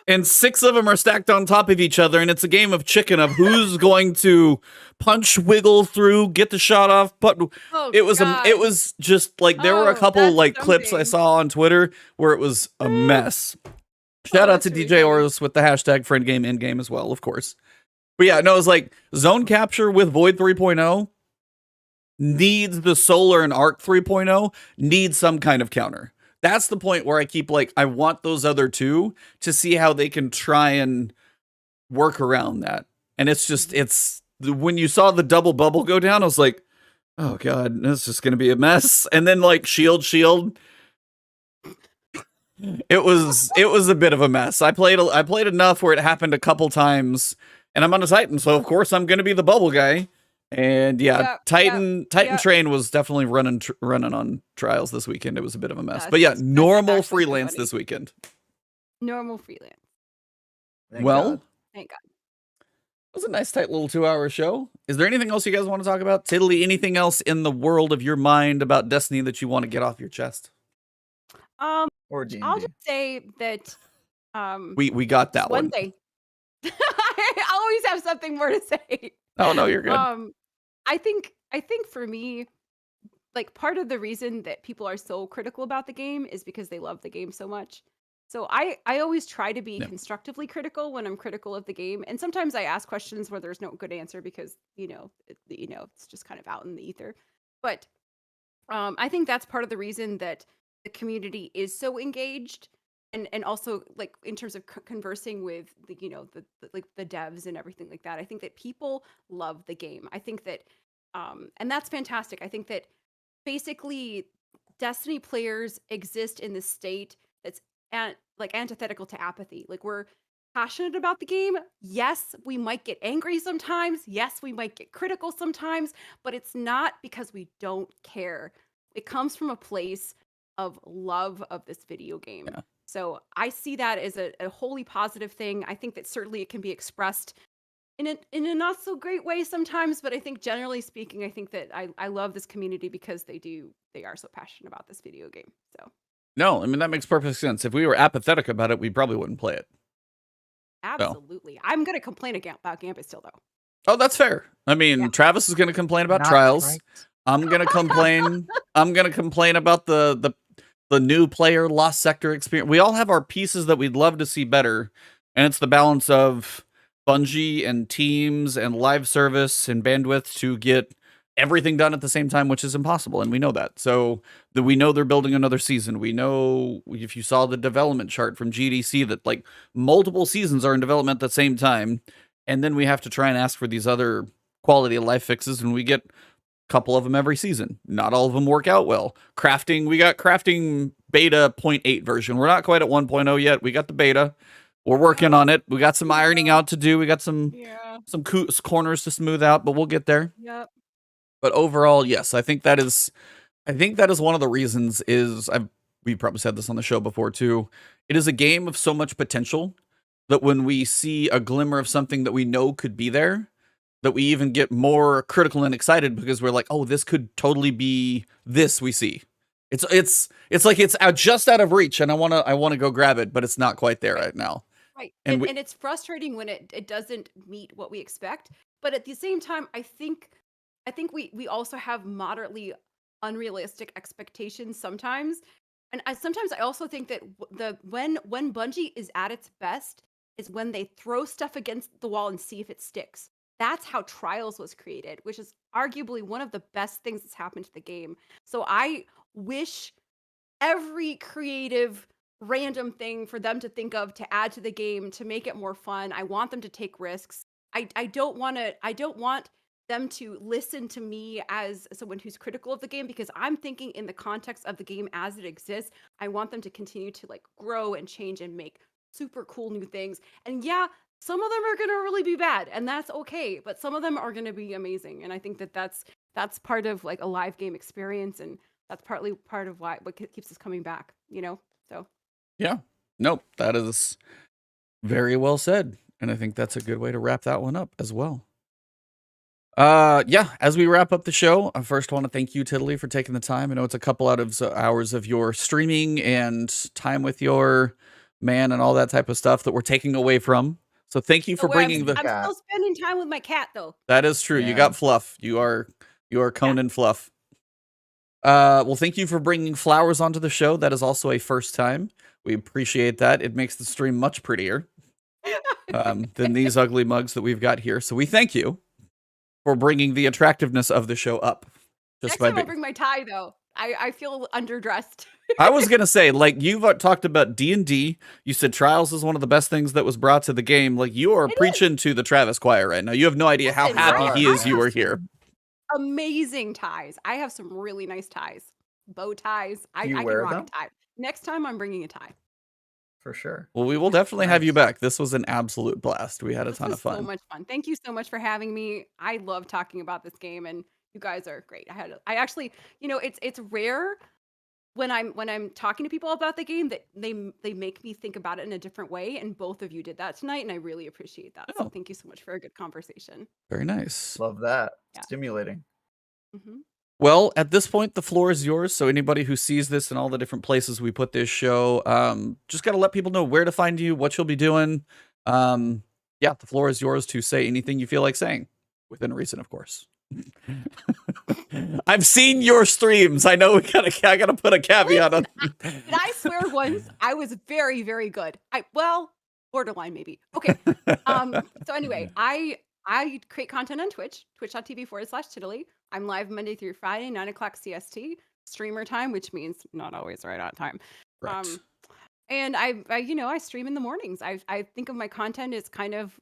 And 6 of them are stacked on top of each other. And it's a game of chicken of who's going to punch, wiggle through, get the shot off. But it was just like, there were a couple like clips I saw on Twitter where it was a mess. Shout out to DJ Oros with the hashtag friend game end game as well, of course. But yeah, no, it was like zone capture with Void 3.0 needs the Solar and Arc 3.0 needs some kind of counter. That's the point where I keep like, I want those other two to see how they can try and work around that. And it's just, when you saw the double bubble go down, I was like, oh God, this is just going to be a mess. And then like shield. It was a bit of a mess. I played enough where it happened a couple times, and I'm on a Titan, so of course I'm going to be the bubble guy. And Titan Train was definitely running on trials this weekend. It was a bit of a mess. But yeah, normal freelance this weekend. Normal freelance. Thank God. Thank God. It was a nice, tight little 2-hour show. Is there anything else you guys want to talk about? Tiddly, anything else in the world of your mind about Destiny that you want to get off your chest? Or D&D. I'll just say that we got that one thing. I always have something more to say. Oh no, you're good. I think for me, like part of the reason that people are so critical about the game is because they love the game so much. So I always try to be Yeah. constructively critical when I'm critical of the game, and sometimes I ask questions where there's no good answer because it's just kind of out in the ether. But I think that's part of the reason that the community is so engaged, and also like in terms of conversing with the devs and everything like that. I think that people love the game. I think that and that's fantastic. I think that basically Destiny players exist in this state that's antithetical to apathy. Like, we're passionate about the game. Yes, we might get angry sometimes. Yes, we might get critical sometimes, but it's not because we don't care. It comes from a place of love of this video game. Yeah. So I see that as a wholly positive thing. I think that certainly it can be expressed in a not so great way sometimes, but I think generally speaking, I think that I love this community because they are so passionate about this video game. So No, I mean, that makes perfect sense. If we were apathetic about it, we probably wouldn't play it. absolutely. I'm gonna complain about Gambit still though. Oh, that's fair. I mean, Yeah. Travis is going to complain about Not Trials. right. I'm going to complain. I'm going to complain about the new player Lost Sector experience. We all have our pieces that we'd love to see better, and it's the balance of Bungie and teams and live service and bandwidth to get everything done at the same time, which is impossible, and we know that. So we know they're building another season. We know, if you saw the development chart from GDC, that like multiple seasons are in development at the same time, and then we have to try and ask for these other quality of life fixes, and we get a couple of them every season. Not all of them work out well. Crafting, we got crafting beta 0.8 version. We're not quite at 1.0 yet. We got the beta. We're working on it. We got some ironing out to do. We got some corners to smooth out, but we'll get there. Yep. But overall, yes, I think that is one of the reasons we probably said this on the show before too. It is a game of so much potential that when we see a glimmer of something that we know could be there, that we even get more critical and excited because we're like, oh, this could totally be this we see. It's like it's just out of reach, and I wanna go grab it, but it's not quite there right now. Right. And And it's frustrating when it doesn't meet what we expect. But at the same time, I think we also have moderately unrealistic expectations sometimes. And sometimes I also think that when Bungie is at its best is when they throw stuff against the wall and see if it sticks. That's how Trials was created, which is arguably one of the best things that's happened to the game. So I wish every creative random thing for them to think of to add to the game to make it more fun. I want them to take risks. I don't want them to listen to me as someone who's critical of the game, because I'm thinking in the context of the game as it exists. I want them to continue to like grow and change and make super cool new things. And yeah, some of them are going to really be bad, and that's okay, but some of them are going to be amazing. And I think that that's part of like a live game experience, and that's partly part of what keeps us coming back, so yeah, nope, that is very well said, and I think that's a good way to wrap that one up as well. Yeah, as we wrap up the show, I first want to thank you, Tiddly, for taking the time. I know it's a couple out of hours of your streaming and time with your man and all that type of stuff that we're taking away from. So thank you for bringing I'm still spending time with my cat, though. That is true. Yeah. You got Fluff. You are Conan Fluff. Well, thank you for bringing flowers onto the show. That is also a first time. We appreciate that. It makes the stream much prettier than these ugly mugs that we've got here. So we thank you for bringing the attractiveness of the show up. Next time I'll bring my tie, though. I feel underdressed. I was going to say, like, you've talked about D&D. You said Trials is one of the best things that was brought to the game. Like, you are preaching to the Travis choir right now. You have no idea how happy he is you are here. Amazing ties. I have some really nice ties. Bow ties. I can wear rock them? a tie. Next time I'm bringing a tie. For sure. Well, we will definitely have you back. This was an absolute blast. We had a ton of fun. So much fun. Thank you so much for having me. I love talking about this game, and you guys are great. I actually, it's rare when I'm talking to people about the game that they make me think about it in a different way, and both of you did that tonight, and I really appreciate that. So thank you so much for a good conversation. Very nice. Love that. Yeah. Stimulating. Mm-hmm. Well, at this point, the floor is yours. So anybody who sees this in all the different places we put this show, just got to let people know where to find you, what you'll be doing. Yeah, the floor is yours to say anything you feel like saying, within reason, of course. I've seen your streams. I know I gotta put a caveat on. Did I swear once? I was very, very good. Borderline maybe. Okay. So anyway, I create content on Twitch, twitch.tv/Tiddly. I'm live Monday through Friday, 9 o'clock CST, streamer time, which means not always right on time. Right. And I stream in the mornings. I think of my content as kind of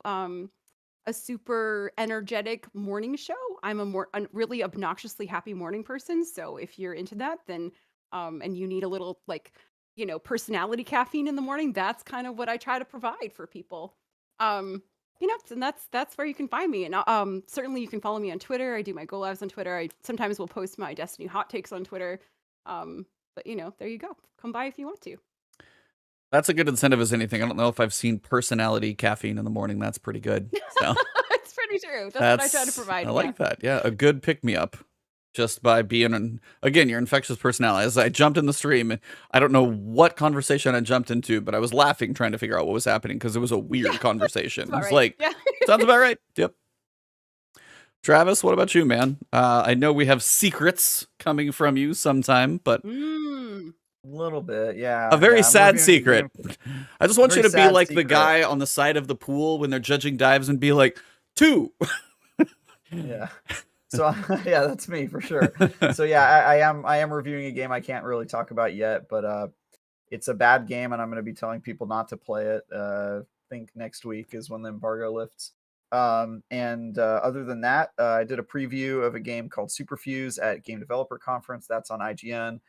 a super energetic morning show. I'm a really obnoxiously happy morning person. So if you're into that, then and you need a little personality caffeine in the morning, that's kind of what I try to provide for people. And that's where you can find me. And certainly you can follow me on Twitter. I do my Go Lives on Twitter. I sometimes will post my Destiny hot takes on Twitter. But there you go. Come by if you want to. That's a good incentive as anything. I don't know if I've seen personality caffeine in the morning. That's pretty good. So it's pretty true. That's what I try to provide. I like that. Yeah, a good pick-me-up just by being, again, your infectious personality. As I jumped in the stream, I don't know what conversation I jumped into, but I was laughing trying to figure out what was happening because it was a weird conversation. It was like, sounds about right. Yep. Travis, what about you, man? I know we have secrets coming from you sometime, but... A little bit, yeah. A very sad secret. I just want you to be like the guy on the side of the pool when they're judging dives and be like, 2. Yeah. So yeah, that's me for sure. So yeah, I am reviewing a game I can't really talk about yet, but it's a bad game and I'm going to be telling people not to play it. I think next week is when the embargo lifts. And other than that, I did a preview of a game called Superfuse at Game Developer Conference. That's on IGN.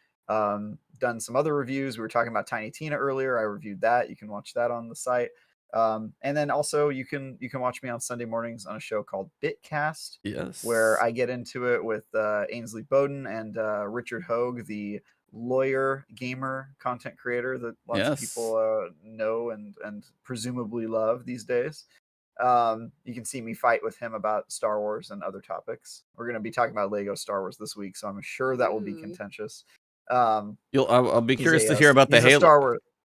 Done some other reviews. We were talking about Tiny Tina earlier. I reviewed that. You can watch that on the site. And then also you can watch me on Sunday mornings on a show called Bitcast. Yes. Where I get into it with Ainsley Bowden and Richard Hogue, the lawyer gamer content creator that lots of people know and presumably love these days. You can see me fight with him about Star Wars and other topics. We're going to be talking about Lego Star Wars this week, so I'm sure that will be contentious. I'll be curious to hear about the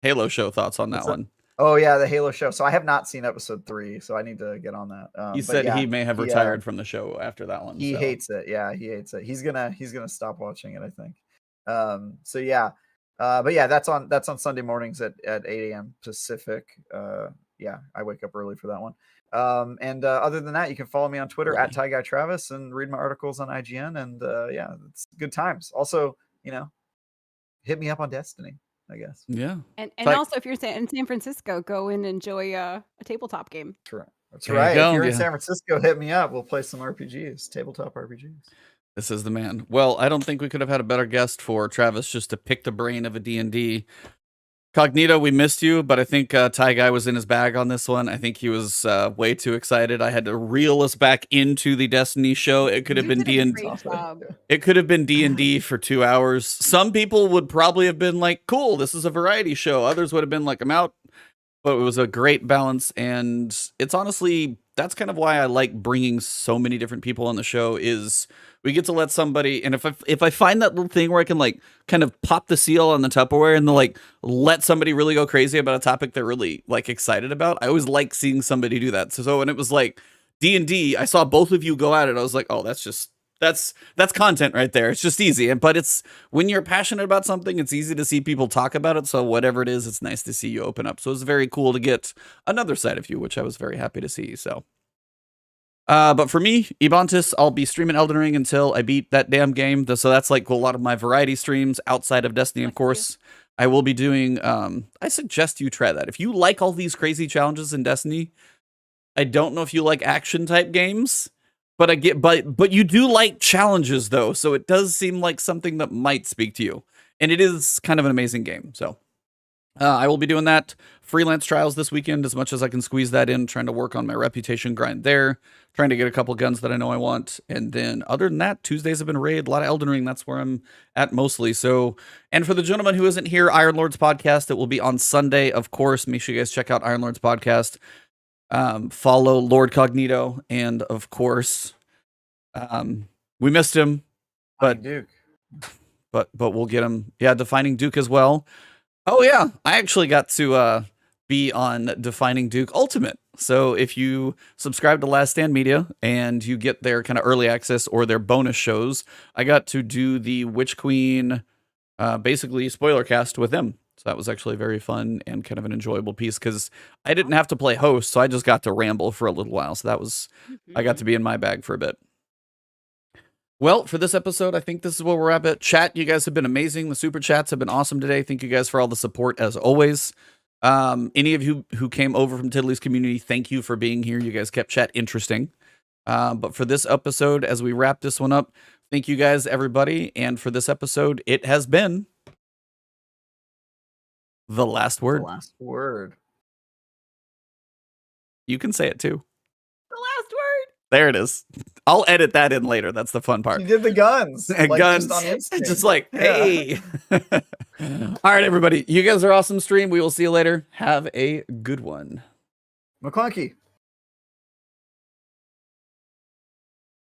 Halo show thoughts on that one. Oh yeah, the Halo show. So I have not seen episode 3, so I need to get on that. He said he may have retired from the show after that one. He hates it. Yeah, he hates it. He's gonna stop watching it, I think. So yeah, but yeah, that's on Sunday mornings at 8 a.m. Pacific. Yeah, I wake up early for that one. And other than that, you can follow me on Twitter at TyGuyTravis and read my articles on IGN. And yeah, it's good times. Also, hit me up on Destiny, I guess. Yeah. And also, if you're in San Francisco, go and enjoy a tabletop game. That's right. If you're in San Francisco, hit me up. We'll play some RPGs, tabletop RPGs. This is the man. Well, I don't think we could have had a better guest for Travis just to pick the brain of a D&D. Cognito, we missed you, but I think Ty Guy was in his bag on this one. I think he was way too excited. I had to reel us back into the Destiny show. It could have been D&D. It could have been D&D for 2 hours. Some people would probably have been like, "Cool, this is a variety show." Others would have been like, "I'm out." But it was a great balance, and it's honestly that's kind of why I like bringing so many different people on the show. Is we get to let somebody, and if I find that little thing where I can like kind of pop the seal on the Tupperware and like let somebody really go crazy about a topic they're really like excited about, I always like seeing somebody do that. So when it was like D&D, I saw both of you go at it. I was like, oh, that's content right there. It's just easy. But it's when you're passionate about something, it's easy to see people talk about it. So whatever it is, it's nice to see you open up. So it was very cool to get another side of you, which I was very happy to see. So. But for me, Ebontis, I'll be streaming Elden Ring until I beat that damn game. So that's like a lot of my variety streams outside of Destiny, of course. I will be doing, I suggest you try that. If you like all these crazy challenges in Destiny, I don't know if you like action type games, but but you do like challenges though. So it does seem like something that might speak to you. And it is kind of an amazing game. So I will be doing that freelance trials this weekend as much as I can squeeze that in, trying to work on my reputation grind there, trying to get a couple guns that I know I want. And then other than that, Tuesdays have been raid, a lot of Elden Ring. That's where I'm at mostly. So, and for the gentleman who isn't here, Iron Lord's podcast, it will be on Sunday. Of course, make sure you guys check out Iron Lord's podcast. Follow LordCognito. And of course, we missed him, but Duke. but we'll get him. Yeah. Defining Duke as well. Oh yeah, I actually got to be on Defining Duke Ultimate, So if you subscribe to Last Stand Media and you get their kind of early access or their bonus shows, I got to do the Witch Queen, basically spoiler cast with them. So that was actually very fun and kind of an enjoyable piece because I didn't have to play host, so I just got to ramble for a little while. So that was, I got to be in my bag for a bit. Well, for this episode, I think this is where we're at. Chat, you guys have been amazing. The super chats have been awesome today. Thank you guys for all the support as always. Any of you who came over from Tiddly's community, thank you for being here. You guys kept chat interesting. But for this episode, as we wrap this one up, thank you guys, everybody. And for this episode, it has been the last word. The last word. You can say it too. The last word. There it is. I'll edit that in later. That's the fun part. You did the guns. Like, guns. Just, on instinct. Just like, hey. Yeah. All right, everybody. You guys are awesome stream. We will see you later. Have a good one. McClunky.